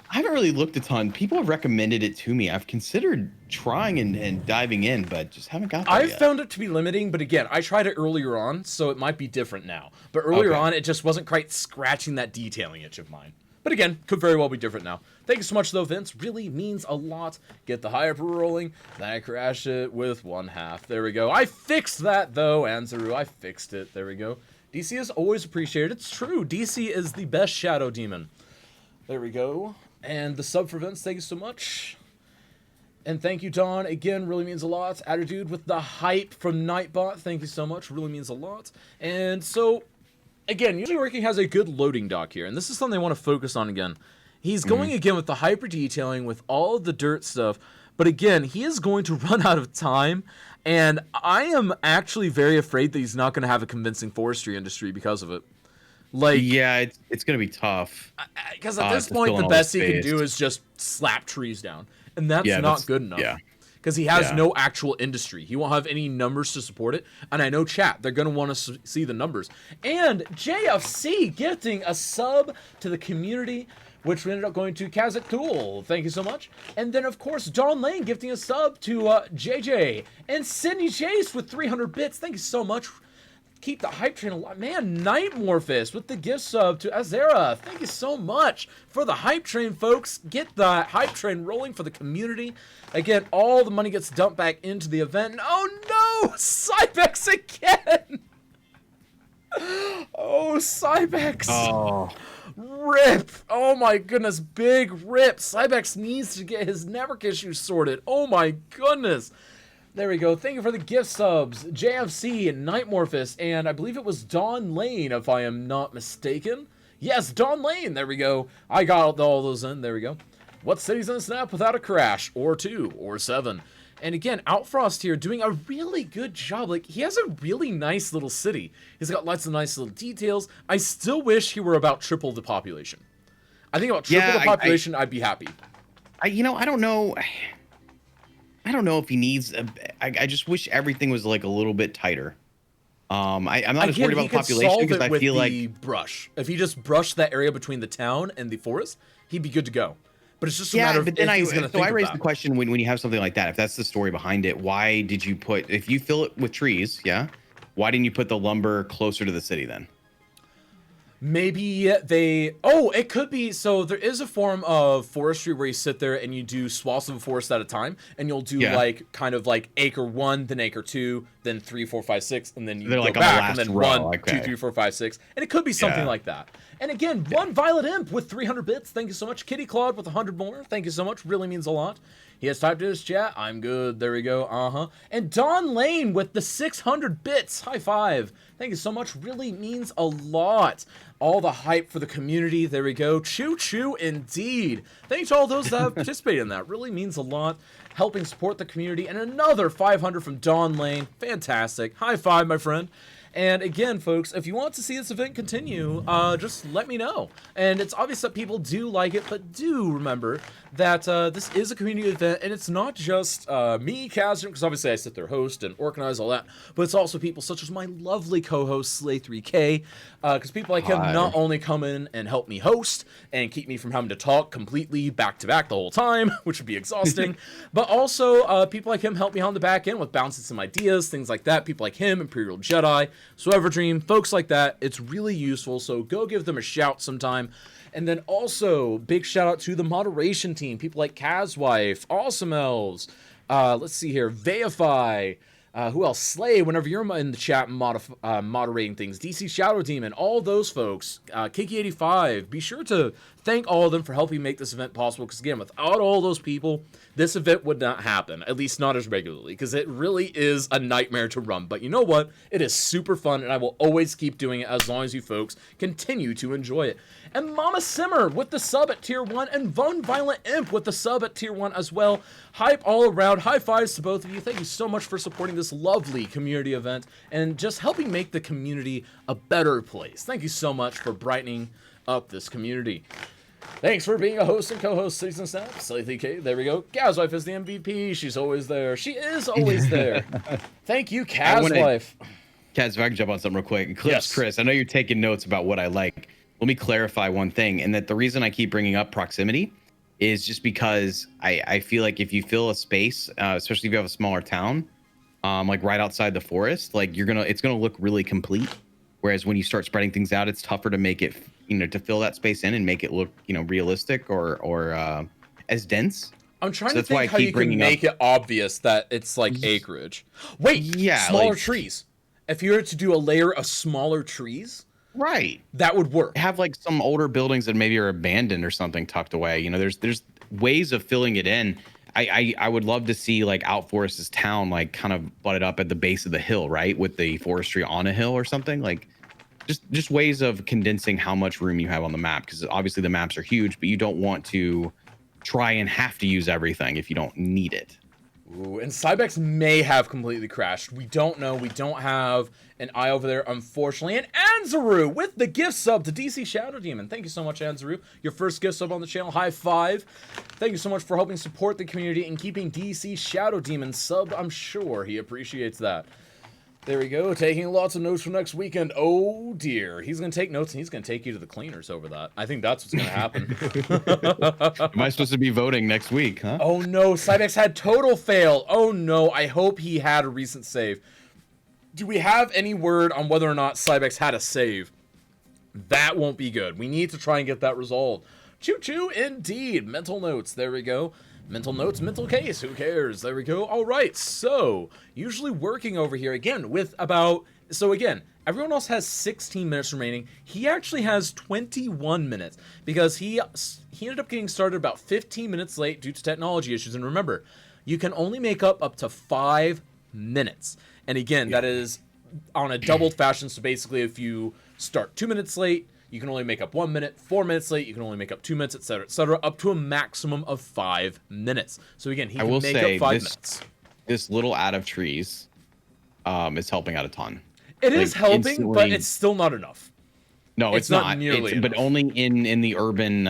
haven't really looked a ton. People have recommended it to me. I've considered trying and diving in, but just haven't got there I've yet. found it to be limiting, but again, I tried it earlier on, so it might be different now. But earlier on, it just wasn't quite scratching that detailing itch of mine. But again, could very well be different now. Thank you so much, though, Vince. Really means a lot. Get the hyper rolling. Then I crash it with 1/2. There we go. I fixed that, though, Anzaru. I fixed it. There we go. DC is always appreciated. It's true. DC is the best shadow demon. There we go. And the sub for Vince, thank you so much. And thank you, Don. Again, really means a lot. Attitude with the hype from Nightbot. Thank you so much. Really means a lot. And so, again, usually Working has a good loading dock here. And this is something I want to focus on again. He's going again with the hyper detailing, with all of the dirt stuff. But again, he is going to run out of time. And I am actually very afraid that he's not going to have a convincing forestry industry because of it. Like, yeah, it's going to be tough. Because at this to point, fill the in all best the he can space. do is just slap trees down. And that's Yeah, not good enough. yeah. Because he has Yeah. no actual industry. He won't have any numbers to support it. And I know chat, they're going to want to see the numbers. And JFC gifting a sub to the community, which we ended up going to Kazakh Tool. Thank you so much. And then, of course, Don Lane gifting a sub to JJ. And Sydney Chase with 300 bits. Thank you so much. Keep the hype train alive. Man, Nightmorphist with the gift sub to Azera. Thank you so much for the hype train, folks. Get the hype train rolling for the community. Again, all the money gets dumped back into the event. Oh no! Cybex again! Oh, Cybex! Oh. Rip! Oh my goodness, big rip. Cybex needs to get his network issues sorted. Oh my goodness. There we go. Thank you for the gift subs. JFC and Nightmorphist, and I believe it was Dawn Lane, if I am not mistaken. Yes, Dawn Lane. There we go. I got all those in. There we go. What city's in Snap without a crash? Or 2, or 7. And again, Outfrost here doing a really good job. Like, he has a really nice little city. He's got lots of nice little details. I still wish he were about triple the population. I think about triple the population, I'd be happy. I don't know. I don't know if he needs. I just wish everything was like a little bit tighter. I'm not as worried Again, about he the could population solve because it I with feel the like brush. If he just brushed that area between the town and the forest, he'd be good to go. But it's just a matter of but then if he's going to think I of raised that. the question when you have something like that, if that's the story behind it, why did you put, if you fill it with trees, yeah, why didn't you put the lumber closer to the city then? Maybe it could be. So there is a form of forestry where you sit there and you do swaths of a forest at a time, and you'll do like kind of like acre 1, then acre 2, then 3, 4, 5, 6, and then you They're go like on the back and last then row, 1, 2, 3, 4, 5, 6, and it could be something like that. And again, one Violet Imp with 300 bits. Thank you so much. Kitty Claude with 100 more. Thank you so much. Really means a lot. He has typed in his chat. I'm good. There we go. And Don Lane with the 600 bits. High five. Thank you so much. Really means a lot. All the hype for the community. There we go. Choo choo indeed. Thanks to all those that have participated in that. Really means a lot. Helping support the community. And another 500 from Don Lane. Fantastic. High five, my friend. And again, folks, if you want to see this event continue, just let me know. And it's obvious that people do like it, but do remember that this is a community event, and it's not just me, Kazim, because obviously I sit there, host, and organize all that, but it's also people such as my lovely co-host, Slay3K, because people like him not only come in and help me host and keep me from having to talk completely back-to-back the whole time, which would be exhausting, but also people like him help me on the back end with bouncing some ideas, things like that. People like him, Imperial Jedi, So Everdream, folks like that, it's really useful, so go give them a shout sometime. And then also, big shout out to the moderation team, people like Kazwife, Awesome Elves, let's see here, Veify, who else? Slay, whenever you're in the chat moderating things, DC Shadow Demon, all those folks, Kiki85, be sure to thank all of them for helping make this event possible, because again, without all those people, this event would not happen, at least not as regularly, because it really is a nightmare to run. But you know what? It is super fun, and I will always keep doing it as long as you folks continue to enjoy it. And Mama Simmer with the sub at tier 1, and Von Violent Imp with the sub at tier 1 as well. Hype all around. High fives to both of you. Thank you so much for supporting this lovely community event and just helping make the community a better place. Thank you so much for brightening up this community. Thanks for being a host and co-host, Season Snap. Slay3K, there we go. Kazwife is the MVP. She's always there. She is always there. Thank you, Kazwife. Kaz, if I can jump on something real quick. Chris, I know you're taking notes about what I like. Let me clarify one thing, and that the reason I keep bringing up proximity is just because I feel like if you fill a space, especially if you have a smaller town, like right outside the forest, like it's gonna look really complete. Whereas when you start spreading things out, it's tougher to make it, to fill that space in and make it look, realistic or as dense. I'm trying to think how you can make it obvious that it's like acreage. Wait, smaller trees. If you were to do a layer of smaller trees, right, that would work. Have like some older buildings that maybe are abandoned or something tucked away. There's ways of filling it in. I would love to see like Outforest's town like kind of butted up at the base of the hill, right, with the forestry on a hill or something. Like just ways of condensing how much room you have on the map, because obviously the maps are huge, but you don't want to try and have to use everything if you don't need it. Ooh, and Cybex may have completely crashed. We don't know. We don't have an eye over there, unfortunately. And Anzaru with the gift sub to DC Shadow Demon. Thank you so much, Anzaru. Your first gift sub on the channel. High five. Thank you so much for helping support the community and keeping DC Shadow Demon subbed. I'm sure he appreciates that. There we go. Taking lots of notes for next weekend. Oh, dear. He's going to take notes, and he's going to take you to the cleaners over that. I think that's what's going to happen. Am I supposed to be voting next week, huh? Oh, no. Cybex had total fail. Oh, no. I hope he had a recent save. Do we have any word on whether or not Cybex had a save? That won't be good. We need to try and get that resolved. Choo-choo, indeed. Mental notes. There we go. Mental notes, mental case, who cares? There we go. All right, so usually working over here again with about, so again, everyone else has 16 minutes remaining. He actually has 21 minutes because he ended up getting started about 15 minutes late due to technology issues. And remember, you can only make up to 5 minutes. And again, that is on a doubled fashion. So basically, if you start 2 minutes late, you can only make up 1 minute. 4 minutes late, you can only make up 2 minutes, etc., up to a maximum of 5 minutes. So again, he can make up 5 minutes. This little ad of trees is helping out a ton. It is helping, but it's still not enough. No, it's not nearly but only in the urban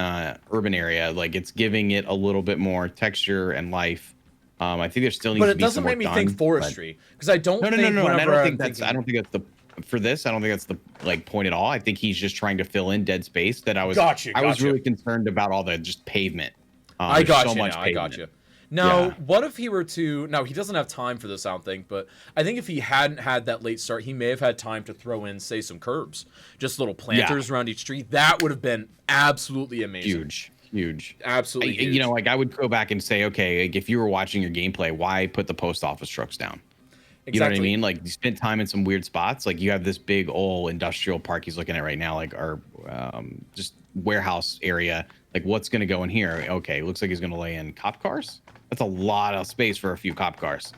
area. Like, it's giving it a little bit more texture and life. I think there still needs to be some more done. But it doesn't make me think forestry, because I don't think. No. I don't think that's for this. I don't think that's the point at all. I think he's just trying to fill in dead space that I was Gotcha. really concerned about all the just pavement. I got you. Much Now, I pavement. got you. Now, Yeah. what if he were to? Now, he doesn't have time for this, I don't think. But I think if he hadn't had that late start, he may have had time to throw in, say, some curbs, just little planters around each tree. That would have been absolutely amazing. Huge. Absolutely. Huge. You know, like I would go back and say, okay, like if you were watching your gameplay, why put the post office trucks down? Exactly. You know what I mean? Like you spent time in some weird spots. Like you have this big old industrial park he's looking at right now, like our just warehouse area. Like what's going to go in here? Okay, looks like he's going to lay in cop cars. That's a lot of space for a few cop cars.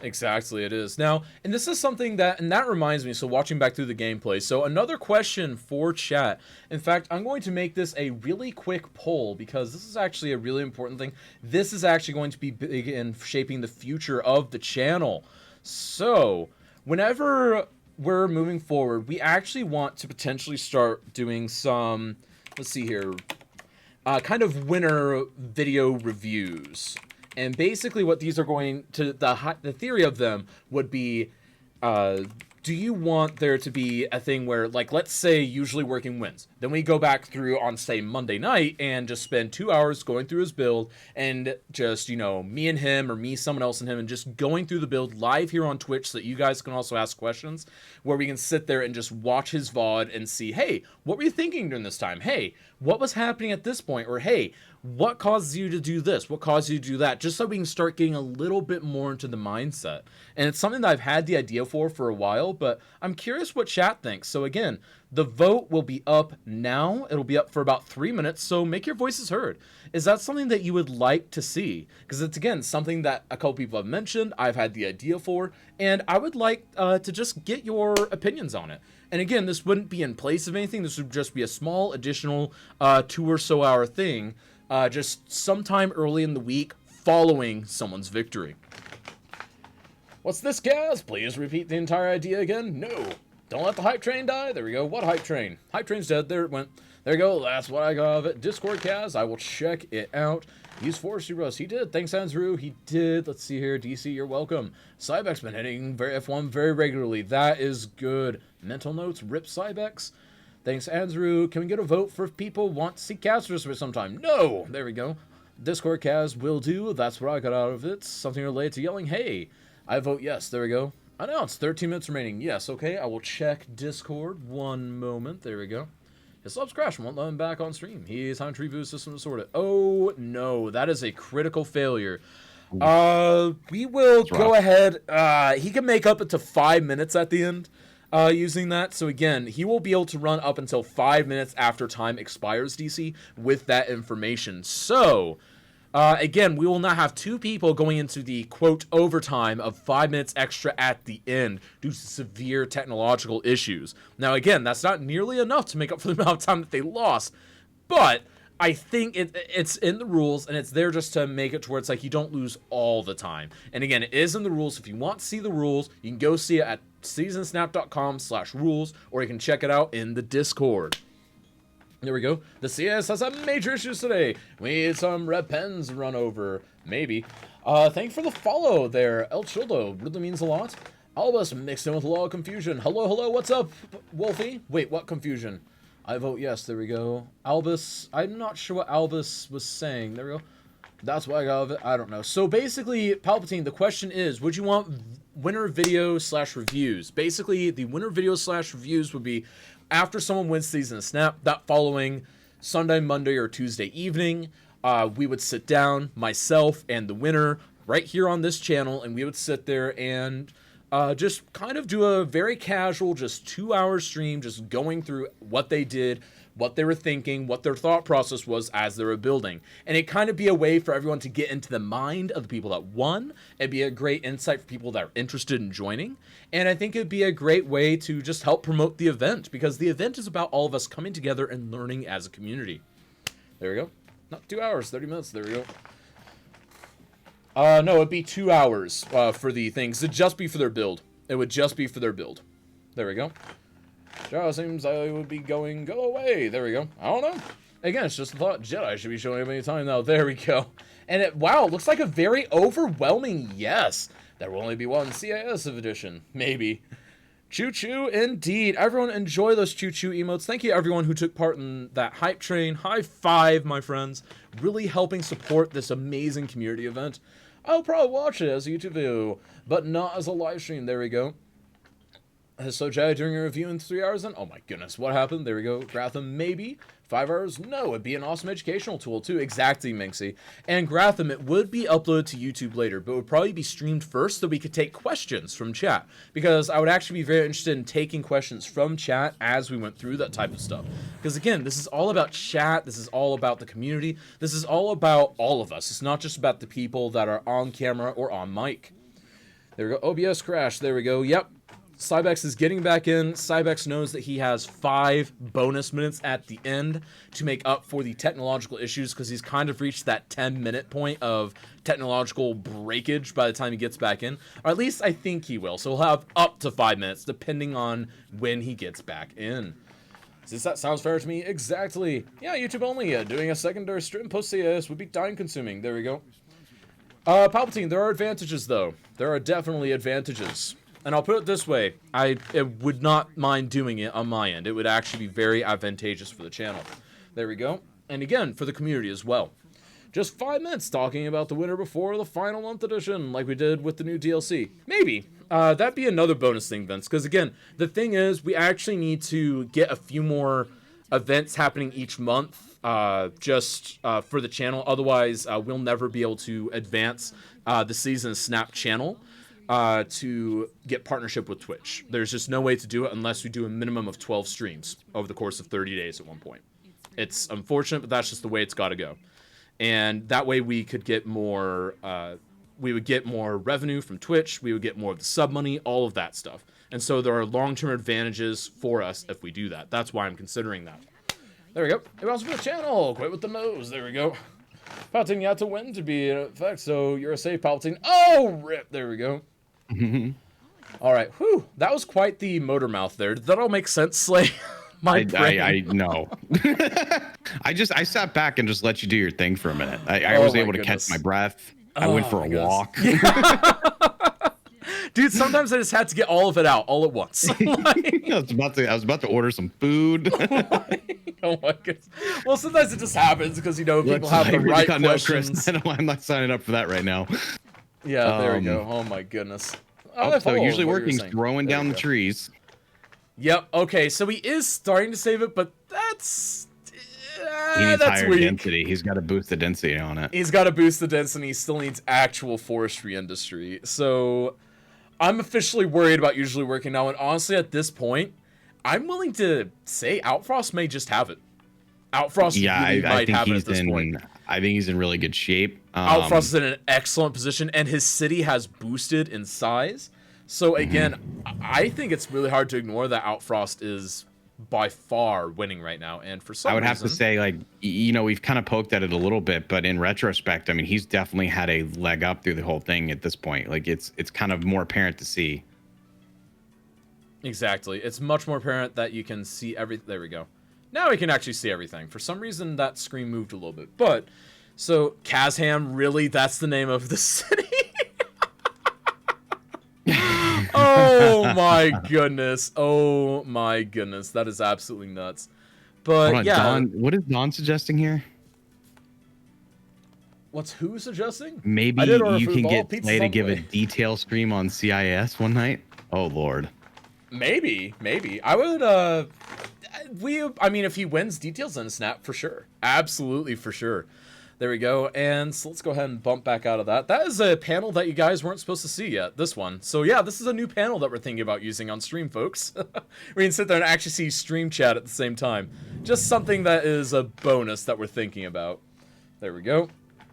Exactly, it is. Now, and this is something that reminds me, so watching back through the gameplay, so another question for chat. In fact, I'm going to make this a really quick poll because this is actually a really important thing. This is actually going to be big in shaping the future of the channel. So, whenever we're moving forward, we actually want to potentially start doing some, let's see here, kind of winter video reviews. And basically what these are going to, the theory of them would be, do you want there to be a thing where, like, let's say usually working wins. Then we go back through on, say, Monday night and just spend 2 hours going through his build and just, you know, me and him or me, someone else and him, and just going through the build live here on Twitch so that you guys can also ask questions where we can sit there and just watch his VOD and see, hey, what were you thinking during this time? Hey, what was happening at this point? Or, hey, what causes you to do this? What caused you to do that? Just so we can start getting a little bit more into the mindset. And it's something that I've had the idea for a while, but I'm curious what chat thinks. So again, the vote will be up now. It'll be up for about 3 minutes, so make your voices heard. Is that something that you would like to see? Because it's, again, something that a couple people have mentioned, I've had the idea for, and I would like to just get your opinions on it. And again, this wouldn't be in place of anything. This would just be a small additional 2 or so hour thing, just sometime early in the week following someone's victory. What's this, Gaz? Please repeat the entire idea again. No. Don't let the hype train die. There we go. What hype train? Hype train's dead. There it went. There you go. That's what I got of it. Discord, Kaz. I will check it out. Use Forestry Russ. He did. Thanks, Andrew. He did. Let's see here. DC, you're welcome. Cybex been hitting F1 very regularly. That is good. Mental notes. Rip Cybex. Thanks, Andrew. Can we get a vote for if people want to see Casters for some time? No. There we go. Discord, Kaz will do. That's what I got out of it. Something related to yelling, hey. I vote yes. There we go. Announced. 13 minutes remaining. Yes. Okay. I will check Discord. 1 moment. There we go. His subs crashed. Won't let him back on stream. He's having to reboot his system to sort it. Oh, no. That is a critical failure. We will go ahead. He can make up to 5 minutes at the end using that. So, again, he will be able to run up until 5 minutes after time expires, DC, with that information. So... again, we will not have 2 people going into the, quote, overtime of 5 minutes extra at the end due to severe technological issues. Now, again, that's not nearly enough to make up for the amount of time that they lost, but I think it's in the rules, and it's there just to make it to where it's like you don't lose all the time. And again, it is in the rules. If you want to see the rules, you can go see it at seasonsnap.com/rules, or you can check it out in the Discord. There we go. The CS has some major issues today. We need some red pens run over. Maybe. Thank you for the follow there, El Childo. Really means a lot. Albus mixed in with a lot of confusion. Hello, what's up, Wolfie? Wait, what confusion? I vote yes, there we go. Albus, I'm not sure what Albus was saying. There we go. That's what I got of it. I don't know. So basically, Palpatine, the question is, would you want winner video/reviews? Basically, the winner video/reviews would be after someone wins Season of Snap, that following Sunday, Monday, or Tuesday evening, we would sit down, myself and the winner, right here on this channel, and we would sit there and just kind of do a very casual, just 2-hour stream, just going through what they did, what they were thinking, what their thought process was as they were building. And it kind of be a way for everyone to get into the mind of the people that won. It'd be a great insight for people that are interested in joining. And I think it'd be a great way to just help promote the event, because the event is about all of us coming together and learning as a community. There we go. Not 2 hours, 30 minutes. There we go. No, it'd be 2 hours for the things. It'd just be for their build. It would just be for their build. There we go. Sure, seems I would be go away. There we go. I don't know. Again, it's just a thought. Jedi should be showing up any time now. There we go. And wow, it looks like a very overwhelming yes. There will only be one CIS edition. Maybe. Choo choo indeed. Everyone enjoy those choo choo emotes. Thank you everyone who took part in that hype train. High five, my friends. Really helping support this amazing community event. I'll probably watch it as a YouTube video, but not as a live stream. There we go. So Jay, during your review in 3 hours then? Oh my goodness, what happened? There we go. Gratham, maybe. 5 hours? No, it'd be an awesome educational tool too. Exactly, Minxie. And Gratham, it would be uploaded to YouTube later, but it would probably be streamed first so we could take questions from chat. Because I would actually be very interested in taking questions from chat as we went through that type of stuff. Because again, this is all about chat. This is all about the community. This is all about all of us. It's not just about the people that are on camera or on mic. There we go. OBS crash. There we go. Yep. Cybex is getting back in. Cybex knows that he has 5 bonus minutes at the end to make up for the technological issues because he's kind of reached that 10-minute point of technological breakage by the time he gets back in. Or at least I think he will. So he'll have up to 5 minutes depending on when he gets back in. Since that sounds fair to me, exactly. Yeah, YouTube only. Doing a secondary stream post-CIS would be time-consuming. There we go. Palpatine, there are advantages, though. There are definitely advantages. And I'll put it this way, I would not mind doing it on my end. It would actually be very advantageous for the channel. There we go. And again, for the community as well. Just 5 minutes talking about the winner before the final month edition, like we did with the new DLC. Maybe. That'd be another bonus thing, Vince. Because again, the thing is, we actually need to get a few more events happening each month just for the channel. Otherwise, we'll never be able to advance the Season Snap channel. To get partnership with Twitch. There's just no way to do it unless we do a minimum of 12 streams over the course of 30 days at one point. It's unfortunate, but that's just the way it's got to go. And that way we could get more, we would get more revenue from Twitch, we would get more of the sub money, all of that stuff. And so there are long-term advantages for us if we do that. That's why I'm considering that. There we go. It also for the channel. Quit with the nose. There we go. Palpatine, you have to win to be in effect, so you're a safe Palpatine. Oh, rip. There we go. All right, whew, that was quite the motor mouth there. Did that all make sense, Slay? I know. I sat back and just let you do your thing for a minute. I was able to catch my breath. I went for a walk. Dude, sometimes I just had to get all of it out all at once. Like, I was about to order some food. Oh my goodness. Well, sometimes it just happens because people have the right questions. No, Chris, I'm not signing up for that right now. Yeah, there we go. Oh my goodness. So usually working, throwing down the trees. Yep. Okay, so he is starting to save it, but that's he needs higher density. He's got to boost the density on it. He's got to boost the density. He still needs actual forestry industry. So I'm officially worried about usually working now. And honestly, at this point, I'm willing to say Outfrost may just have it. Outfrost might have it at this point. I think he's in really good shape. Outfrost is in an excellent position, and his city has boosted in size. So again, I think it's really hard to ignore that Outfrost is by far winning right now. And for some reason, I would have to say, like, we've kind of poked at it a little bit, but in retrospect, I mean, he's definitely had a leg up through the whole thing at this point. Like, it's kind of more apparent to see. Exactly. It's much more apparent that you can see everything. There we go. Now we can actually see everything. For some reason, that screen moved a little bit. But, so, Kazham, really? That's the name of the city? Oh, my goodness. Oh, my goodness. That is absolutely nuts. But, yeah. Don, what is Don suggesting here? What's who suggesting? Maybe you can get Slay to give a detail stream on CIS one night? Oh, Lord. Maybe. I would, I mean, if he wins details in Snap, for sure. Absolutely, for sure. There we go. And so let's go ahead and bump back out of that. That is a panel that you guys weren't supposed to see yet, this one. So yeah, this is a new panel that we're thinking about using on stream, folks. We can sit there and actually see stream chat at the same time. Just something that is a bonus that we're thinking about. There we go.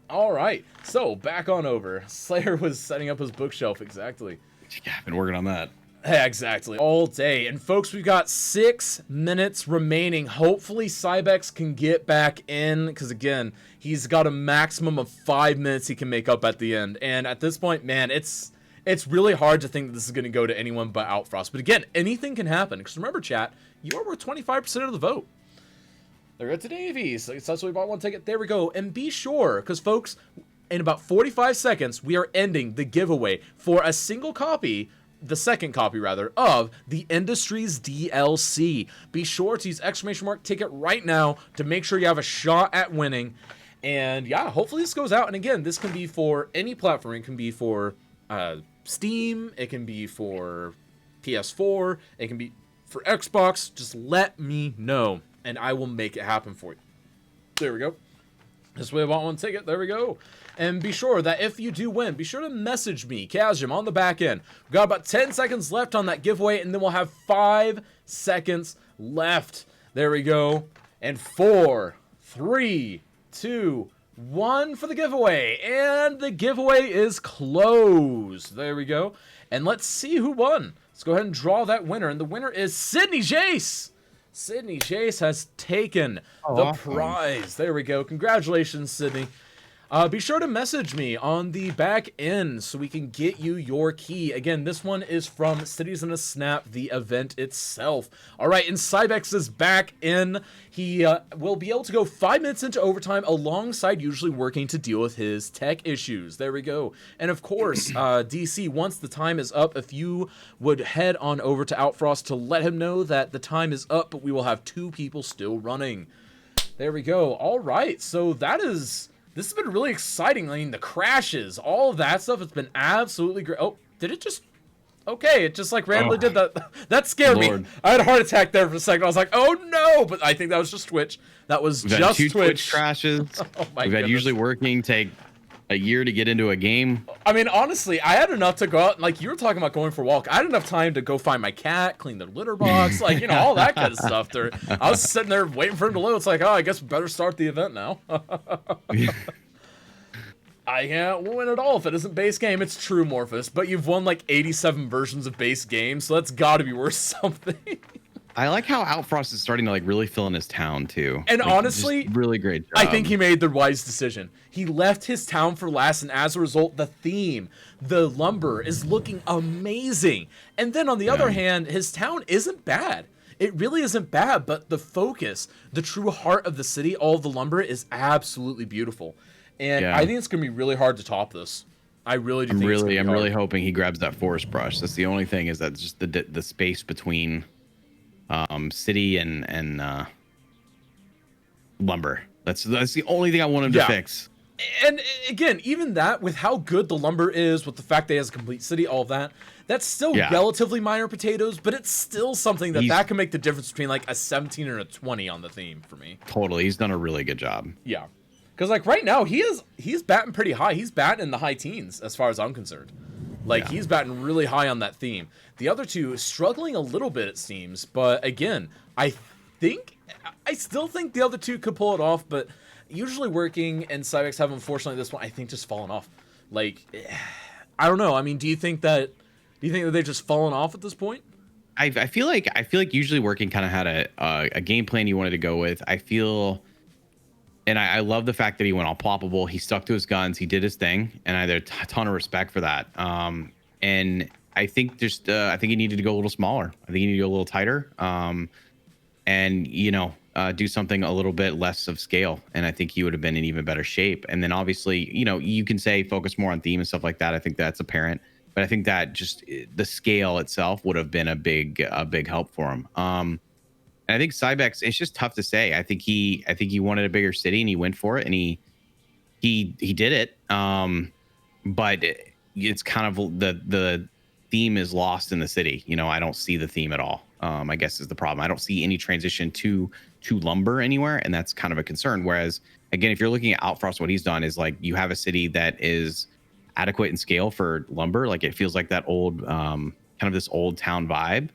All right. So back on over. Slayer was setting up his bookshelf, exactly. Yeah, I've been working on that. Yeah, exactly. All day. And folks, we've got 6 minutes remaining. Hopefully Cybex can get back in, because again, he's got a maximum of 5 minutes he can make up at the end. And at this point, man, it's really hard to think that this is going to go to anyone but Outfrost. But again, anything can happen. Because remember, chat, you are worth 25% of the vote. There we go to Davies. Successfully bought one ticket. There we go. And be sure, because folks, in about 45 seconds, we are ending the giveaway for a single copy the second copy rather of the Industries DLC. Be sure to use !ticket right now to make sure you have a shot at winning. And yeah, hopefully this goes out. And again, this can be for any platform. It can be for Steam. It can be for PS4. It can be for Xbox. Just let me know, and I will make it happen for you. There we go. This way I want one ticket. There we go. And be sure that if you do win, be sure to message me, Kazjim, on the back end. We've got about 10 seconds left on that giveaway, and then we'll have 5 seconds left. There we go. And 4, 3, 2, 1 for the giveaway. And the giveaway is closed. There we go. And let's see who won. Let's go ahead and draw that winner. And the winner is Sydney Jace. Sydney Jace has taken the prize. There we go. Congratulations, Sydney. Be sure to message me on the back end so we can get you your key. Again, this one is from Cities in a Snap, the event itself. All right, and Cybex is back in. He will be able to go 5 minutes into overtime alongside usually working to deal with his tech issues. There we go. And of course, DC, once the time is up, if you would head on over to Outfrost to let him know that the time is up, but we will have 2 people still running. There we go. All right, so that is... This has been really exciting. I mean, the crashes, all of that stuff, it's been absolutely great. Oh, did it just... Okay, it just like randomly did that. That scared me. I had a heart attack there for a second. I was like, oh no! But I think that was just Twitch. That was We've just had 2 Twitch crashes. Oh my We've had usually working take a year to get into a game. I mean, honestly, I had enough to go out. Like, you were talking about going for a walk. I had enough time to go find my cat, clean the litter box, like, you know, all that kind of stuff. There, I was sitting there waiting for him to load. It's like, oh, I guess we better start the event now. I can't win at all if it isn't base game. It's true, Morphus, but you've won like 87 versions of base games, so that's got to be worth something. I like how Outfrost is starting to like really fill in his town too. And like, honestly, really great job. I think he made the wise decision. He left his town for last, and as a result, the theme, the lumber, is looking amazing. And then on the other hand, his town isn't bad. It really isn't bad, but the focus, the true heart of the city, all of the lumber, is absolutely beautiful. And I think it's gonna be really hard to top this. I really do. I'm really hoping he grabs that forest brush. That's the only thing, is that just the space between city and lumber. That's the only thing I want him to fix. And again, even that, with how good the lumber is, with the fact that he has a complete city, all of that, that's still relatively minor potatoes, but it's still something that can make the difference between like a 17 and a 20 on the theme for me. Totally, he's done a really good job. Yeah. Because like right now he's batting pretty high. He's batting in the high teens as far as I'm concerned. Like he's batting really high on that theme. The other two struggling a little bit, it seems. But again, I still think the other two could pull it off. But usually working and Cybex have, unfortunately, this one I think just fallen off. Like I don't know. I mean, do you think that they've just fallen off at this point? I feel like usually working kind of had a game plan you wanted to go with. I feel. And I love the fact that he went all ploppable. He stuck to his guns. He did his thing, and I had a ton of respect for that. And I think I think he needed to go a little smaller. I think he needed to go a little tighter, and do something a little bit less of scale. And I think he would have been in even better shape. And then obviously, you can say focus more on theme and stuff like that. I think that's apparent, but I think that just the scale itself would have been a big help for him. And I think Cybex, it's just tough to say. I think he wanted a bigger city and he went for it, and he did it. But it's kind of the theme is lost in the city. I don't see the theme at all. I guess is the problem. I don't see any transition to lumber anywhere, and that's kind of a concern. Whereas again, if you're looking at Outfrost, what he's done is like you have a city that is adequate in scale for lumber. Like it feels like that old kind of this old town vibe.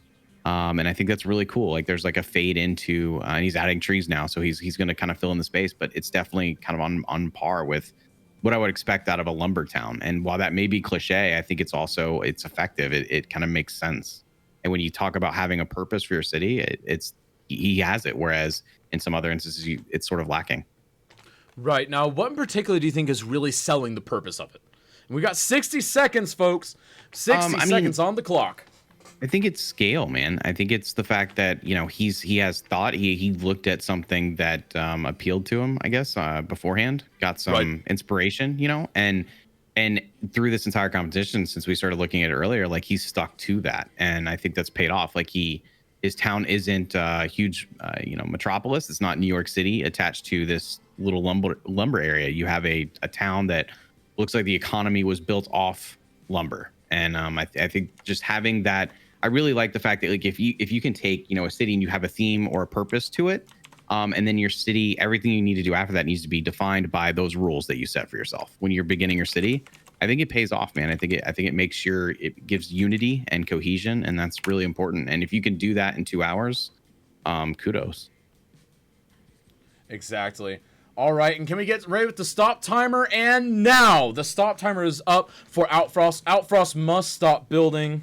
And I think that's really cool. Like there's like a fade into, and he's adding trees now, so he's going to kind of fill in the space. But it's definitely kind of on par with what I would expect out of a lumber town. And while that may be cliche, I think it's effective. It kind of makes sense. And when you talk about having a purpose for your city, he has it. Whereas in some other instances, it's sort of lacking. Right. Now, what in particular do you think is really selling the purpose of it? And we got 60 seconds, folks. 60 seconds on the clock. I think it's scale, man. I think it's the fact that he has thought. He looked at something that appealed to him, I guess, beforehand. Got some inspiration, and And through this entire competition, since we started looking at it earlier, like he's stuck to that, and I think that's paid off. Like his town isn't a huge, metropolis. It's not New York City attached to this little lumber area. You have a town that looks like the economy was built off lumber, and I think just having that, I really like the fact that like if you can take a city and you have a theme or a purpose to it, and then your city, everything you need to do after that needs to be defined by those rules that you set for yourself when you're beginning your city. I think it pays off, man. I think it makes sure it gives unity and cohesion, and that's really important. And if you can do that in 2 hours, kudos. Exactly. All right, and can we get ready with the stop timer? And now the stop timer is up for Outfrost. Outfrost must stop building.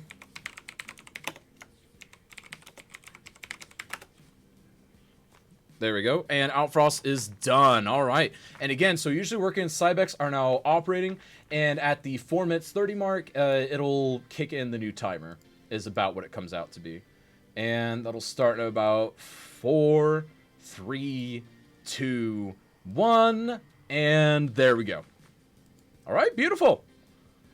There we go. And Outfrost is done. All right. And again, so usually working Cybex are now operating. And at the 4 minutes 30 mark, it'll kick in the new timer, is about what it comes out to be. And that'll start at about 4, 3, 2, 1. And there we go. All right. Beautiful.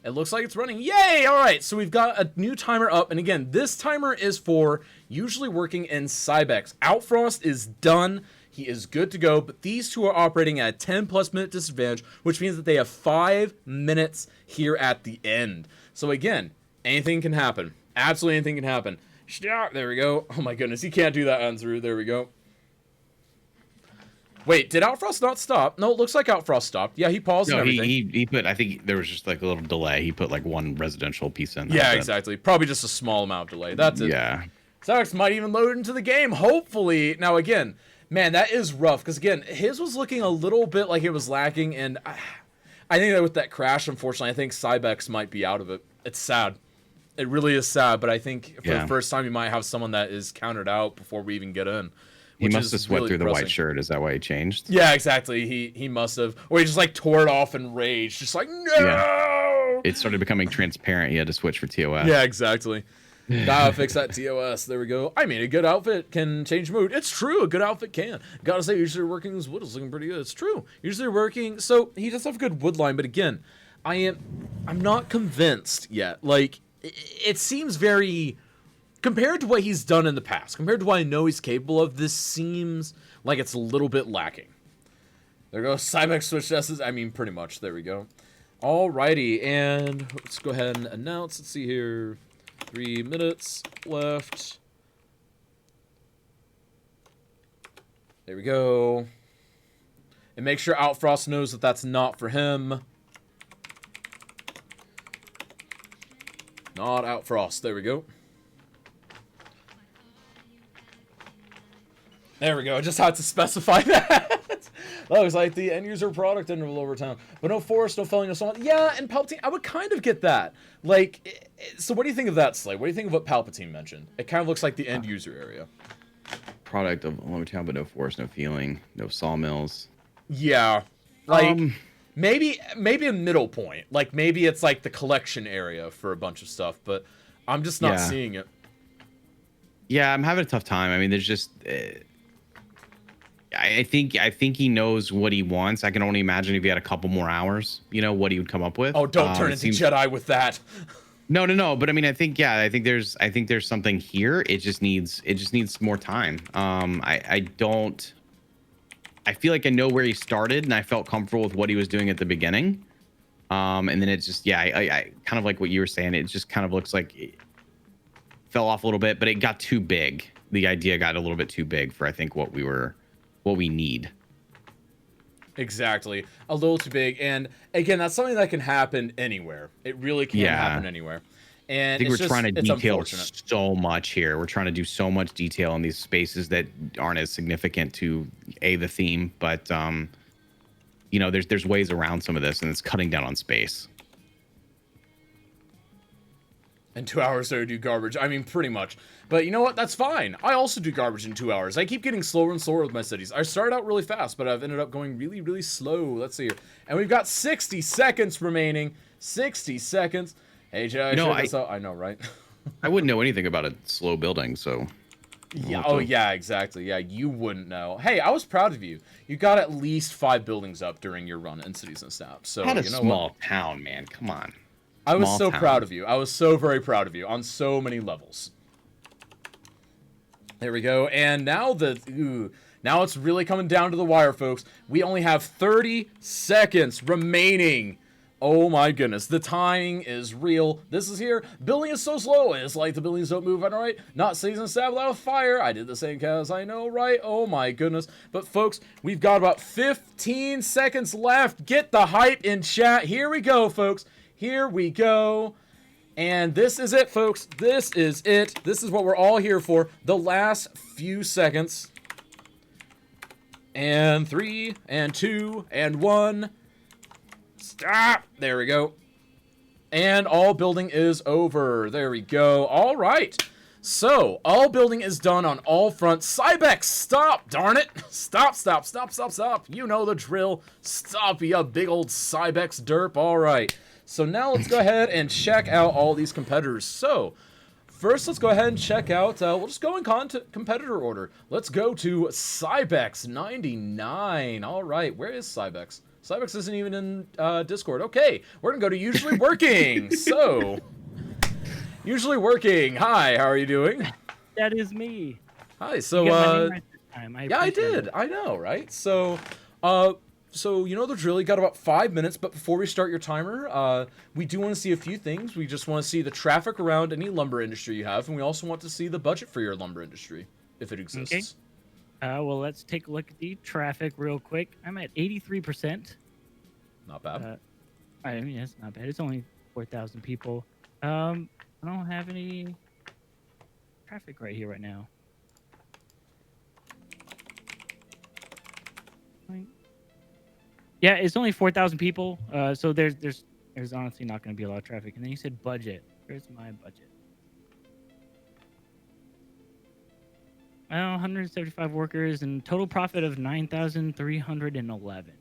It looks like it's running. Yay! All right, so we've got a new timer up. And again, this timer is for usually working in Cybex. Outfrost is done. He is good to go. But these two are operating at a 10+ minute disadvantage, which means that they have 5 minutes here at the end. So again, anything can happen. Absolutely anything can happen. There we go. Oh my goodness, he can't do that on through. There we go. Wait, did Outfrost not stop? No, it looks like Outfrost stopped. Yeah, he paused and everything. He put, I think there was just like a little delay. He put like one residential piece in. Yeah, exactly. Probably just a small amount of delay. That's it. Yeah. Cybex might even load into the game, hopefully. Now, again, man, that is rough. Because, again, his was looking a little bit like it was lacking. And I think that with that crash, unfortunately, I think Cybex might be out of it. It's sad. It really is sad. But I think for the first time, you might have someone that is countered out before we even get in. He must have sweat through the white shirt. Is that why he changed? Yeah, exactly. He must have. Or he just like tore it off in rage. Just like, no! Yeah. It started becoming transparent. He had to switch for TOS. Yeah, exactly. Gotta fix that TOS. There we go. I mean, a good outfit can change mood. It's true. A good outfit can. Gotta say, usually working this wood is looking pretty good. It's true. Usually working. So he does have a good wood line, but again, I'm not convinced yet. Like, it seems very... Compared to what he's done in the past, compared to what I know he's capable of, this seems like it's a little bit lacking. There goes Cybex switch S's. I mean, pretty much. There we go. Alrighty, and let's go ahead and announce. Let's see here. 3 minutes left. There we go. And make sure Outfrost knows that that's not for him. Not Outfrost. There we go. There we go. I just had to specify that. That was like the end user product interval over time. But no forest, no felling, no so on. Yeah, and Palpatine, I would kind of get that. Like, so what do you think of that, Slay? What do you think of what Palpatine mentioned? It kind of looks like the end user area. Product of lumber town, but no forest, no feeling, no sawmills. Yeah. Like, maybe a middle point. Like, maybe it's like the collection area for a bunch of stuff, but I'm just not seeing it. Yeah, I'm having a tough time. I mean, there's just... I think he knows what he wants. I can only imagine if he had a couple more hours, what he would come up with. Oh, don't turn into Jedi with that. No. But I mean, I think there's something here. It just needs more time. I feel like I know where he started, and I felt comfortable with what he was doing at the beginning. And then it's just, I kind of like what you were saying. It just kind of looks like it fell off a little bit, but it got too big. The idea got a little bit too big for, I think, what we need. Exactly. A little too big. And again, that's something that can happen anywhere. It really can happen anywhere. And I think we're trying to detail so much here. We're trying to do so much detail in these spaces that aren't as significant to the theme, but there's ways around some of this, and it's cutting down on space. In 2 hours, I do garbage. I mean, pretty much. But you know what? That's fine. I also do garbage in 2 hours. I keep getting slower and slower with my cities. I started out really fast, but I've ended up going really, really slow. Let's see here. And we've got 60 seconds remaining. 60 seconds. Hey, Jay, I know, right? I wouldn't know anything about a slow building, so... Yeah. Oh, yeah, exactly. Yeah, you wouldn't know. Hey, I was proud of you. You got at least 5 buildings up during your run in Cities and Snaps. So, Had a you know small what? town, man. Come on. I was Small so town. proud of you. I was so very proud of you on so many levels. There we go. And now now it's really coming down to the wire, folks. We only have 30 seconds remaining. Oh my goodness, the timing is real. This is here. Building is so slow. It's like the buildings don't move right. Not Cities and Snaps without fire. I did the same cause I know, right? Oh my goodness. But folks, we've got about 15 seconds left. Get the hype in chat. Here we go, folks. Here we go. And this is it, folks. This is it. This is what we're all here for. The last few seconds. And 3, and 2, and 1. Stop. There we go. And all building is over. There we go. All right. So, all building is done on all fronts. Cybex, stop, darn it. Stop, stop, stop, stop, stop. You know the drill. Stop, you big old Cybex derp. All right. So now let's go ahead and check out all these competitors. So, first let's go ahead and check out, we'll just go in competitor order. Let's go to Cybex 99. All right, where is Cybex? Cybex isn't even in Discord. Okay, we're gonna go to Usually Working. So, Usually Working. Hi, how are you doing? That is me. Hi, so, You got my name right this time. yeah, I appreciate did. it. I know, right? So, so you know the drill. You got about 5 minutes, but before we start your timer, we do want to see a few things. We just want to see the traffic around any lumber industry you have, and we also want to see the budget for your lumber industry, if it exists. Okay. Well, let's take a look at the traffic real quick. I'm at 83%. Not bad. I mean, it's not bad. It's only 4,000 people. I don't have any traffic right here right now. Yeah, it's only 4,000 people. So there's honestly not going to be a lot of traffic. And then you said budget. Where's my budget? 175 workers and total profit of 9,311.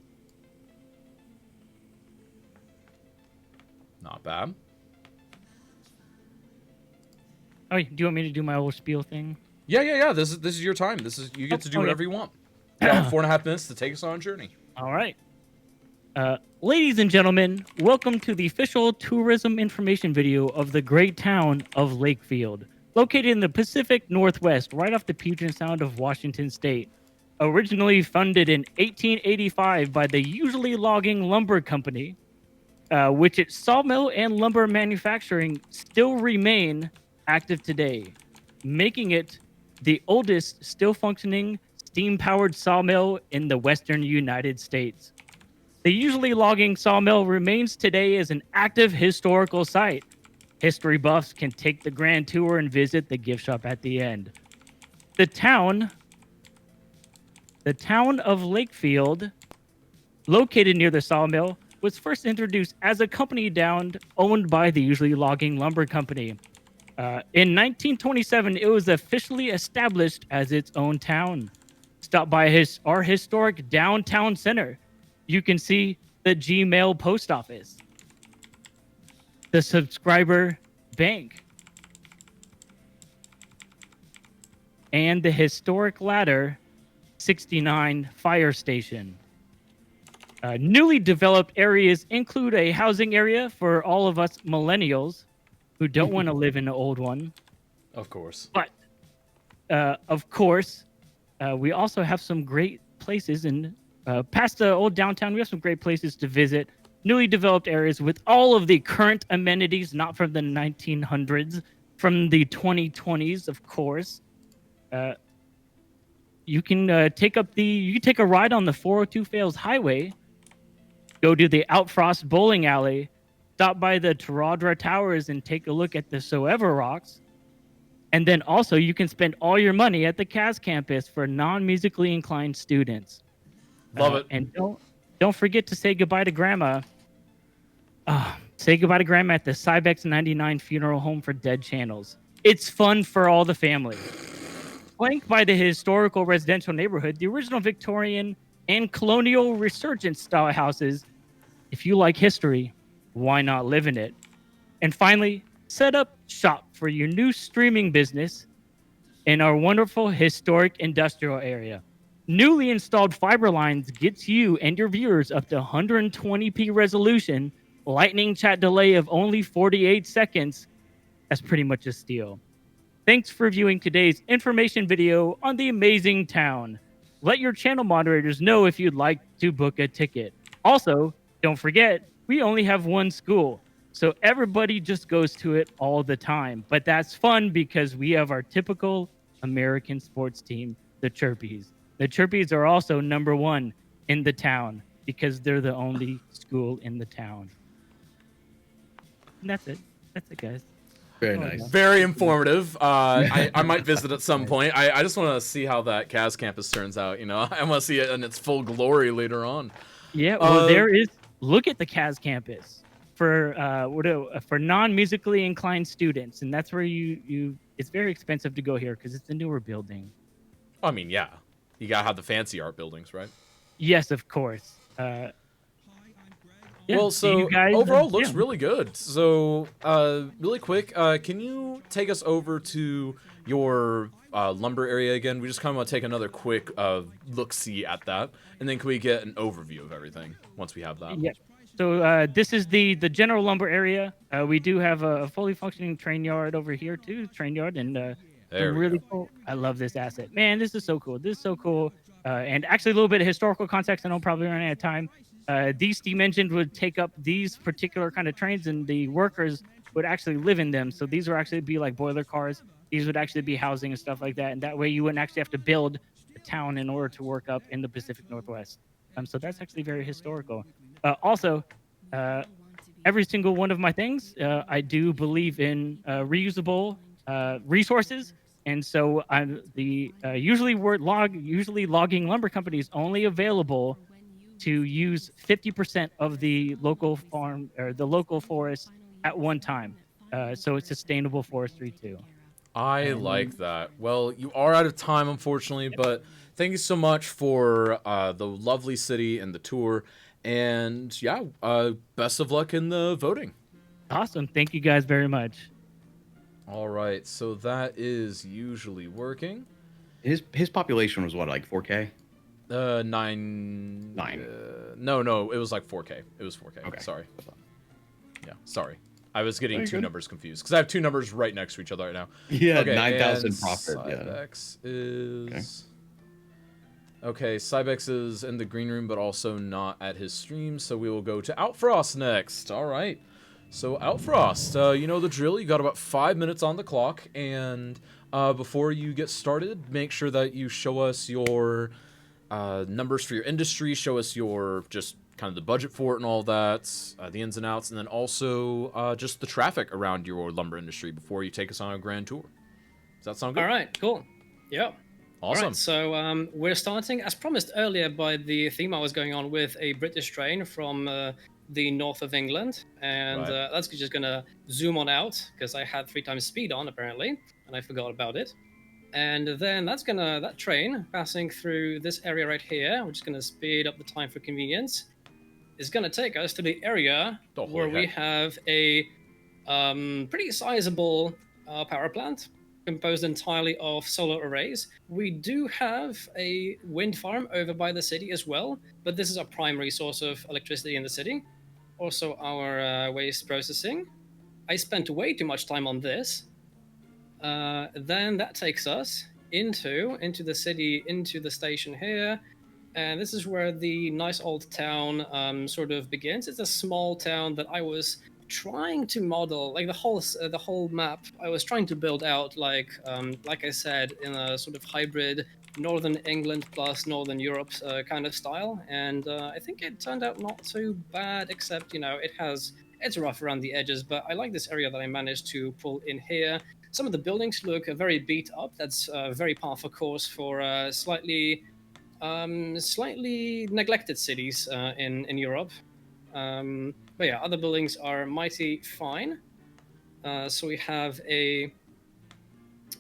Not bad. Oh, do you want me to do my old spiel thing? Yeah. This is your time. You get to do whatever you want. You got 4.5 minutes to take us on a journey. All right. Ladies and gentlemen, welcome to the official tourism information video of the great town of Lakefield, located in the Pacific Northwest, right off the Puget Sound of Washington State. Originally funded in 1885 by the Usually Logging Lumber Company, which its sawmill and lumber manufacturing still remain active today, making it the oldest still functioning steam-powered sawmill in the western United States. The Usually Logging Sawmill remains today as an active historical site. History buffs can take the grand tour and visit the gift shop at the end. The town of Lakefield, located near the sawmill, was first introduced as a company owned by the Usually Logging Lumber Company. In 1927, it was officially established as its own town. Stop by our historic downtown center. You can see the Gmail post office, the subscriber bank, and the historic Ladder 69 fire station. Newly developed areas include a housing area for all of us millennials who don't want to live in an old one. Of course. But, of course, we also have some great places in past the old downtown. We have some great places to visit. Newly developed areas with all of the current amenities, not from the 1900s, from the 2020s, of course. You can take a ride on the 402 Fails Highway, go to the Outfrost Bowling Alley, stop by the Taradra Towers and take a look at the Soever Rocks. And then also you can spend all your money at the CAS campus for non-musically inclined students. Love it. And don't forget to say goodbye to Grandma. Say goodbye to Grandma at the Cybex 99 Funeral Home for Dead Channels. It's fun for all the family. Flanked by the historical residential neighborhood, the original Victorian and colonial resurgence style houses. If you like history, why not live in it? And finally, set up shop for your new streaming business in our wonderful historic industrial area. Newly installed fiber lines gets you and your viewers up to 120p resolution, lightning chat delay of only 48 seconds. That's pretty much a steal. Thanks for viewing today's information video on the amazing town. Let your channel moderators know if you'd like to book a ticket. Also, don't forget, we only have one school, so everybody just goes to it all the time. But that's fun because we have our typical American sports team, the Chirpies. The Chirpies are also number one in the town because they're the only school in the town. And that's it. That's it, guys. Very nice. Very informative. I might visit at some point. I just want to see how that CAS campus turns out. You know, I want to see it in its full glory later on. Yeah, well, there is. Look at the CAS campus for non-musically inclined students, and that's where you. It's very expensive to go here because it's a newer building. I mean, yeah, you gotta have the fancy art buildings, right? Yes, of course. Yeah, well, so you guys, overall looks yeah. really good. So, really quick, can you take us over to your lumber area again? We just kind of want to take another quick look-see at that, and then can we get an overview of everything once we have that? Yeah. So this is the general lumber area. We do have a fully functioning train yard over here too, train yard, and There we really go. cool. I love this asset, man. This is so cool. This is so cool. And actually, a little bit of historical context. I know I'm probably running out of time. These steam engines would take up these particular kind of trains, and the workers would actually live in them. So these would actually be like boiler cars. These would actually be housing and stuff like that. And that way, you wouldn't actually have to build a town in order to work up in the Pacific Northwest. So that's actually very historical. Also, every single one of my things, I do believe in reusable resources. And so usually logging lumber companies only available to use 50% of the local farm or the local forest at one time. So it's sustainable forestry too. I like that. Well, you are out of time, unfortunately, but thank you so much for the lovely city and the tour. And yeah, best of luck in the voting. Awesome. Thank you guys very much. All right, so that is usually working. His population was what, like 4K? 9. No, it was like 4K. It was 4K. Okay. Sorry. Yeah, sorry. I was getting two numbers confused because I have two numbers right next to each other right now. Yeah, okay, 9,000 profit. Cybex is okay. Cybex is in the green room, but also not at his stream. So we will go to Outfrost next. All right. So Outfrost, you know the drill. You got about 5 minutes on the clock, and before you get started, make sure that you show us your numbers for your industry. Show us your just kind of the budget for it and all that, the ins and outs, and then also just the traffic around your lumber industry before you take us on a grand tour. Does that sound good? All right, cool. Yep. Awesome. All right, so we're starting, as promised earlier by the theme I was going on, with a British train from the north of England. And Right. that's just going to zoom on out because I had 3 times speed on, apparently, and I forgot about it. And then that train passing through this area right here, which is going to speed up the time for convenience, is going to take us to the area where we have a pretty sizable power plant composed entirely of solar arrays. We do have a wind farm over by the city as well, but this is our primary source of electricity in the city. Also our waste processing. I spent way too much time on this. Then that takes us into the city, into the station here. And this is where the nice old town sort of begins. It's a small town that I was trying to model, like the whole map. I was trying to build out, like I said, in a sort of hybrid Northern England plus Northern Europe kind of style. And I think it turned out not too bad, except, you know, it's rough around the edges. But I like this area that I managed to pull in here. Some of the buildings look very beat up. That's very par for course for slightly neglected cities in Europe. But yeah, other buildings are mighty fine. So we have a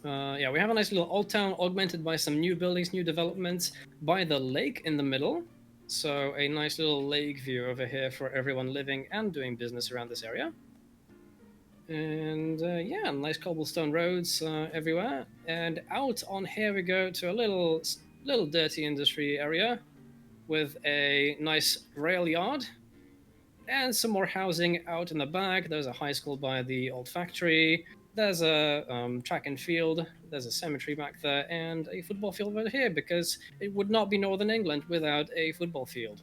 nice little old town augmented by some new buildings, new developments by the lake in the middle. So a nice little lake view over here for everyone living and doing business around this area. And yeah, nice cobblestone roads everywhere. And out on here we go to a little dirty industry area with a nice rail yard and some more housing out in the back. There's a high school by the old factory. There's a track and field. There's a cemetery back there, and a football field over here because it would not be Northern England without a football field.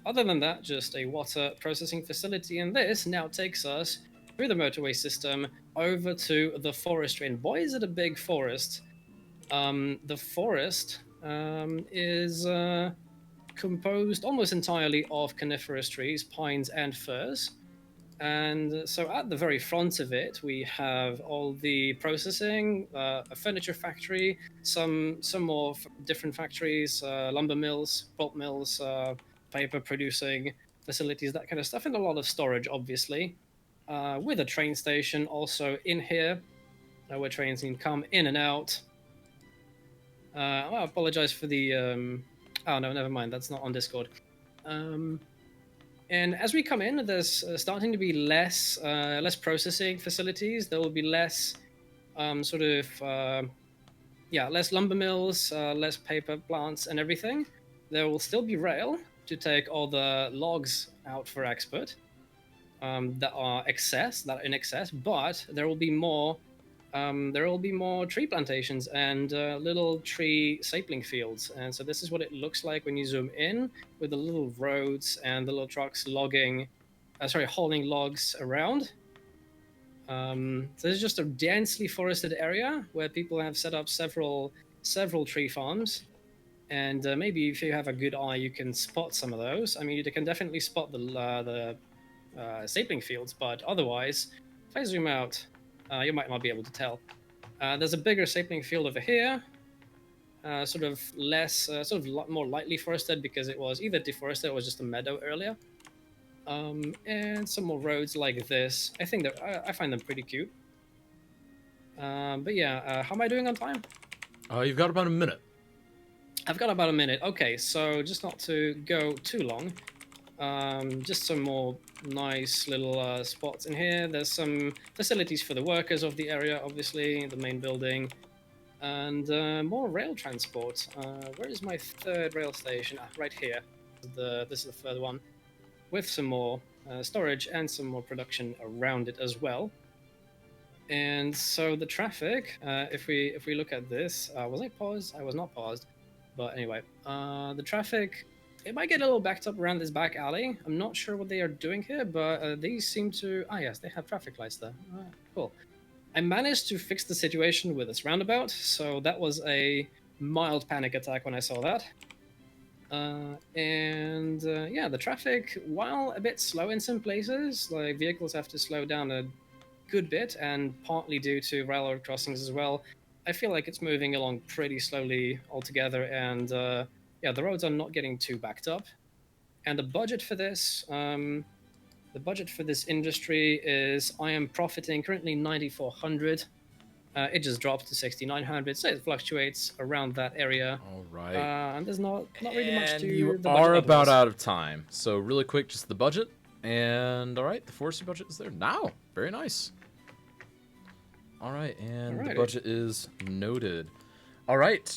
Other than that, just a water processing facility, and this now takes us through the motorway system over to the forestry. And boy, is it a big forest! The forest is composed almost entirely of coniferous trees, pines, and firs. And so at the very front of it, we have all the processing, a furniture factory, some more different factories, lumber mills, pulp mills, paper producing facilities, that kind of stuff, and a lot of storage, obviously, with a train station also in here, where trains can come in and out. I apologize for the. Oh no, never mind. That's not on Discord. And as we come in, there's starting to be less processing facilities. There will be less less lumber mills, less paper plants and everything. There will still be rail to take all the logs out for export that are in excess, but there will be more tree plantations and little tree sapling fields. And so this is what it looks like when you zoom in, with the little roads and the little trucks hauling logs around. So this is just a densely forested area where people have set up several tree farms. And maybe if you have a good eye, you can spot some of those. I mean, you can definitely spot the sapling fields, but otherwise, if I zoom out, you might not be able to tell. There's a bigger sapling field over here, more lightly forested because it was either deforested or was just a meadow earlier. And some more roads like this. I think I find them pretty cute. But yeah, how am I doing on time? You've got about a minute. I've got about a minute. Okay, so just not to go too long. Just some more nice little spots in here. There's some facilities for the workers of the area, obviously, the main building. And more rail transport. Where is my third rail station? Right here. This is the third one. With some more storage and some more production around it as well. And so the traffic, if we look at this, was I paused? I was not paused. But anyway, the traffic, it might get a little backed up around this back alley. I'm not sure what they are doing here, but these seem to... Ah, yes, they have traffic lights there. Cool. I managed to fix the situation with this roundabout, so that was a mild panic attack when I saw that. Yeah, the traffic, while a bit slow in some places, like vehicles have to slow down a good bit, and partly due to railroad crossings as well, I feel like it's moving along pretty slowly altogether, and yeah, the roads are not getting too backed up. And the budget for this industry is, I am profiting currently 9,400. It just drops to 6,900, so it fluctuates around that area. All right. And there's not really much to you the are budget about otherwise. out of time. So really quick, just the budget. And all right, the forestry budget is there now. Very nice. All right, and the Alrighty. budget is noted. All right,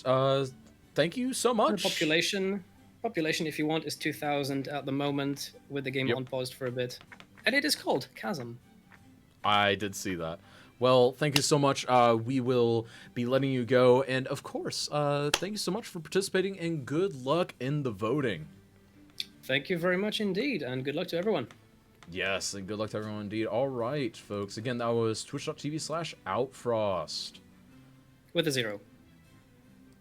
thank you so The much. population, if you want, is 2,000 at the moment, with the game Yep. on paused for a bit. And it is called Chasm. I did see that. Well, thank you so much. We will be letting you go. And of course, thank you so much for participating, and good luck in the voting. Thank you very much indeed, and good luck to everyone. Yes, and good luck to everyone indeed. All right, folks. Again, that was twitch.tv/Outfrost. With a 0.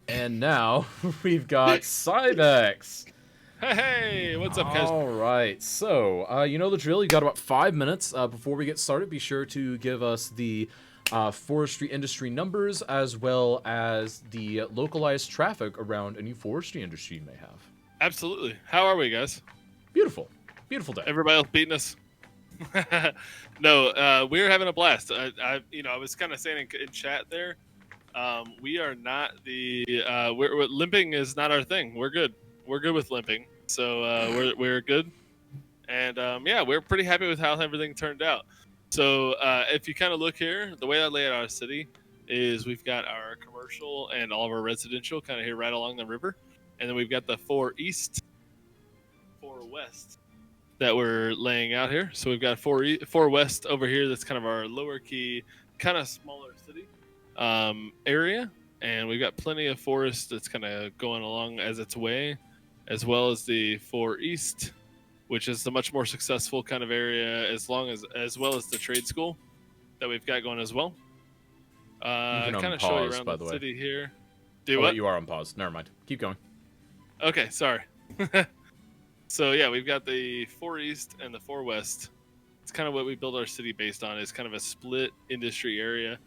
And now we've got Cybex. Hey, what's up, guys? All right, so you know the drill. You got about 5 minutes before we get started. Be sure to give us the forestry industry numbers, as well as the localized traffic around any forestry industry you may have. Absolutely. How are we, guys? Beautiful, beautiful day. Everybody else beating us? No, we're having a blast. I was kind of saying in chat there, we are not we're limping is not our thing. We're good. We're good with limping, so we're good. And yeah, we're pretty happy with how everything turned out. So if you kind of look here, the way I lay out our city is we've got our commercial and all of our residential kind of here right along the river, and then we've got the 4 east, 4 west that we're laying out here. So we've got 4 west over here. That's kind of our lower key, kind of smaller city area, and we've got plenty of forest that's kind of going along as its way, as well as the 4 east, which is the much more successful kind of area, as well as the trade school that we've got going as well. can Kind of show you unpause, around by the the way. city here. Oh, Do wait, what? you are on pause. Never mind. Keep going. Okay, sorry. So yeah, we've got the 4 east and the 4 west. It's kind of what we build our city based on. Is kind of a split industry area.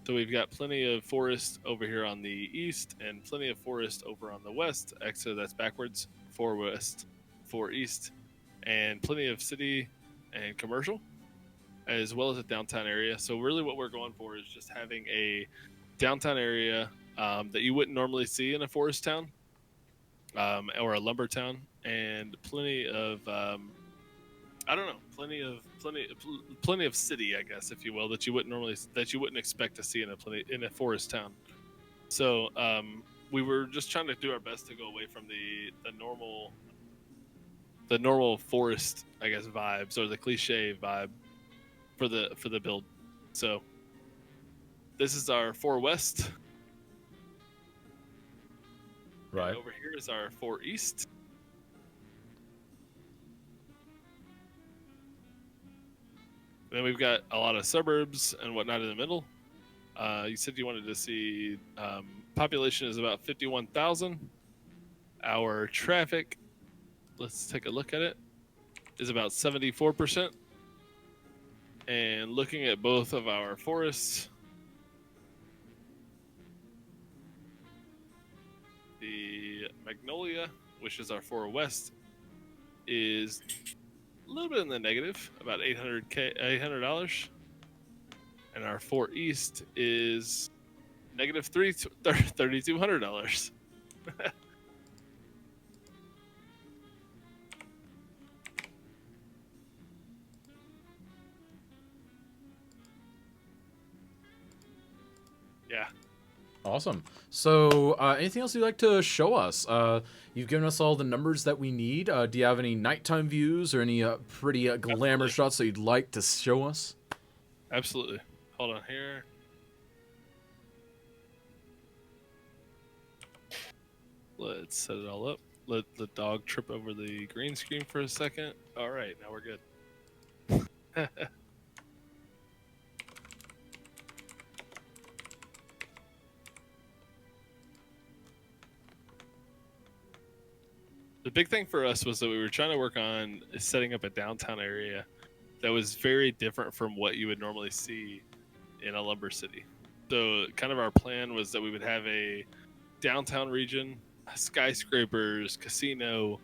So we've got plenty of forest over here on the east and plenty of forest over on the west. Actually, that's backwards. 4 west, 4 east, and plenty of city and commercial, as well as a downtown area. So really what we're going for is just having a downtown area that you wouldn't normally see in a forest town or a lumber town, and plenty of I don't know, plenty of city, I guess, if you will, that you wouldn't expect to see in a forest town. So we were just trying to do our best to go away from the normal forest, I guess, vibes, or the cliche vibe for the build. So this is our 4 west. Right. And over here is our 4 east. Then we've got a lot of suburbs and whatnot in the middle. You said you wanted to see population is about 51,000. Our traffic, let's take a look at it, is about 74%. And looking at both of our forests, the Magnolia, which is our 4 west, is a little bit in the negative, about $800. And our 4 east is negative $3,200. Yeah. Awesome. So, anything else you'd like to show us? You've given us all the numbers that we need. Do you have any nighttime views or any pretty glamour shots that you'd like to show us? Absolutely. Hold on here. Let's set it all up. Let the dog trip over the green screen for a second. All right, now we're good. The big thing for us was that we were trying to work on setting up a downtown area that was very different from what you would normally see in a lumber city. So kind of our plan was that we would have a downtown region, skyscrapers, casino,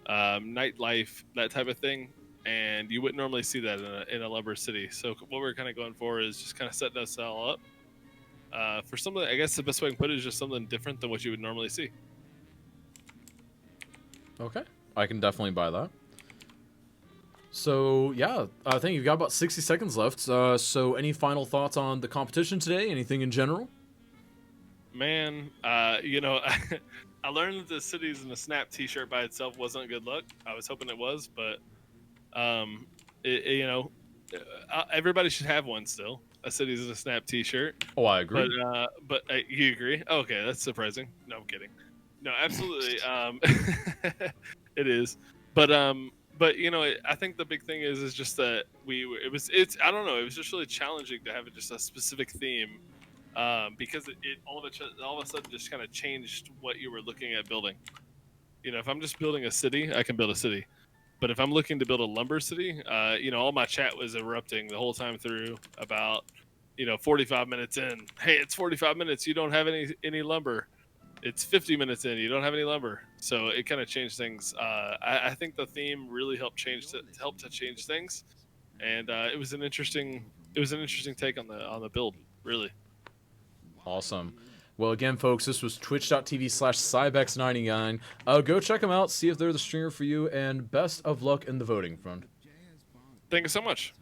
nightlife, that type of thing. And you wouldn't normally see that in a lumber city. So what we're kind of going for is just kind of setting us all up for something. I guess the best way I can put it is just something different than what you would normally see. Okay, I can definitely buy that. So, yeah, I think you've got about 60 seconds left. So, any final thoughts on the competition today? Anything in general? Man, you know, I learned that the Cities in a Snap t-shirt by itself wasn't good luck. I was hoping it was, but, you know, everybody should have one still. A Cities in a Snap t-shirt. Oh, I agree. But you agree? Okay, that's surprising. No, I'm kidding. No, absolutely. It is. But you know, I think the big thing is just that I don't know, it was just really challenging to have just a specific theme, because it all of a sudden just kind of changed what you were looking at building. You know, if I'm just building a city, I can build a city. But if I'm looking to build a lumber city, you know, all my chat was erupting the whole time through about, you know, 45 minutes in. Hey, it's 45 minutes. You don't have any lumber. It's 50 minutes in. You don't have any lumber. So it kind of changed things. I think the theme really helped to change things, and it was an interesting take on the build. Really. Awesome. Well, again, folks, this was twitch.tv/Cybex99. Go check them out, see if they're the streamer for you, and best of luck in the voting front. Thank you so much.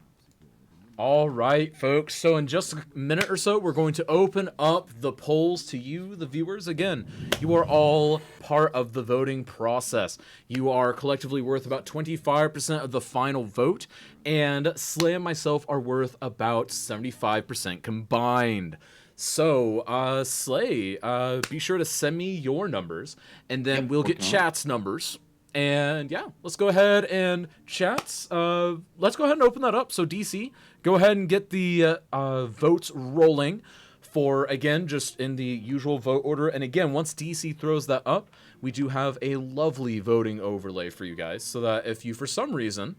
All right, folks. So in just a minute or so, we're going to open up the polls to you, the viewers. Again, you are all part of the voting process. You are collectively worth about 25% of the final vote, and Slay and myself are worth about 75% combined. So, Slay, be sure to send me your numbers, and then we'll get chat's numbers. And yeah, let's go ahead and chats. Let's go ahead and open that up. So DC, go ahead and get the votes rolling for, again, just in the usual vote order. And again, once DC throws that up, we do have a lovely voting overlay for you guys, so that if you, for some reason,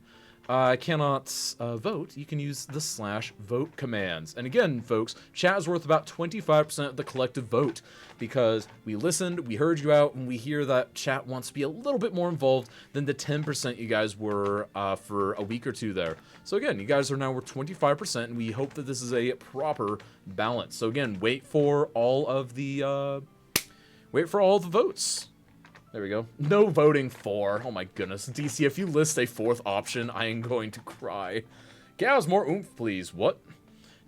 cannot vote, you can use the /vote commands. And again, folks, chat is worth about 25% of the collective vote, because we listened, we heard you out, and we hear that chat wants to be a little bit more involved than the 10% you guys were for a week or two there. So again, you guys are now worth 25%, and we hope that this is a proper balance. So again, wait for all of the votes. There we go. No voting for. Oh my goodness. DC, if you list a fourth option, I am going to cry. Cows, more oomph, please. What?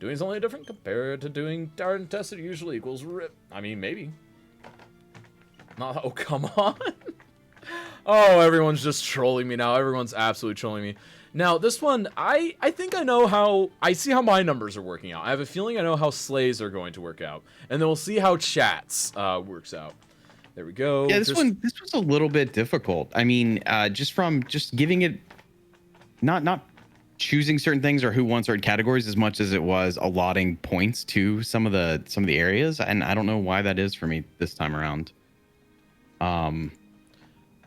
Doing is only different compared to doing darn tested usually equals rip. I mean, maybe. Not. Oh, come on. Oh, everyone's just trolling me now. Everyone's absolutely trolling me. Now, this one, I think I know how... I see how my numbers are working out. I have a feeling I know how Slays are going to work out. And then we'll see how Chats works out. There we go. Yeah, this was a little bit difficult. I mean, just giving it, not choosing certain things or who won certain categories as much as it was allotting points to some of the areas, and I don't know why that is for me this time around. And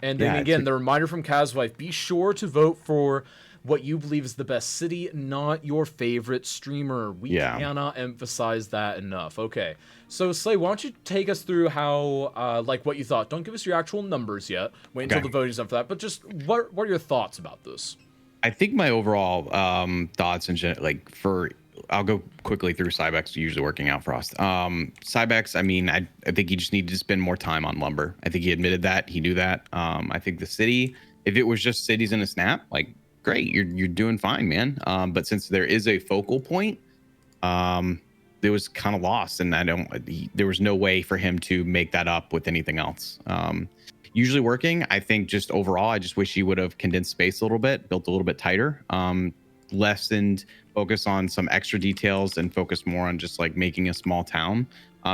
then again, the reminder from Kazwife: be sure to vote for what you believe is the best city, not your favorite streamer. We cannot emphasize that enough. Okay, so Slay, why don't you take us through how, like, what you thought? Don't give us your actual numbers yet. Wait until the voting's done for that. But just what are your thoughts about this? I think my overall thoughts and I'll go quickly through Cybex, usually working out Frost. Cybex, I mean, I think he just needed to spend more time on lumber. I think he admitted that. He knew that. I think the city, if it was just cities in a snap, like, great, you're doing fine, man. But since there is a focal point, it was kind of lost, and there was no way for him to make that up with anything else. Usually working, I think just overall, I just wish he would have condensed space a little bit, built a little bit tighter, lessened focus on some extra details, and focus more on just like making a small town.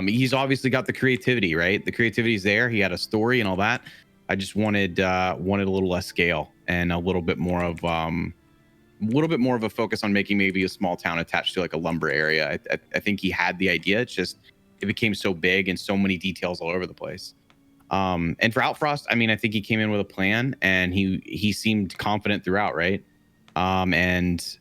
He's obviously got the creativity, right? The creativity's there. He had a story and all that. I just wanted a little less scale and a little bit more of a focus on making maybe a small town attached to like a lumber area. I think he had the idea. It's just it became so big and so many details all over the place. And for Outfrost, I mean, I think he came in with a plan, and he seemed confident throughout, right? And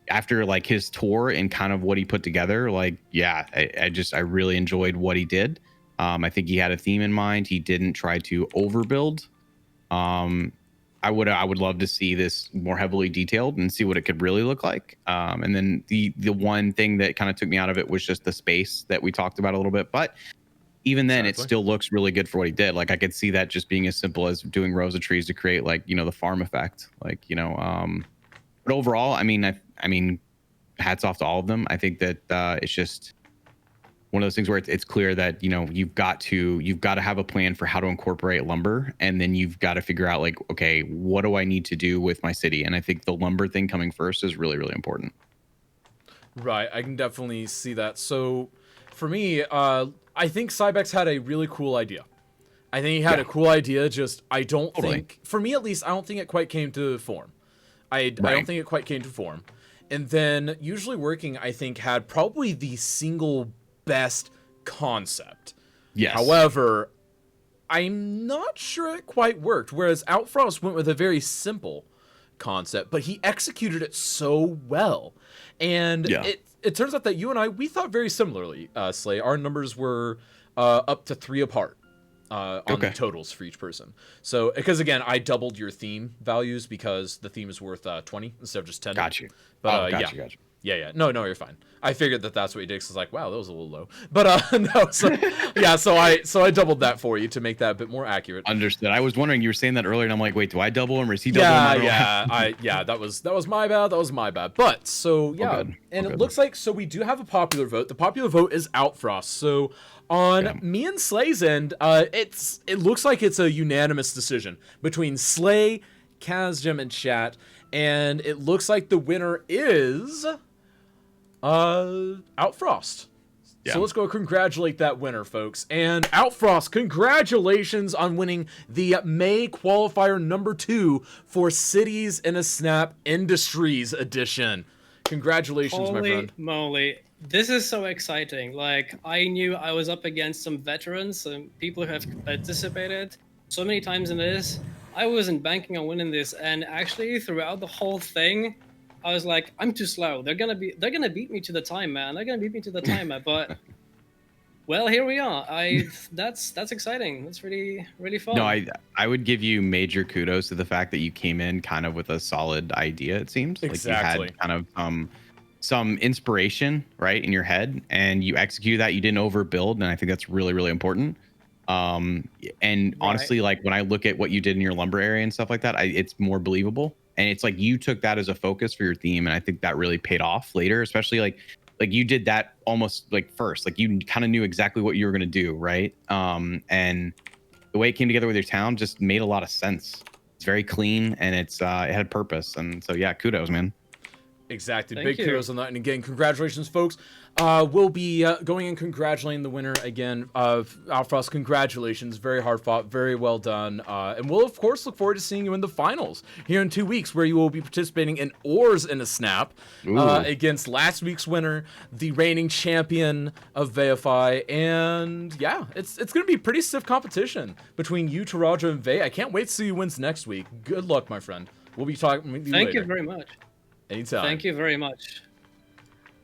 after like his tour and kind of what he put together, like, yeah, I really enjoyed what he did. I think he had a theme in mind. He didn't try to overbuild. I would love to see this more heavily detailed and see what it could really look like. And then the one thing that kind of took me out of it was just the space that we talked about a little bit. But even then, it still looks really good for what he did. Like, I could see that just being as simple as doing rows of trees to create, like, you know, the farm effect. Like, you know, but overall, I mean, hats off to all of them. I think that it's just one of those things where it's clear that, you know, you've got to have a plan for how to incorporate lumber, and then you've got to figure out, like, okay, what do I need to do with my city? And I think the lumber thing coming first is really, really important. Right, I can definitely see that. So for me, I think Cybex had a really cool idea. I think he had a cool idea, just I don't think, for me at least, I don't think it quite came to form. I don't think it quite came to form. And then Usually Working, I think, had probably the single best concept. Yes. However, I'm not sure it quite worked. Whereas Outfrost went with a very simple concept, but he executed it so well. And it turns out that you and I, we thought very similarly, Slay. Our numbers were up to 3 apart on the totals for each person. So, because again, I doubled your theme values because the theme is worth 20 instead of just 10. Got you. But gotcha. Yeah. No, you're fine. I figured that's what you did. Cause I was like, wow, that was a little low. But no, so yeah, so I doubled that for you to make that a bit more accurate. Understood. I was wondering, you were saying that earlier, and I'm like, wait, do I double him or is he double him? I don't know. Yeah, that was my bad. That was my bad. But so yeah, and it looks like so we do have a popular vote. The popular vote is Outfrost. So on me and Slay's end, it looks like it's a unanimous decision between Slay, Kazjim, and Chat, and it looks like the winner is Outfrost. Yeah. So let's go congratulate that winner, folks. And Outfrost, congratulations on winning the May qualifier number 2 for Cities in a Snap Industries Edition. Congratulations, my friend. Holy moly. This is so exciting. Like, I knew I was up against some veterans, some people who have participated so many times in this. I wasn't banking on winning this, and actually throughout the whole thing, I was like, I'm too slow. They're gonna beat me to the time, man. They're gonna beat me to the timer. But well, here we are. That's exciting. That's really fun. No, I would give you major kudos to the fact that you came in kind of with a solid idea. It seems exactly. Like you had kind of some inspiration right in your head, and you executed that. You didn't overbuild, and I think that's really important. And honestly, like when I look at what you did in your lumber area and stuff like that, it's more believable. And it's like you took that as a focus for your theme, and I think that really paid off later, especially like you did that almost like first, like you kind of knew exactly what you were gonna do, right? And the way it came together with your town just made a lot of sense. It's very clean, and it had purpose, and so yeah, kudos, man. Exactly. Thank Big you. kudos on that. And again, congratulations, folks. We'll be going and congratulating the winner again. Outfrost, congratulations. Very hard fought. Very well done. And we'll, of course, look forward to seeing you in the finals here in 2 weeks, where you will be participating in Oars in a Snap against last week's winner, the reigning champion of Veify. And yeah, it's going to be pretty stiff competition between you, Taraja, and Vey. I can't wait to see who wins next week. Good luck, my friend. We'll be talking with you Thank later. you very much. Anytime. Thank you very much.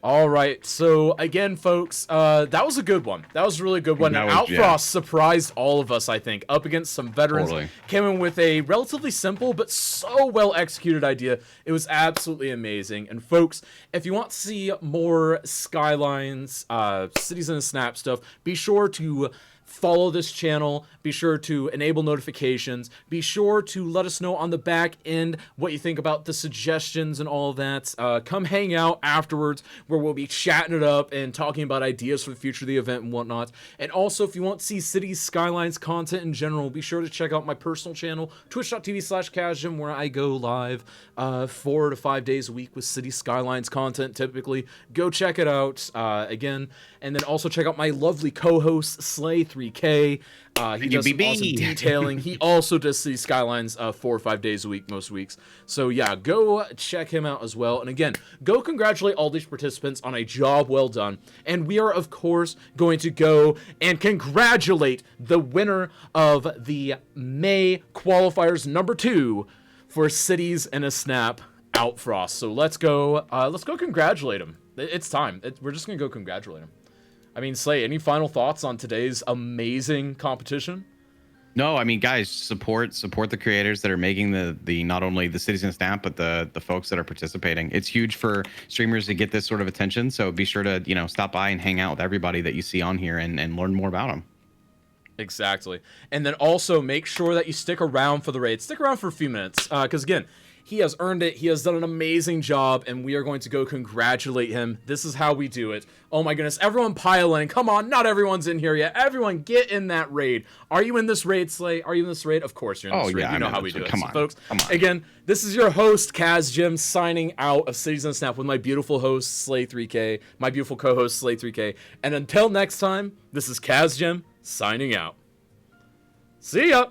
All right, so again, folks, that was a good one. That was a really good one. That And was- Outfrost surprised all of us, I think, up against some veterans. Totally. Came in with a relatively simple but so well executed idea. It was absolutely amazing. And folks, if you want to see more Skylines, Cities in a Snap stuff, be sure to follow this channel. Be sure to enable notifications. Be sure to let us know on the back end what you think about the suggestions and all of that. Come hang out afterwards, where we'll be chatting it up and talking about ideas for the future of the event and whatnot. And also, if you want to see Cities Skylines content in general, be sure to check out my personal channel, twitch.tv/Kazjim, where I go live 4 to 5 days a week with City Skylines content typically. Go check it out again. And then also check out my lovely co-host, Slay3K. He does some awesome detailing. He also does City Skylines 4 or 5 days a week, most weeks. So yeah, go check him out as well. And again, go congratulate all these participants on a job well done. And we are, of course, going to go and congratulate the winner of the May qualifiers number 2 for Cities in a Snap, Outfrost. So let's go congratulate him. It's time. We're just gonna go congratulate him. I mean, Slay, any final thoughts on today's amazing competition? No, I mean, guys, support the creators that are making the not only the Cities in a Snap, but the folks that are participating. It's huge for streamers to get this sort of attention. So be sure to stop by and hang out with everybody that you see on here and learn more about them. Exactly. And then also make sure that you stick around for the raid. Stick around for a few minutes, because again, he has earned it. He has done an amazing job, and we are going to go congratulate him. This is how we do it. Oh my goodness, everyone pile in. Come on, not everyone's in here yet. Everyone get in that raid. Are you in this raid, Slay? Are you in this raid? Of course you're in this raid. Yeah, you know I'm in how we this do raid. it. Come So, on, folks. come on. Again, this is your host, Kazjim, signing out of Cities in a Snap with my beautiful host, Slay3K, my beautiful co-host, Slay3K. And until next time, this is Kazjim, signing out. See ya!